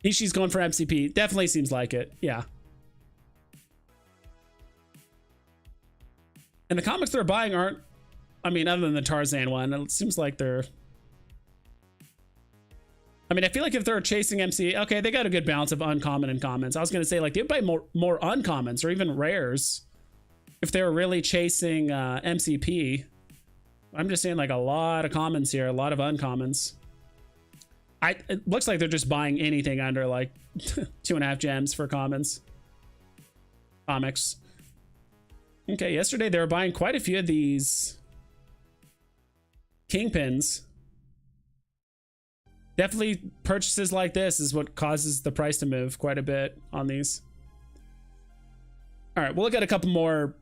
Ishii's going for MCP. Definitely seems like it. Yeah. And the comics they're buying aren't, I mean, other than the Tarzan one, it seems like they're, I mean, I feel like if they're chasing MC, okay, they got a good balance of uncommon and commons. I was going to say like they'd buy more uncommons or even rares if they were really chasing MCP. I'm just saying like a lot of commons here, a lot of uncommons. It looks like they're just buying anything under like 2.5 gems for commons. Comics. Okay, yesterday they were buying quite a few of these Kingpins. Definitely purchases like this is what causes the price to move quite a bit on these. All right, we'll look at a couple more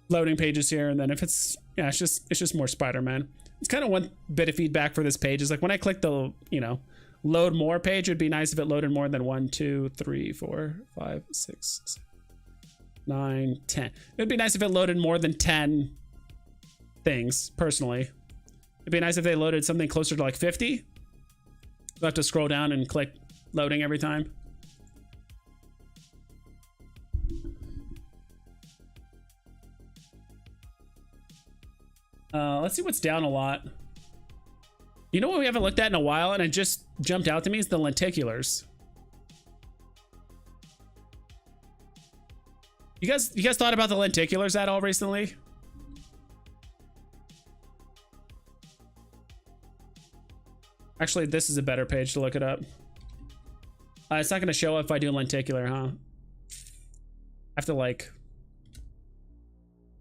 loading pages here, and then if it's, yeah, it's just more Spider-Man. It's kind of one bit of feedback for this page is like when I click the, you know, load more page, it'd be nice if it loaded more than 1, 2, 3, 4, 5, 6, 7, 9, 10. It'd be nice if it loaded more than 10 things, personally. It'd be nice if they loaded something closer to like 50. You'll have to scroll down and click loading every time. Let's see what's down a lot. You know what we haven't looked at in a while, and it just jumped out to me, is the lenticulars. You guys thought about the lenticulars at all recently? Actually, this is a better page to look it up. It's not going to show if I do lenticular, huh? I have to like...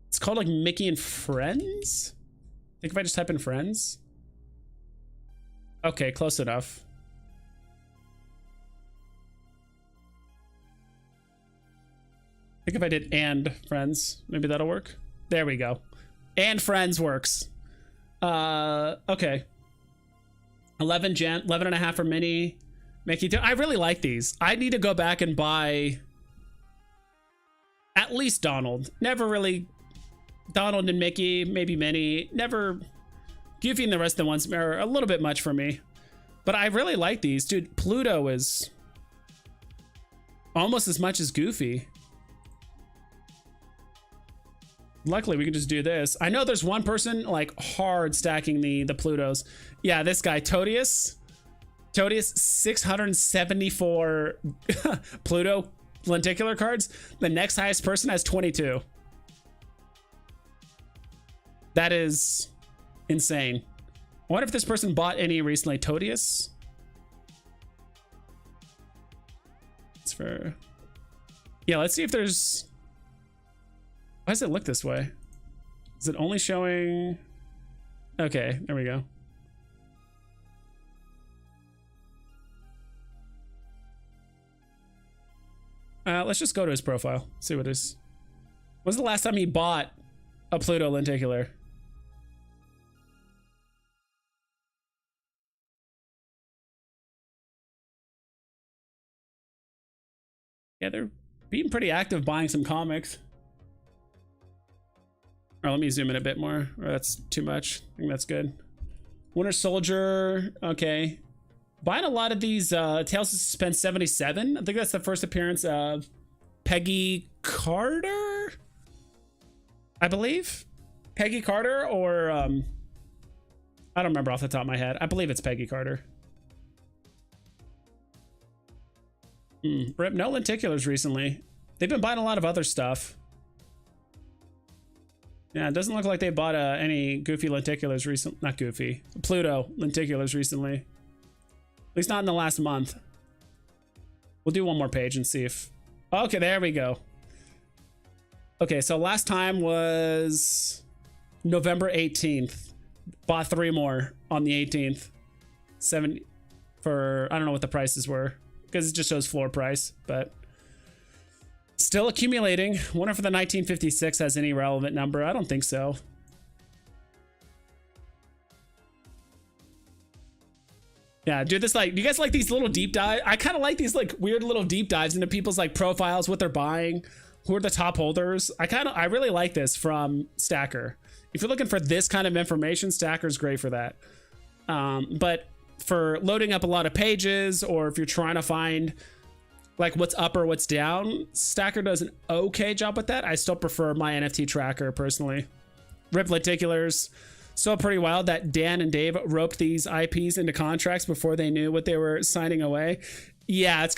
It's called like Mickey and Friends? I think if I just type in Friends. Okay, close enough. I think if I did and Friends, maybe that'll work. There we go. And Friends works. Okay. 11 and a half for Minnie. Mickey. I really like these. I need to go back and buy at least Donald. Never really Donald and Mickey, maybe Minnie. Never Goofy, and the rest of the ones are a little bit much for me. But I really like these. Dude, Pluto is almost as much as Goofy. Luckily, we can just do this. I know there's one person like hard stacking the Plutos. Yeah, this guy, Todius. Todius, 674 Pluto lenticular cards. The next highest person has 22. That is insane. I wonder if this person bought any recently. Todius. It's for... Yeah, let's see if there's... Why does it look this way? Is it only showing... Okay, there we go. Let's just go to his profile. See what it is. When's the last time he bought a Pluto lenticular? Yeah, they're being pretty active buying some comics. Or let me zoom in a bit more. Or that's too much. I think that's good. Winter Soldier. Okay. Buying a lot of these Tales of Suspense 77. I think that's the first appearance of Peggy Carter, I believe. Peggy Carter, or I don't remember off the top of my head. I believe it's Peggy Carter. Rip, no lenticulars recently. They've been buying a lot of other stuff. Yeah, it doesn't look like they bought any Goofy lenticulars recently. Not Goofy. Pluto lenticulars recently. At least not in the last month. We'll do one more page and see if... Okay, there we go. Okay, so last time was November 18th. Bought 3 more on the 18th. 70 for... I don't know what the prices were, because it just shows floor price, but... Still accumulating. Wonder if the 1956 has any relevant number. I don't think so. Yeah, dude, this like, do you guys like these little deep dives? I kind of like these like weird little deep dives into people's like profiles, what they're buying, who are the top holders. I really like this from Stacker. If you're looking for this kind of information, Stacker's great for that. But for loading up a lot of pages, or if you're trying to find like what's up or what's down, Stacker does an okay job with that. I still prefer my NFT tracker personally. Rip lenticulars. Still pretty wild that Dan and Dave roped these IPs into contracts before they knew what they were signing away. Yeah, it's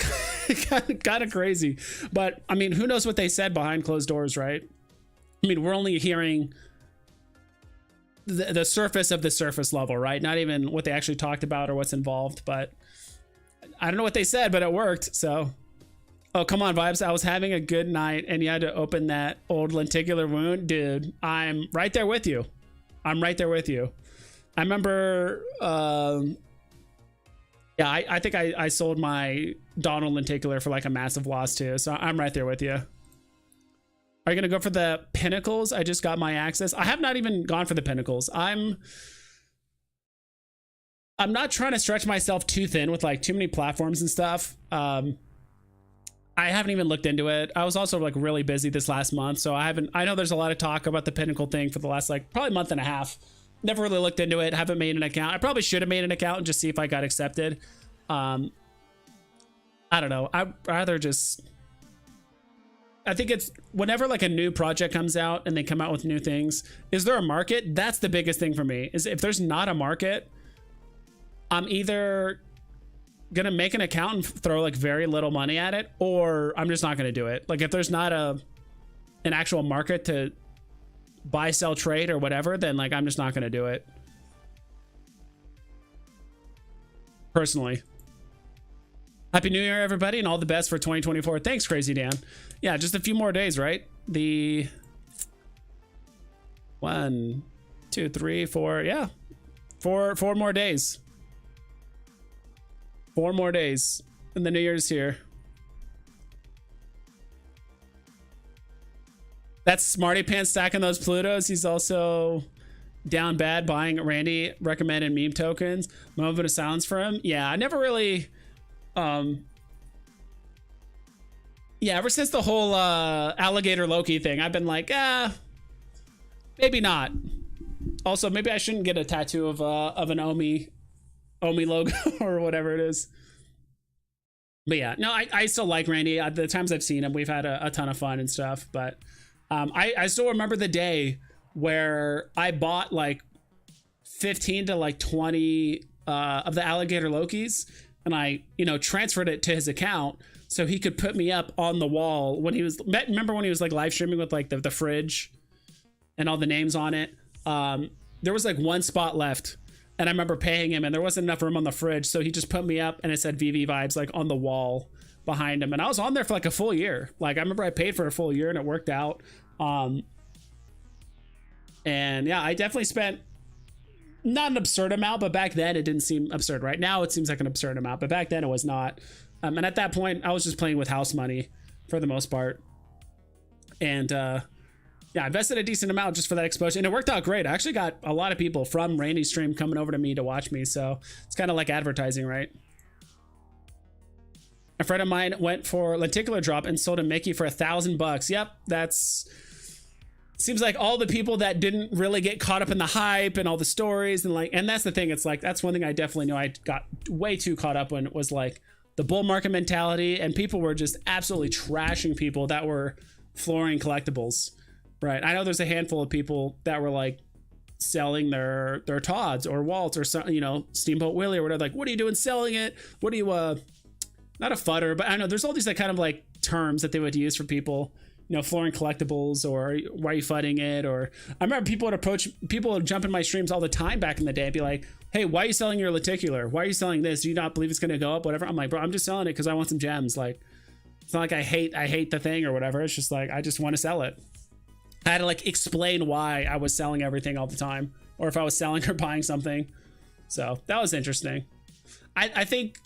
kind of crazy. But I mean, who knows what they said behind closed doors, right? I mean, we're only hearing the surface of the surface level, right? Not even what they actually talked about or what's involved. But I don't know what they said, but it worked. So, oh, come on, Vibes. I was having a good night and you had to open that old lenticular wound. Dude, I'm right there with you. I'm right there with you. I remember, yeah, I think I sold my Donald lenticular for like a massive loss too. So I'm right there with you. Are you going to go for the pinnacles? I just got my access. I have not even gone for the pinnacles. I'm not trying to stretch myself too thin with like too many platforms and stuff. I haven't even looked into it. I was also like really busy this last month, so I know there's a lot of talk about the pinnacle thing for the last like probably month and a half. Never really looked into it. Haven't made an account. I probably should have made an account and just see if I got accepted. I don't know. I'd rather just, I think it's whenever like a new project comes out and they come out with new things, is there a market? That's the biggest thing for me, is if there's not a market, I'm either gonna make an account and throw like very little money at it, or I'm just not gonna do it. Like if there's not an actual market to buy, sell, trade or whatever, then like I'm just not gonna do it. Personally. Happy New Year, everybody, and all the best for 2024. Thanks, Crazy Dan. Yeah, just a few more days, right? The 1, 2, 3, 4. Yeah, four more days. 4 more days, and the New Year's here. That's Smarty Pants stacking those Plutos. He's also down bad buying Randy recommended meme tokens. Moment of silence for him. Yeah, I never really. Yeah, ever since the whole alligator Loki thing, I've been like, maybe not. Also, maybe I shouldn't get a tattoo of an Omi logo or whatever it is. But yeah, no, I still like Randy. The times I've seen him, we've had a ton of fun and stuff. But I still remember the day where I bought like 15 to like 20 of the alligator Lokis, and I, transferred it to his account so he could put me up on the wall when he was, remember when he was like live streaming with like the fridge and all the names on it. There was like one spot left, and I remember paying him, and there wasn't enough room on the fridge, so he just put me up, and it said VV Vibes like on the wall behind him, and I was on there for like a full year. Like I remember I paid for a full year, and it worked out. And yeah, I definitely spent not an absurd amount, but back then it didn't seem absurd. Right now it seems like an absurd amount, but back then it was not. And at that point I was just playing with house money for the most part. And yeah, I invested a decent amount just for that exposure, and it worked out great. I actually got a lot of people from Randy's stream coming over to me to watch me, so it's kind of like advertising, right? A friend of mine went for lenticular drop and sold a Mickey for $1,000. Yep, that's seems like all the people that didn't really get caught up in the hype and all the stories, and that's the thing. It's like, that's one thing I definitely know I got way too caught up when it was like the bull market mentality, and people were just absolutely trashing people that were flooring collectibles. Right. I know there's a handful of people that were like selling their Todds or Waltz or something, Steamboat Willie or whatever. Like, what are you doing selling it? What do you, not a fudder, but I know there's all these like kind of like terms that they would use for people, flooring collectibles, or why are you fudding it? Or I remember people would jump in my streams all the time back in the day and be like, hey, why are you selling your lenticular? Why are you selling this? Do you not believe it's going to go up? Whatever. I'm like, bro, I'm just selling it because I want some gems. Like, it's not like I hate the thing or whatever. It's just like, I just want to sell it. I had to like explain why I was selling everything all the time, or if I was selling or buying something. So that was interesting. I think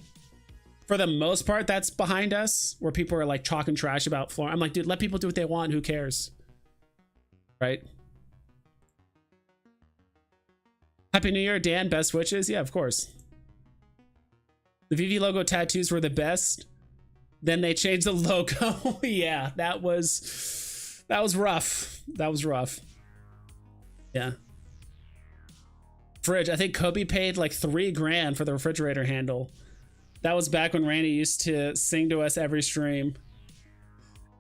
for the most part that's behind us, where people are like talking trash about floor. I'm like, dude, let people do what they want. Who cares? Right? Happy New Year, Dan. Best wishes. Yeah, of course. The VV logo tattoos were the best. Then they changed the logo. Yeah, that was rough. That was rough. Yeah. Fridge. I think Kobe paid like $3,000 for the refrigerator handle. That was back when Randy used to sing to us every stream.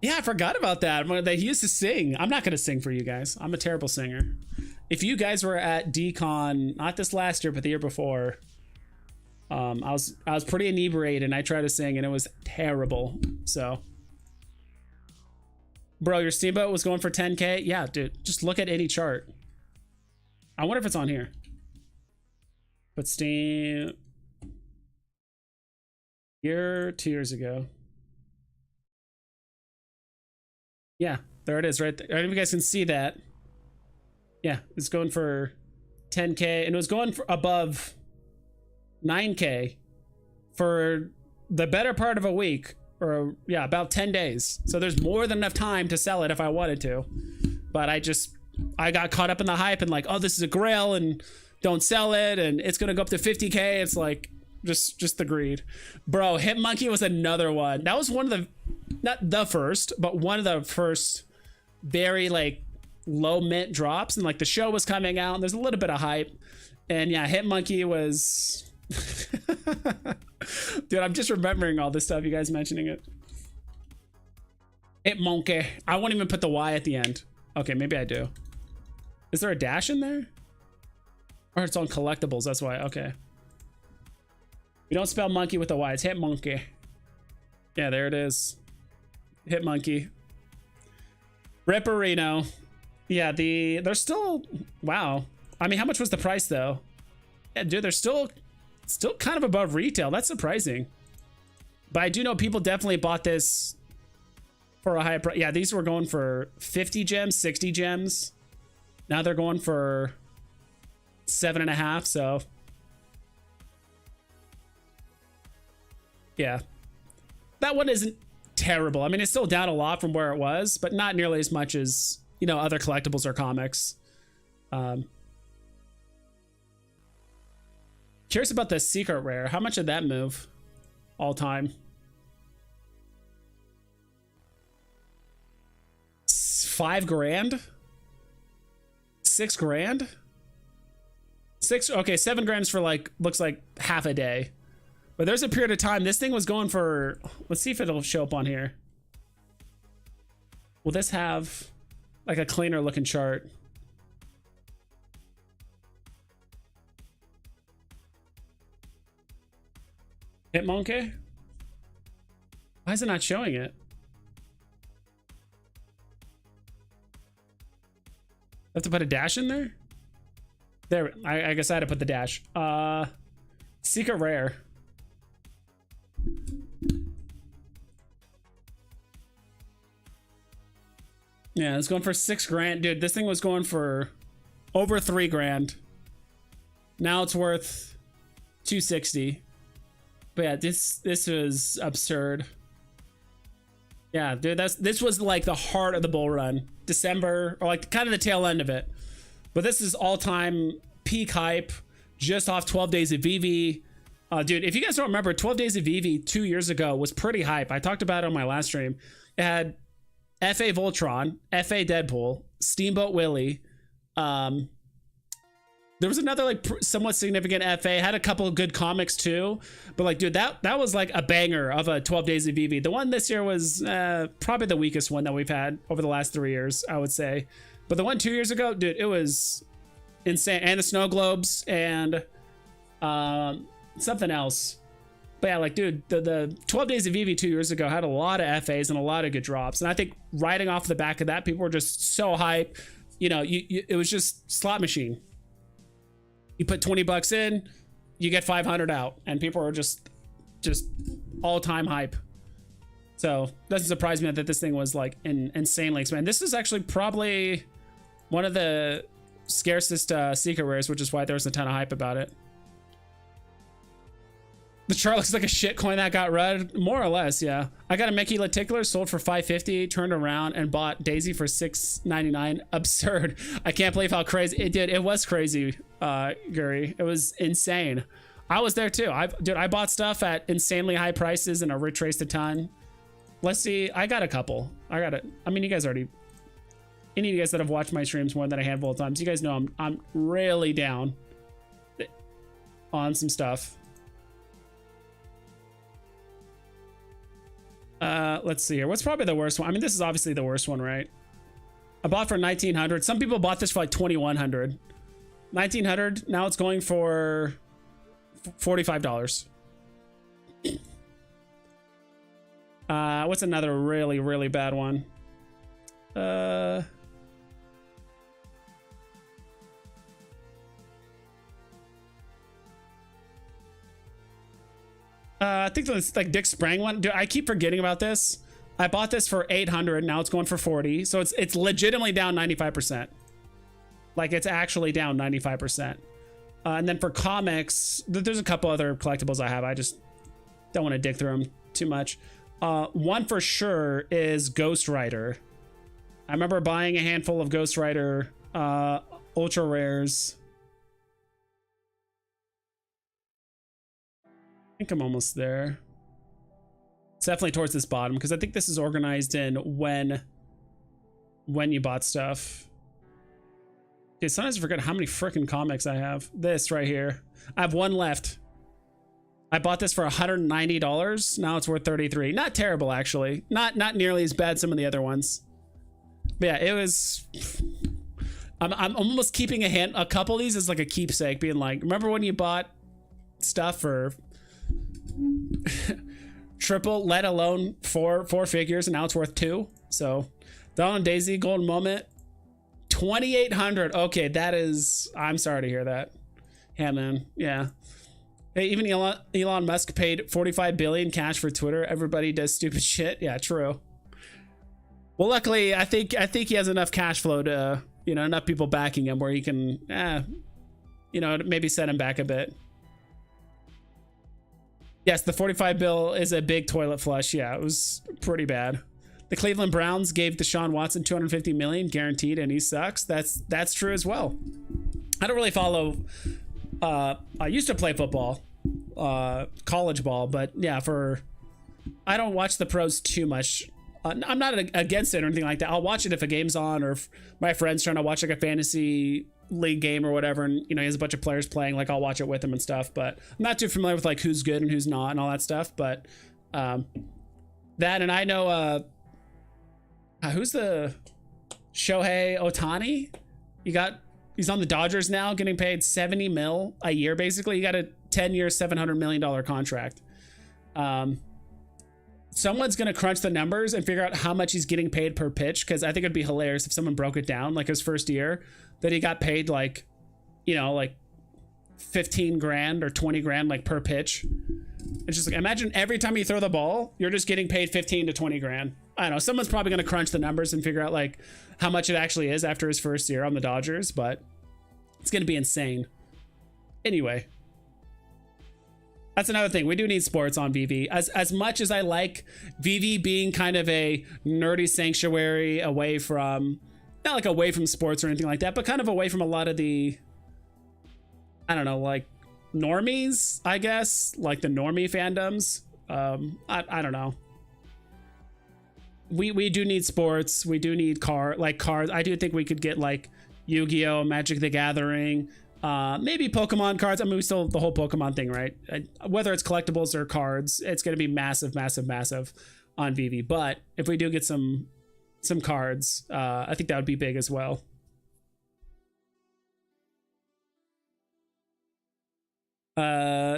Yeah, I forgot about that. He used to sing. I'm not going to sing for you guys. I'm a terrible singer. If you guys were at DCon, not this last year, but the year before, I was pretty inebriated, and I tried to sing, and it was terrible. So, bro, your Steamboat was going for 10K? Yeah, dude, just look at any chart. I wonder if it's on here. But Steam... 2 years ago. Yeah, there it is right there. I don't know if you guys can see that. Yeah, it's going for 10K, and it was going for above 9K for the better part of a week, or yeah, about 10 days. So there's more than enough time to sell it if I wanted to. But I got caught up in the hype and like, oh, this is a grail and don't sell it, and it's gonna go up to 50K. It's like just the greed. Bro, Hit Monkey was another one. That was one of the, not the first, but one of the first very like low mint drops, and like the show was coming out and there's a little bit of hype, and yeah, Hit Monkey was Dude, I'm just remembering all this stuff, you guys mentioning it. It monkey. I won't even put the Y at the end. Okay, maybe I do. Is there a dash in there? Or it's on collectibles, that's why. Okay. We don't spell monkey with a Y. It's hit monkey. Yeah, there it is. Hit monkey. Ripperino. Yeah, they're still, wow. I mean, how much was the price though? Yeah, dude, they're still kind of above retail. That's surprising. But I do know people definitely bought this for a high price. Yeah, these were going for 50 gems, 60 gems. Now they're going for 7.5. So yeah, that one isn't terrible. I mean, it's still down a lot from where it was, but not nearly as much as, you know, other collectibles or comics. Curious about the secret rare. How much did that move all time? 5 grand? 6 grand? Okay, 7 grams for like, looks like half a day. But there's a period of time this thing was going for, let's see if it'll show up on here. Will this have like a cleaner looking chart? Hit monkey? Why is it not showing it? I have to put a dash in there? There, I guess I had to put the dash. Secret rare. Yeah, it's going for 6 grand. Dude, this thing was going for over 3 grand. Now it's worth 260. But yeah, this was absurd. Yeah, dude, this was like the heart of the bull run. December, or like kind of the tail end of it. But this is all-time peak hype, just off 12 Days of Veve. Dude, if you guys don't remember, 12 Days of Veve 2 years ago was pretty hype. I talked about it on my last stream. It had F.A. Voltron, F.A. Deadpool, Steamboat Willie. There was another like somewhat significant FA, had a couple of good comics too, but like, dude, that was like a banger of a 12 Days of Veve. The one this year was probably the weakest one that we've had over the last 3 years, I would say. But the one 2 years ago, dude, it was insane. And the snow globes and something else. But yeah, like, dude, the 12 Days of Veve 2 years ago had a lot of FAs and a lot of good drops. And I think riding off the back of that, people were just so hype. You know, it was just slot machine. You put 20 bucks in, you get 500 out, and people are just all-time hype. So doesn't surprise me that this thing was like insanely expensive. This is actually probably one of the scarcest secret rares, which is why there was a ton of hype about it. The chart looks like a shit coin that got red, more or less. Yeah, I got a Mickey Leticular, sold for $550, turned around and bought Daisy for $6.99. Absurd. I can't believe how crazy it did. It was crazy, Guri. It was insane. I was there too. I bought stuff at insanely high prices and I retraced a ton. Let's see. I got a couple. I mean, you guys already, any of you guys that have watched my streams more than a handful of times, you guys know I'm really down on some stuff. Let's see here. What's probably the worst one? I mean, this is obviously the worst one, right? I bought for 1900. Some people bought this for like 2100. 1900. Now it's going for $45. What's another really, really bad one? I think it's like Dick Sprang one. Dude, I keep forgetting about this. I bought this for 800. Now it's going for 40. So it's legitimately down 95%. Like, it's actually down 95%. And then for comics, there's a couple other collectibles I have. I just don't want to dig through them too much. One for sure is Ghost Rider. I remember buying a handful of Ghost Rider ultra rares. I think I'm almost there. It's definitely towards this bottom because I think this is organized in when you bought stuff. Okay, sometimes I forget how many freaking comics I have. This right here. I have one left. I bought this for $190. Now it's worth 33. Not terrible, actually. Not nearly as bad as some of the other ones. But yeah, it was. I'm almost keeping a couple of these as like a keepsake, being like, remember when you bought stuff for triple, let alone four figures, and now it's worth 2. So, Dawn and Daisy, Golden Moment, 2,800. Okay, that is. I'm sorry to hear that. Yeah, man. Yeah. Hey, even Elon Musk paid 45 billion cash for Twitter. Everybody does stupid shit. Yeah, true. Well, luckily, I think he has enough cash flow to, enough people backing him where he can, maybe set him back a bit. Yes, the 45 bill is a big toilet flush. Yeah, it was pretty bad. The Cleveland Browns gave Deshaun Watson 250 million guaranteed, and he sucks. That's true as well. I don't really follow. I used to play football, college ball, but yeah, I don't watch the pros too much. I'm not against it or anything like that. I'll watch it if a game's on, or if my friend's trying to watch like a fantasy league game or whatever, and he has a bunch of players playing, like I'll watch it with him and stuff. But I'm not too familiar with like who's good and who's not and all that stuff. But that, and I know who's the Shohei Ohtani? He's on the Dodgers now, getting paid 70 mil a year. Basically, he got a 10-year, $700 million contract. Someone's going to crunch the numbers and figure out how much he's getting paid per pitch, because I think it'd be hilarious if someone broke it down, like his first year, that he got paid like 15 grand or 20 grand like per pitch. It's just like, imagine every time you throw the ball, you're just getting paid 15 to 20 grand. I don't know. Someone's probably going to crunch the numbers and figure out like how much it actually is after his first year on the Dodgers, but it's going to be insane. Anyway, that's another thing. We do need sports on Veve. As much as I like Veve being kind of a nerdy sanctuary away from, not like away from sports or anything like that, but kind of away from a lot of the, I don't know, like normies, I guess, like the normie fandoms. I don't know. We do need sports. We do need cards. I do think we could get like Yu-Gi-Oh, Magic the Gathering, maybe Pokemon cards. I mean, we still the whole Pokemon thing, right? Whether it's collectibles or cards, it's going to be massive on Veve. But if we do get some cards, I think that would be big as well.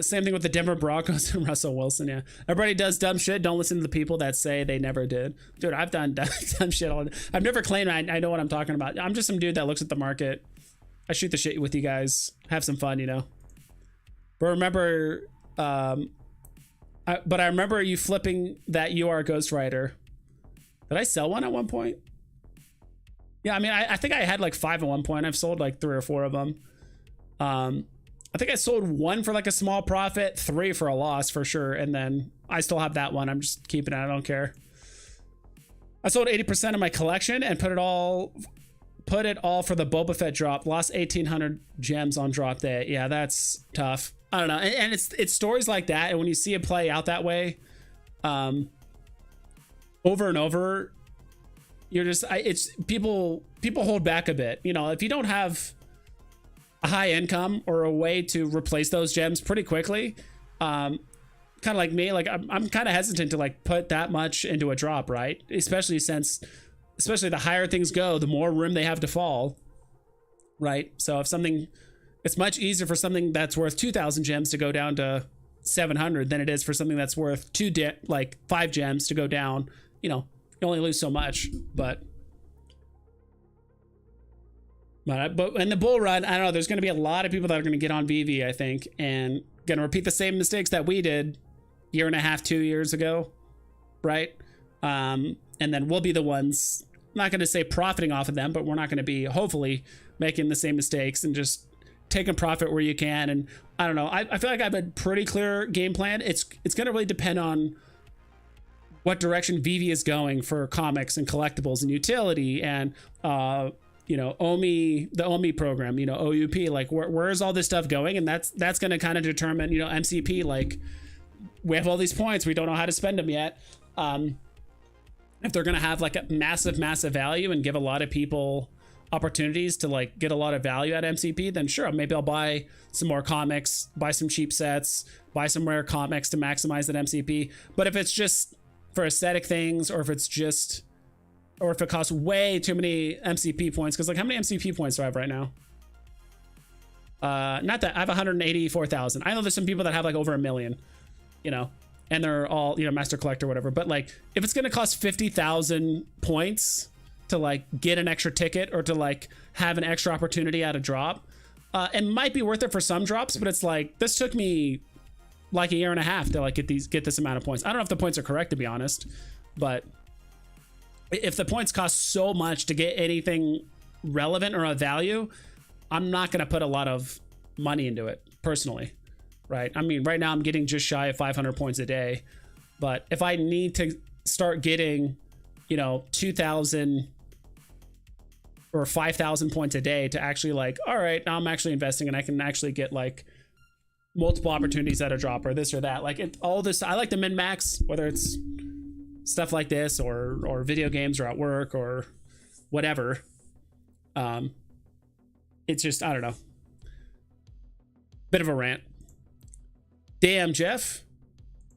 Same thing with the Denver Broncos and Russell Wilson. Yeah, everybody does dumb shit. Don't listen to the people that say they never did. Dude, I've done dumb shit all. I've never claimed I know what I'm talking about. I'm just some dude that looks at the market. I shoot the shit with you guys, have some fun, But remember, but I remember you flipping that You Are a Ghostwriter. Did I sell one at one point? Yeah, I mean, I think I had like 5 at one point. I've sold like 3 or 4 of them. I think I sold 1 for like a small profit, 3 for a loss for sure, and then I still have that one. I'm just keeping it. I don't care. I sold 80% of my collection and put it all for the Boba Fett drop. Lost 1,800 gems on drop day. Yeah, that's tough. I don't know. And it's stories like that, and when you see it play out that way, over and over, you're just it's people hold back a bit. If you don't have a high income or a way to replace those gems pretty quickly, kind of like me, like I'm kind of hesitant to like put that much into a drop, right? Especially the higher things go, the more room they have to fall, right? So if it's much easier for something that's worth 2,000 gems to go down to 700 than it is for something that's worth 5 gems to go down. You only lose so much, but in the bull run, I don't know, there's going to be a lot of people that are going to get on Veve, I think, and going to repeat the same mistakes that we did 1.5, 2 years ago, right? And then we'll be the ones, I'm not going to say profiting off of them, but we're not going to be, hopefully, making the same mistakes and just taking profit where you can. And I don't know, I feel like I have a pretty clear game plan. It's going to really depend on what direction Veve is going for comics and collectibles and utility and the OMI program, OUP, like where is all this stuff going? And that's going to kind of determine, MCP, like we have all these points, we don't know how to spend them yet. If they're going to have like a massive value and give a lot of people opportunities to like get a lot of value at MCP, then sure, maybe I'll buy some more comics, buy some cheap sets, buy some rare comics to maximize that MCP. But if it's just for aesthetic things, or if it's just, or if it costs way too many MCP points, because like how many MCP points do I have right now? Not that I have 184,000. I know there's some people that have like over 1 million, you know, and they're all, you know, master collector or whatever. But like if it's gonna cost 50,000 points to like get an extra ticket or to like have an extra opportunity at a drop, it might be worth it for some drops, but it's like this took me like a year and a half to like get this amount of points. I don't know if the points are correct, to be honest, but if the points cost so much to get anything relevant or of value, I'm not gonna put a lot of money into it personally, right? I mean, right now I'm getting just shy of 500 points a day, but if I need to start getting, you know, 2,000 or 5,000 points a day to actually like, all right, now I'm actually investing and I can actually get like multiple opportunities at a drop or this or that. Like all this, I like to min max, whether it's stuff like this or video games or at work or whatever. It's just, I don't know. Bit of a rant. Damn, Jeff.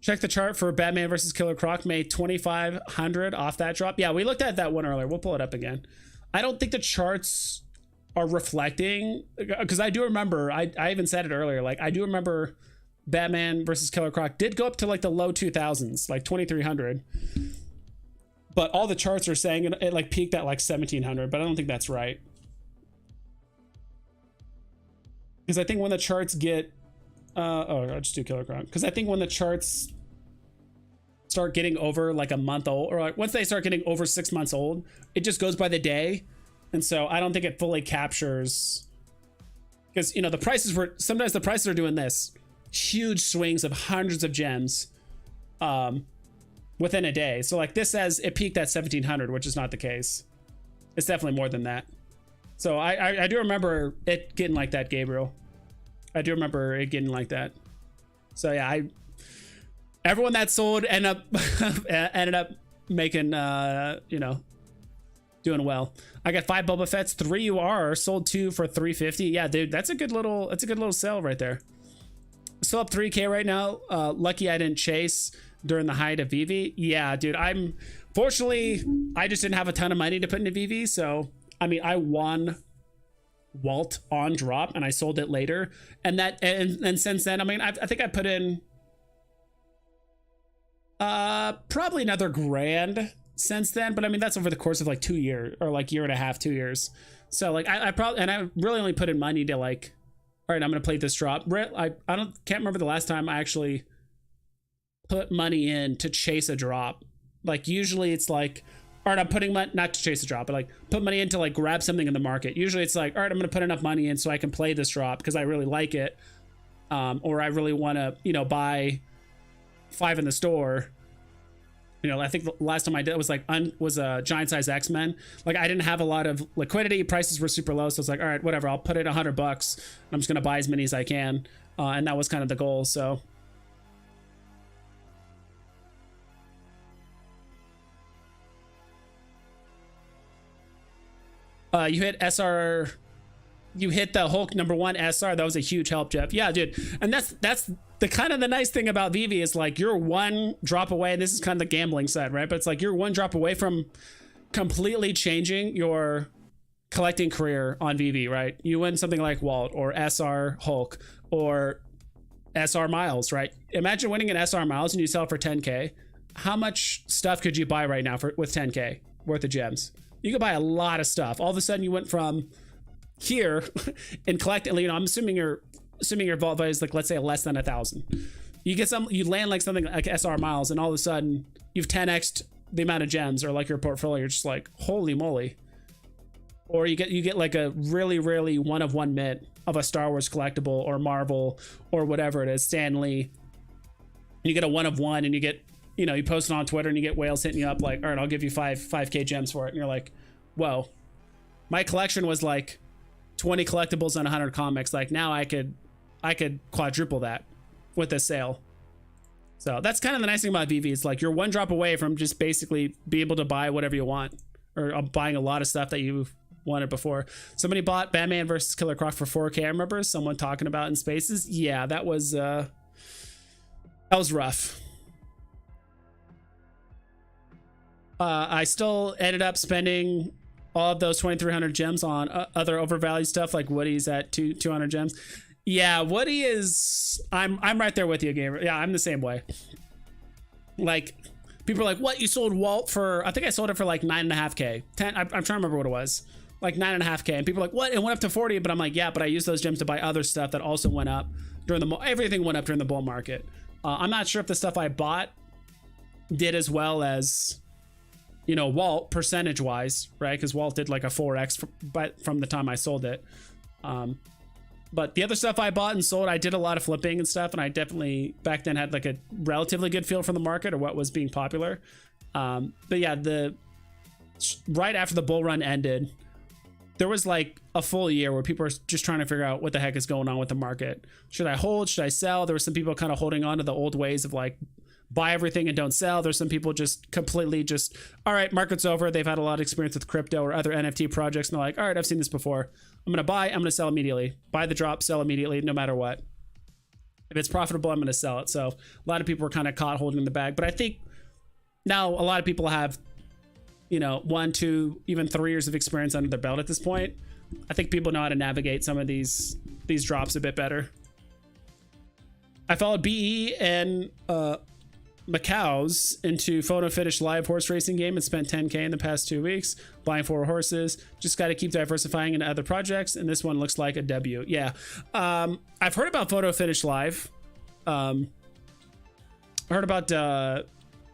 Check the chart for Batman versus Killer Croc. Made 2,500 off that drop. Yeah, we looked at that one earlier. We'll pull it up again. I don't think the charts are reflecting, because I do remember, I even said it earlier, like I do remember Batman versus Killer Croc did go up to like the low 2000s, like 2,300. But all the charts are saying it like peaked at like 1,700, but I don't think that's right. Because I think when the charts get, I'll just do Killer Croc. Because I think when the charts start getting over like a month old, or like once they start getting over 6 months old, it just goes by the day. And so I don't think it fully captures, because, you know, the prices were, sometimes the prices are doing this huge swings of hundreds of gems within a day. So like this says it peaked at 1,700, which is not the case. It's definitely more than that. So I do remember it getting like that, Gabriel. I do remember it getting like that. So yeah, everyone that sold ended up making, you know, doing well. I got 5 Boba Fett's, 3 UR, sold 2 for 350. Yeah, dude, that's a good little sale right there. Still up 3K right now. Lucky I didn't chase during the height of Veve. Yeah, dude, fortunately, I just didn't have a ton of money to put into Veve. So, I mean, I won Walt on drop and I sold it later. And since then, I mean, I think I put in probably another grand since then, but I mean that's over the course of like 2 years, or like year and a half, 2 years. So like I probably, and I really only put in money to like, all right, I'm gonna play this drop. I can't remember the last time I actually put money in to chase a drop. Like usually it's like, all right, I'm putting money, not to chase a drop, but like put money in to like grab something in the market. Usually it's like, all right, I'm gonna put enough money in so I can play this drop because I really like it, or I really want to, you know, buy 5 in the store. You know, I think the last time I did it was like Giant Size X-Men. Like I didn't have a lot of liquidity, prices were super low, so it's like, all right, whatever, I'll put it $100. I'm just gonna buy as many as I can, and that was kind of the goal. So you hit SR, you hit the Hulk #1 SR. That was a huge help, Jeff. Yeah, dude, and that's the kind of the nice thing about Veve is like you're 1 drop away, and this is kind of the gambling side, right? But it's like you're 1 drop away from completely changing your collecting career on Veve, right? You win something like Walt or SR Hulk or SR Miles, right? Imagine winning an SR Miles and you sell it for 10K. How much stuff could you buy right now with 10K worth of gems? You could buy a lot of stuff. All of a sudden you went from here and collect, you know, I'm assuming your vault value is like, let's say less than 1,000. You land like something like SR Miles, and all of a sudden you've 10x'd the amount of gems, or like your portfolio. You're just like, holy moly. Or you get like a really, really 1 of 1 mint of a Star Wars collectible or Marvel or whatever it is, Stan Lee. You get a 1 of 1, and you get, you know, you post it on Twitter and you get whales hitting you up like, all right, I'll give you 5K gems for it. And you're like, whoa, my collection was like 20 collectibles and 100 comics. Like now I could quadruple that with this sale. So that's kind of the nice thing about Veve. It's like you're 1 drop away from just basically be able to buy whatever you want, or buying a lot of stuff that you wanted before. Somebody bought Batman versus Killer Croc for 4K. I remember someone talking about in Spaces. Yeah, that was rough. I still ended up spending all of those 2,300 gems on other overvalued stuff like Woody's at 200 gems. Yeah, Woody is. I'm right there with you, gamer. Yeah, I'm the same way. Like, people are like, "What? You sold Walt for?" I think I sold it for like 9.5K. 10. I'm trying to remember what it was. Like 9.5K. And people are like, "What? It went up to 40." But I'm like, "Yeah, but I used those gems to buy other stuff that also went up during the. Everything went up during the bull market." I'm not sure if the stuff I bought did as well as, you know, Walt percentage wise, right? Because Walt did like a 4x from the time I sold it. But the other stuff I bought and sold, I did a lot of flipping and stuff, and I definitely back then had like a relatively good feel for the market or what was being popular. But yeah, right after the bull run ended, there was like a full year where people were just trying to figure out what the heck is going on with the market. Should I hold? Should I sell? There were some people kind of holding on to the old ways of like buy everything and don't sell. There's some people just completely just, all right, market's over. They've had a lot of experience with crypto or other NFT projects, and they're like, all right, I've seen this before. I'm going to buy, I'm going to sell immediately. Buy the drop, sell immediately, no matter what. If it's profitable, I'm going to sell it. So a lot of people were kind of caught holding the bag. But I think now a lot of people have, you know, 1, 2, even 3 years of experience under their belt at this point. I think people know how to navigate some of these drops a bit better. I followed BE and Macau's into Photo Finish live horse racing game and spent 10K in the past 2 weeks buying 4 horses. Just got to keep diversifying into other projects, and this one looks like a W. Yeah, I've heard about Photo Finish live. I heard about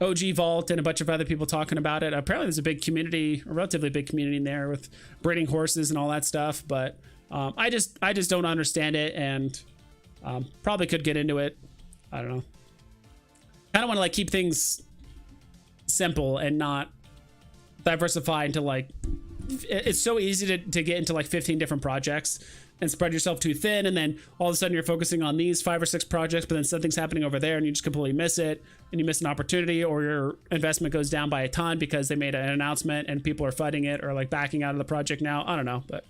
OG Vault and a bunch of other people talking about it. Apparently there's a big community, a relatively big community in there with breeding horses and all that stuff, but I just don't understand it, and probably could get into it. I don't know. Kind of want to like keep things simple and not diversify into like, it's so easy to get into like 15 different projects and spread yourself too thin, and then all of a sudden you're focusing on these 5 or 6 projects, but then something's happening over there and you just completely miss it, and you miss an opportunity, or your investment goes down by a ton because they made an announcement and people are fighting it or like backing out of the project now. I don't know, but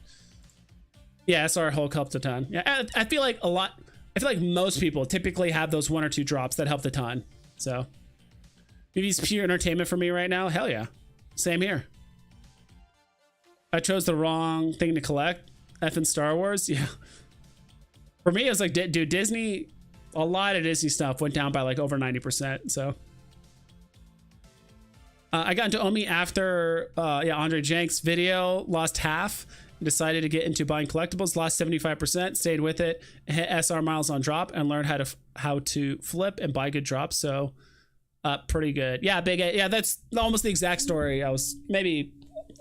yeah, SR Hulk helped a ton. Yeah, I feel like most people typically have those 1 or 2 drops that helped a ton. So maybe it's pure entertainment for me right now. Hell yeah. Same here. I chose the wrong thing to collect. Effing Star Wars. Yeah. For me, it was like, dude, Disney, a lot of Disney stuff went down by like over 90%. So I got into Omi after Andre Jank's video, lost half. Decided to get into buying collectibles, lost 75%, stayed with it, hit SR miles on drop, and learned how to flip and buy good drops. So pretty good. Yeah, big. Yeah, that's almost the exact story. I was, maybe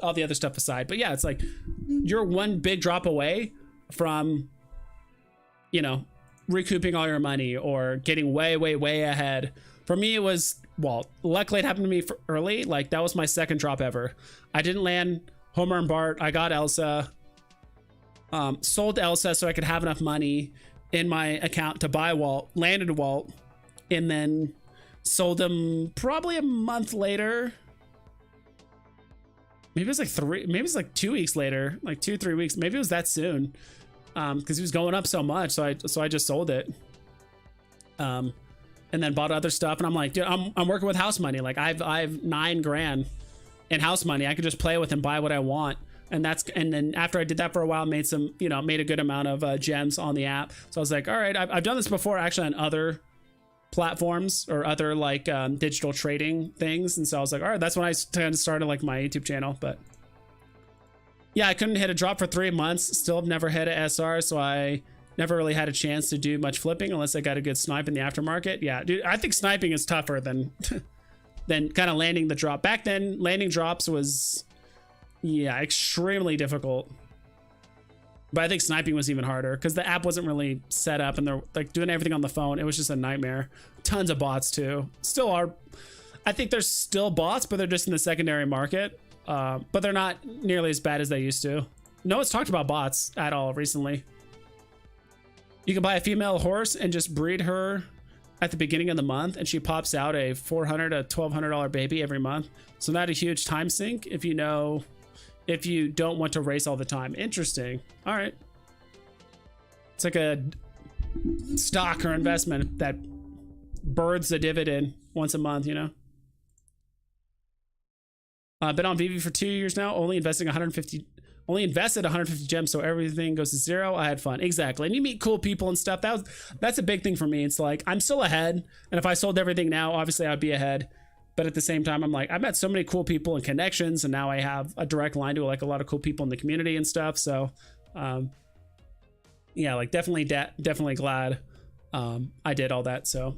all the other stuff aside, but yeah, it's like you're one big drop away from, you know, recouping all your money or getting way ahead. For me, it was, well, luckily it happened to me early. Like that was my second drop ever. I didn't land Homer and Bart. I got Elsa, sold Elsa so I could have enough money in my account to buy Walt, landed Walt, and then sold him probably a month later. Maybe it was like 2 weeks later, like 2-3 weeks. Maybe it was that soon, because he was going up so much. So I just sold it, and then bought other stuff. And I'm like, dude, I'm working with house money. Like I've $9 grand in house money. I could just play with and buy what I want. And then after I did that for a while, made a good amount of gems on the app. So I was like, all right, I've done this before actually on other platforms or other like digital trading things. And so I was like, all right, that's when I kind of started like my YouTube channel. But yeah, I couldn't hit a drop for 3 months. Still have never hit a SR. So I never really had a chance to do much flipping unless I got a good snipe in the aftermarket. Yeah, dude, I think sniping is tougher than kind of landing the drop. Back then, landing drops was, yeah, extremely difficult. But I think sniping was even harder because the app wasn't really set up and they're like doing everything on the phone. It was just a nightmare. Tons of bots too. Still are. I think there's still bots, but they're just in the secondary market. But they're not nearly as bad as they used to. No one's talked about bots at all recently. You can buy a female horse and just breed her at the beginning of the month, and she pops out a $400 to $1,200 baby every month. So not a huge time sink if you know if you don't want to race all the time. Interesting. All right. It's like a stock or investment that birds a dividend once a month, you know? Been on Veve for 2 years now, only invested 150 gems, so everything goes to zero. I had fun. Exactly. And you meet cool people and stuff. That's a big thing for me. It's like, I'm still ahead. And if I sold everything now, obviously I'd be ahead. But at the same time, I'm like, I met so many cool people and connections, and now I have a direct line to like a lot of cool people in the community and stuff. So, yeah, like definitely glad I did all that. So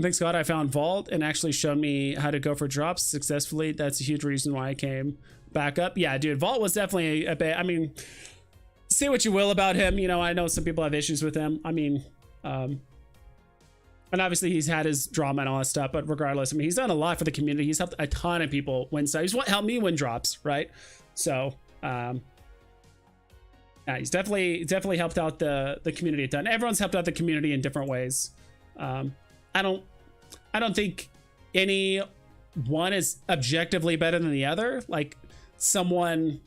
thanks God I found Vault and actually showed me how to go for drops successfully. That's a huge reason why I came back up. Yeah, dude, Vault was definitely a bit, I mean, say what you will about him, you know, I know some people have issues with him. I mean, and obviously he's had his drama and all that stuff, but regardless, I mean, he's done a lot for the community. He's helped a ton of people win stuff. He's what helped me win drops, right? So, yeah, he's definitely helped out the community a ton. Everyone's helped out the community in different ways. I don't think any one is objectively better than the other. Like, someone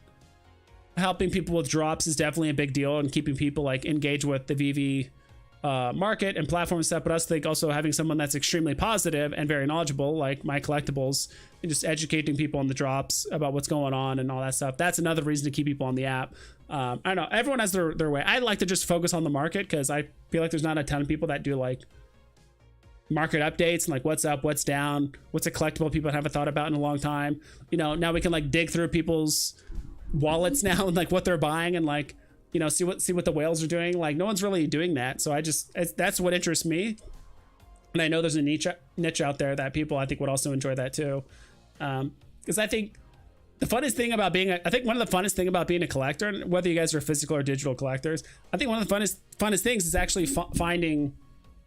helping people with drops is definitely a big deal, and keeping people like engaged with the Veve market and platform stuff. But I also think also having someone that's extremely positive and very knowledgeable, like my collectibles, and just educating people on the drops about what's going on and all that stuff. That's another reason to keep people on the app. I don't know. Everyone has their way. I like to just focus on the market because I feel like there's not a ton of people that do like market updates and like what's up, what's down, what's a collectible people haven't thought about in a long time. You know, now we can like dig through people's wallets now and like what they're buying and like, you know, see what the whales are doing. Like, no one's really doing that. So that's what interests me. And I know there's a niche out there that people I think would also enjoy that too. Because I think the funnest thing about being one of the funnest thing about being a collector, and whether you guys are physical or digital collectors, I think one of the funnest things is actually finding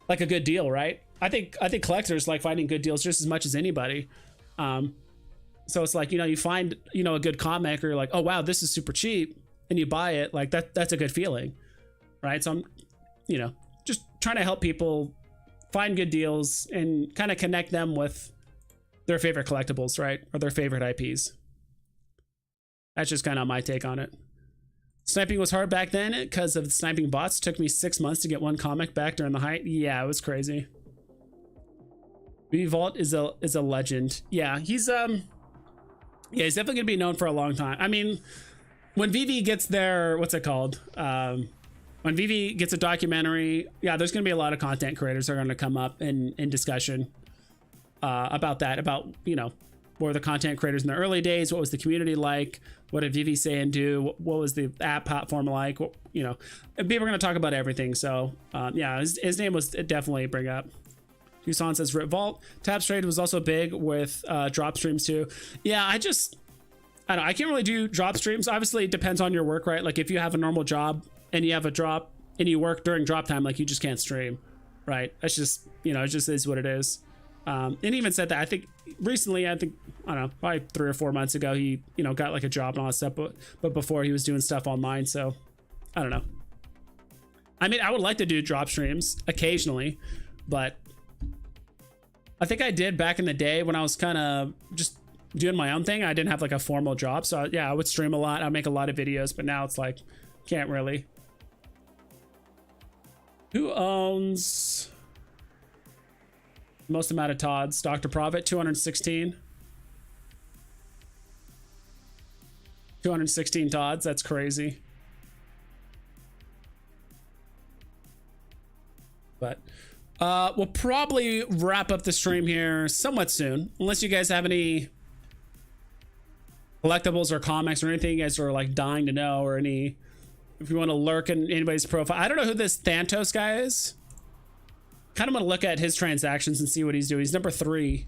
like a good deal, right? I think collectors like finding good deals just as much as anybody. So it's like, you know, you find, you know, a good comic, or you're like, oh wow, this is super cheap, and you buy it. Like that's a good feeling, right? So I'm, you know, just trying to help people find good deals and kind of connect them with their favorite collectibles, right? Or their favorite IPs. That's just kind of my take on it. Sniping was hard back then because of the sniping bots. It took me 6 months to get one comic back during the height. Yeah, it was crazy. Veve Vault is a legend. Yeah, he's definitely gonna be known for a long time. I mean, when Veve gets their, what's it called? When Veve gets a documentary, yeah, there's gonna be a lot of content creators that are gonna come up in discussion about that, about, you know, what were the content creators in the early days? What was the community like? What did Veve say and do? What was the app platform like? You know, and people are going to talk about everything. So, yeah, his name was definitely bring up. Husan says Rip Vault. Tap Trade was also big with drop streams too. Yeah, I don't know. I can't really do drop streams. Obviously, it depends on your work, right? Like if you have a normal job and you have a drop and you work during drop time, like you just can't stream, right? That's just, you know, it just is what it is. And even said that, I think recently, I don't know, probably 3 or 4 months ago, he, you know, got like a job and all that stuff, but before he was doing stuff online. So I don't know. I mean, I would like to do drop streams occasionally, but I think I did back in the day when I was kind of just doing my own thing. I didn't have like a formal job. So yeah, I would stream a lot. I'd make a lot of videos, but now it's like, can't really. Who owns most amount of Todds? Dr. Profit, 216. 216 Todds, that's crazy. But we'll probably wrap up the stream here somewhat soon, unless you guys have any collectibles or comics or anything you guys are like dying to know, or any, if you want to lurk in anybody's profile. I don't know who this Thantos guy is. Kind of want to look at his transactions and see what he's doing. He's number 3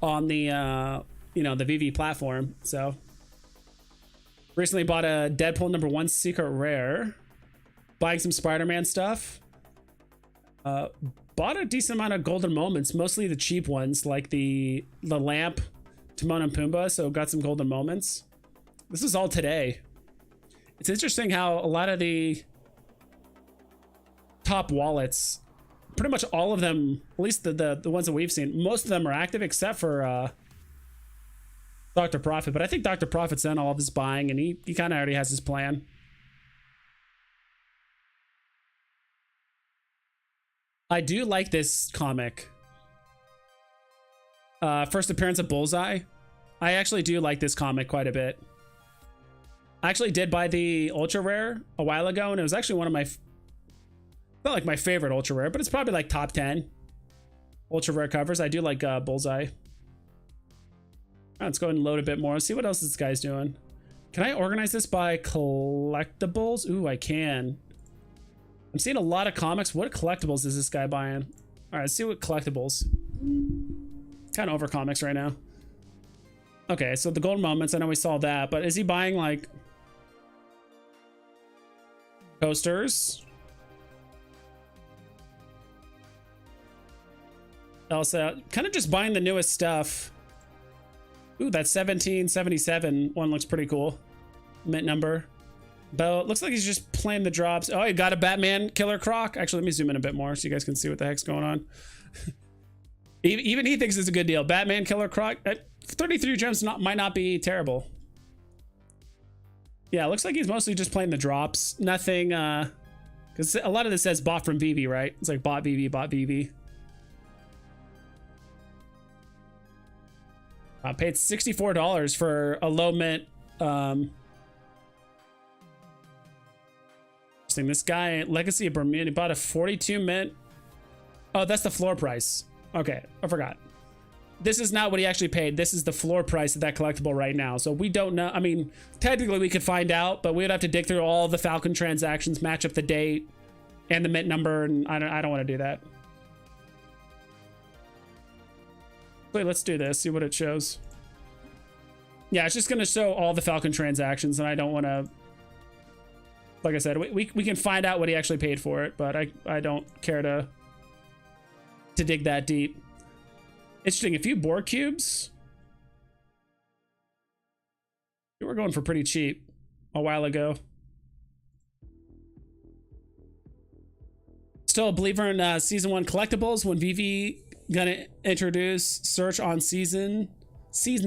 on the you know, the Veve platform. So recently bought a Deadpool number 1 secret rare, buying some Spider-Man stuff, bought a decent amount of golden moments, mostly the cheap ones like the lamp, Timon and Pumbaa. So got some golden moments. This is all today. It's interesting how a lot of the top wallets, pretty much all of them, at least the ones that we've seen, most of them are active except for Dr. Profit, but I think Dr. Profit's done all of his buying and he kind of already has his plan. I do like this comic. First appearance of Bullseye. I actually do like this comic quite a bit. I actually did buy the ultra rare a while ago, and it was actually one of my, not like my favorite ultra rare, but it's probably like top 10 ultra rare covers. I do like Bullseye. Let's go ahead and load a bit more. Let's see what else this guy's doing. Can I organize this by collectibles? Ooh, I can. I'm seeing a lot of comics. What collectibles is this guy buying? All right, let's see what collectibles. Kind of over comics right now. Okay, so the golden moments, I know we saw that, but is he buying like coasters? Also, kind of just buying the newest stuff. Ooh, that 1777 one looks pretty cool. Mint number. But it looks like he's just playing the drops. Oh, he got a Batman Killer Croc. Actually, let me zoom in a bit more so you guys can see what the heck's going on. Even he thinks it's a good deal. Batman Killer Croc at 33 gems might not be terrible. Yeah, it looks like he's mostly just playing the drops. Nothing, because a lot of this says bought from Veve, right? It's like bought Veve, bought Veve. I paid $64 for a low mint. This guy, Legacy of Bermuda, bought a 42 mint. Oh, that's the floor price. Okay, I forgot. This is not what he actually paid. This is the floor price of that collectible right now. So we don't know. I mean, technically we could find out, but we'd have to dig through all the Falcon transactions, match up the date and the mint number, and I don't want to do that. Wait, let's do this. See what it shows. Yeah, it's just going to show all the Falcon transactions, and I don't want to. Like I said, we can find out what he actually paid for it, but I don't care to dig that deep. Interesting. A few Borg cubes. We were going for pretty cheap a while ago. Still a believer in season 1 collectibles. When Veve gonna introduce search on seasons,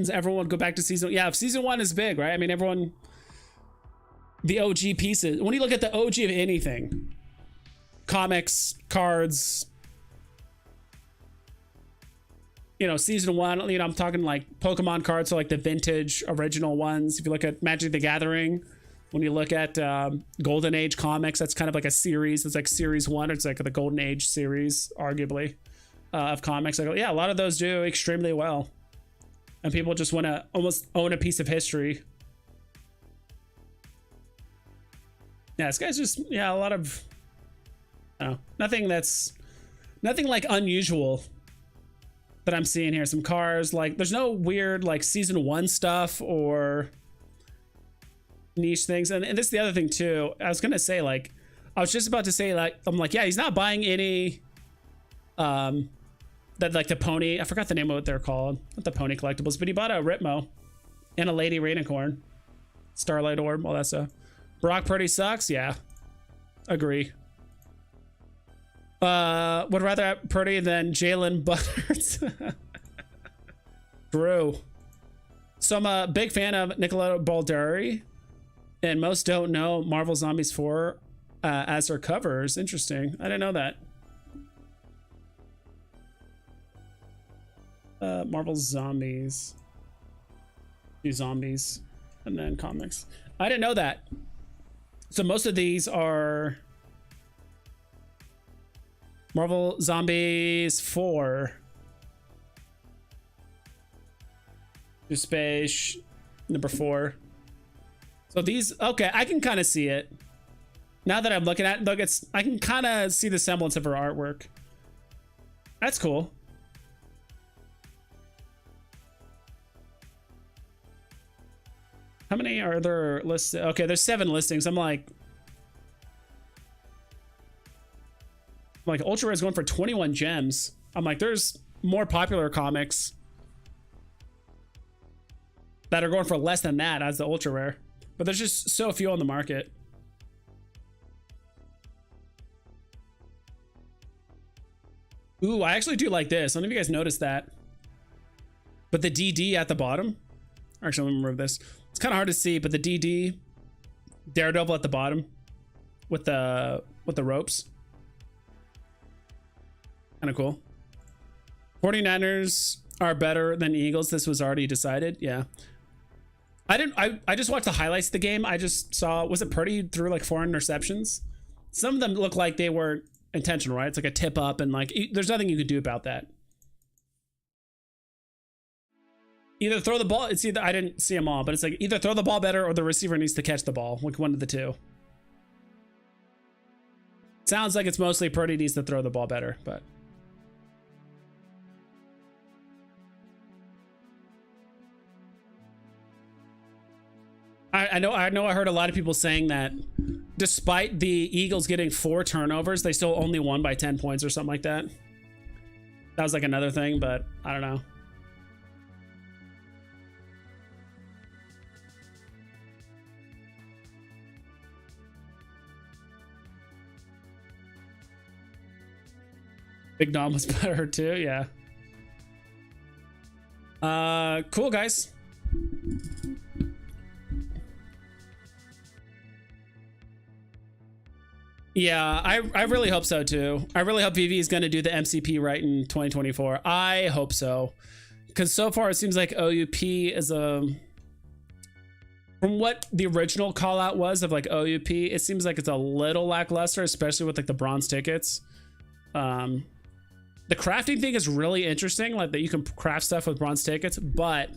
everyone would go back to season. Yeah, if season 1 is big, right? I mean, everyone. The OG pieces. When you look at the OG of anything, comics, cards, you know, season 1, you know, I'm talking like Pokemon cards, so like the vintage original ones. If you look at Magic the Gathering, when you look at Golden Age comics, that's kind of like a series. It's like series 1. It's like the Golden Age series, arguably, of comics. Like, yeah, a lot of those do extremely well. And people just want to almost own a piece of history. Yeah, this guy's just, yeah, a lot of, I don't know, nothing like unusual that I'm seeing here. Some cars, like, there's no weird, like, season 1 stuff or niche things. And this is the other thing, too. I was going to say, like, I was just about to say, like, I'm like, yeah, he's not buying any, that, like, the pony, I forgot the name of what they're called. Not the pony collectibles, but he bought a Ritmo and a Lady Rainicorn, Starlight Orb, all that stuff. Brock Purdy sucks? Yeah. Agree. Would rather have Purdy than Jalen Butters. True. So I'm a big fan of Nicola Baldari, and most don't know Marvel Zombies 4 as their covers. Interesting. I didn't know that. Marvel Zombies. Do zombies and then comics. I didn't know that. So most of these are Marvel Zombies 4. New Space number 4. So these, okay, I can kind of see it. Now that I'm looking at it, look, I can kind of see the semblance of her artwork. That's cool. How many are there listed? Okay, there's 7 listings. I'm like Ultra Rare is going for 21 gems. I'm like, there's more popular comics that are going for less than that as the Ultra Rare, but there's just so few on the market. Ooh, I actually do like this. I don't know if you guys noticed that, but the DD at the bottom, Actually, let me remove this. It's kind of hard to see, but the DD Daredevil at the bottom with the ropes. Kind of cool. 49ers are better than Eagles. This was already decided. Yeah. I just watched the highlights of the game. I just saw, was it Purdy threw like 4 interceptions? Some of them look like they were intentional, right? It's like a tip up and like, there's nothing you could do about that. Either throw the ball, it's either, I didn't see them all, but it's like either throw the ball better or the receiver needs to catch the ball, like one of the two. Sounds like it's mostly Purdy needs to throw the ball better, but. I know I heard a lot of people saying that despite the Eagles getting 4 turnovers, they still only won by 10 points or something like that. That was like another thing, but I don't know. Big Dom was better too, yeah. Cool, guys. Yeah, I really hope so too. I really hope Veve is going to do the MCP right in 2024. I hope so. Because so far it seems like OUP is a... From what the original call out was of like OUP, it seems like it's a little lackluster, especially with like the bronze tickets. The crafting thing is really interesting, like that you can craft stuff with bronze tickets, but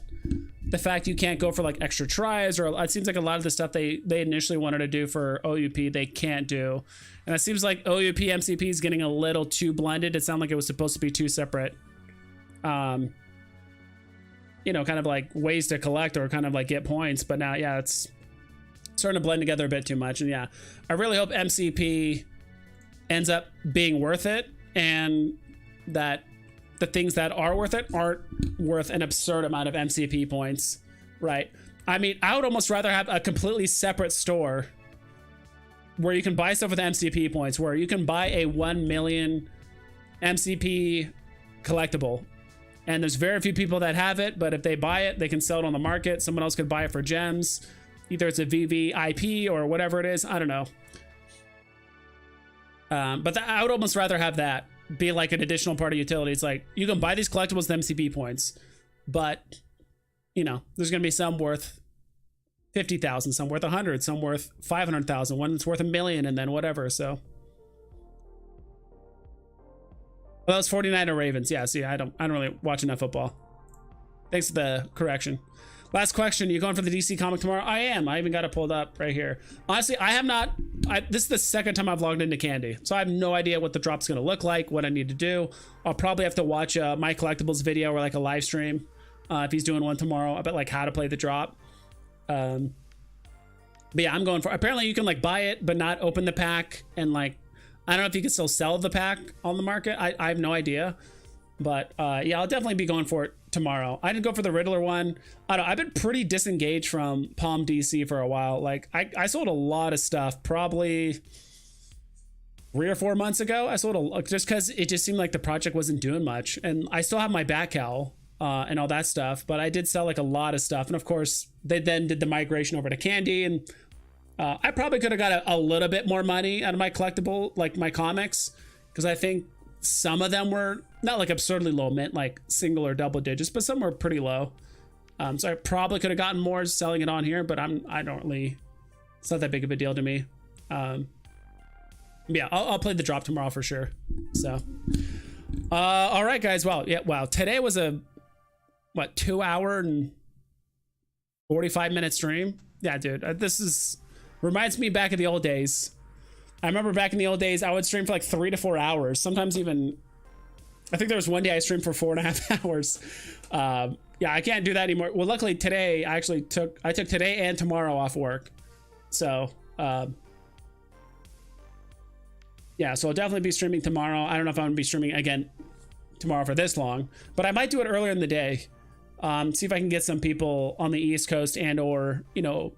the fact you can't go for like extra tries, or it seems like a lot of the stuff they initially wanted to do for OUP, they can't do. And it seems like OUP MCP is getting a little too blended. It sounded like it was supposed to be 2 separate, you know, kind of like ways to collect or kind of like get points. But now, yeah, it's starting to blend together a bit too much. And yeah, I really hope MCP ends up being worth it, and that the things that are worth it aren't worth an absurd amount of MCP points, right? I mean, I would almost rather have a completely separate store where you can buy stuff with MCP points, where you can buy a 1 million MCP collectible, and there's very few people that have it, but if they buy it, they can sell it on the market. Someone else could buy it for gems. Either it's a Veve IP or whatever it is. I don't know. But I would almost rather have that be like an additional part of utility. It's like you can buy these collectibles with MCP points, but you know, there's going to be some worth 50,000, some worth 100, some worth 500,000, one that's worth 1 million, and then whatever. So, well, that was 49er Ravens. Yeah, see, I don't really watch enough football. Thanks for the correction. Last question, you going for the DC comic tomorrow? I am. I even got it pulled up right here. Honestly, I have not. This is the second time I've logged into Candy, so I have no idea what the drop's going to look like, what I need to do. I'll probably have to watch my collectibles video or like a live stream if he's doing one tomorrow about like how to play the drop. But yeah, I'm going for. Apparently, you can like buy it but not open the pack, and like I don't know if you can still sell the pack on the market. I have no idea. But yeah, I'll definitely be going for it tomorrow. I didn't go for the Riddler one. I don't know, I've been pretty disengaged from Palm DC for a while. Like I sold a lot of stuff probably 3 or 4 months ago. I sold just because it just seemed like the project wasn't doing much, and I still have my back cowl and all that stuff, but I did sell like a lot of stuff. And of course they then did the migration over to Candy, and I probably could have got a little bit more money out of my collectible, like my comics, because I think some of them were not like absurdly low mint, like single or double digits, but some were pretty low. So I probably could have gotten more selling it on here, but I don't really, it's not that big of a deal to me. Yeah, I'll play the drop tomorrow for sure. So, all right, guys. Well, yeah, wow. Today was a, what, 2 hour and 45 minute stream. Yeah, dude, this reminds me back in the old days. I remember back in the old days, I would stream for like 3 to 4 hours. Sometimes even, I think there was one day I streamed for 4.5 hours. Yeah, I can't do that anymore. Well, luckily today, I took today and tomorrow off work. So, yeah, so I'll definitely be streaming tomorrow. I don't know if I'm gonna be streaming again tomorrow for this long, but I might do it earlier in the day. See if I can get some people on the East Coast and or, you know,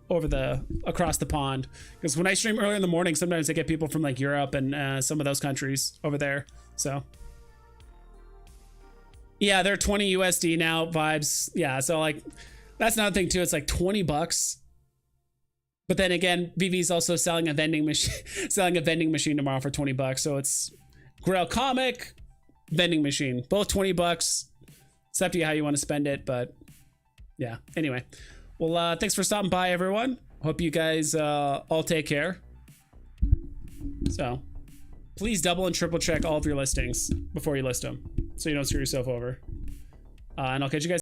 across the pond. Because when I stream early in the morning, sometimes I get people from like Europe and some of those countries over there. So yeah, they're 20 USD now, vibes. Yeah, so like That's another thing too. It's like 20 bucks. But then again, Veve's also selling a vending machine, selling a vending machine tomorrow for 20 bucks. So it's Grail comic, vending machine, both 20 bucks. It's up to you how you want to spend it, but yeah. Anyway, well, thanks for stopping by, everyone. Hope you guys all take care. So please double and triple check all of your listings before you list them, so you don't screw yourself over. And I'll catch you guys.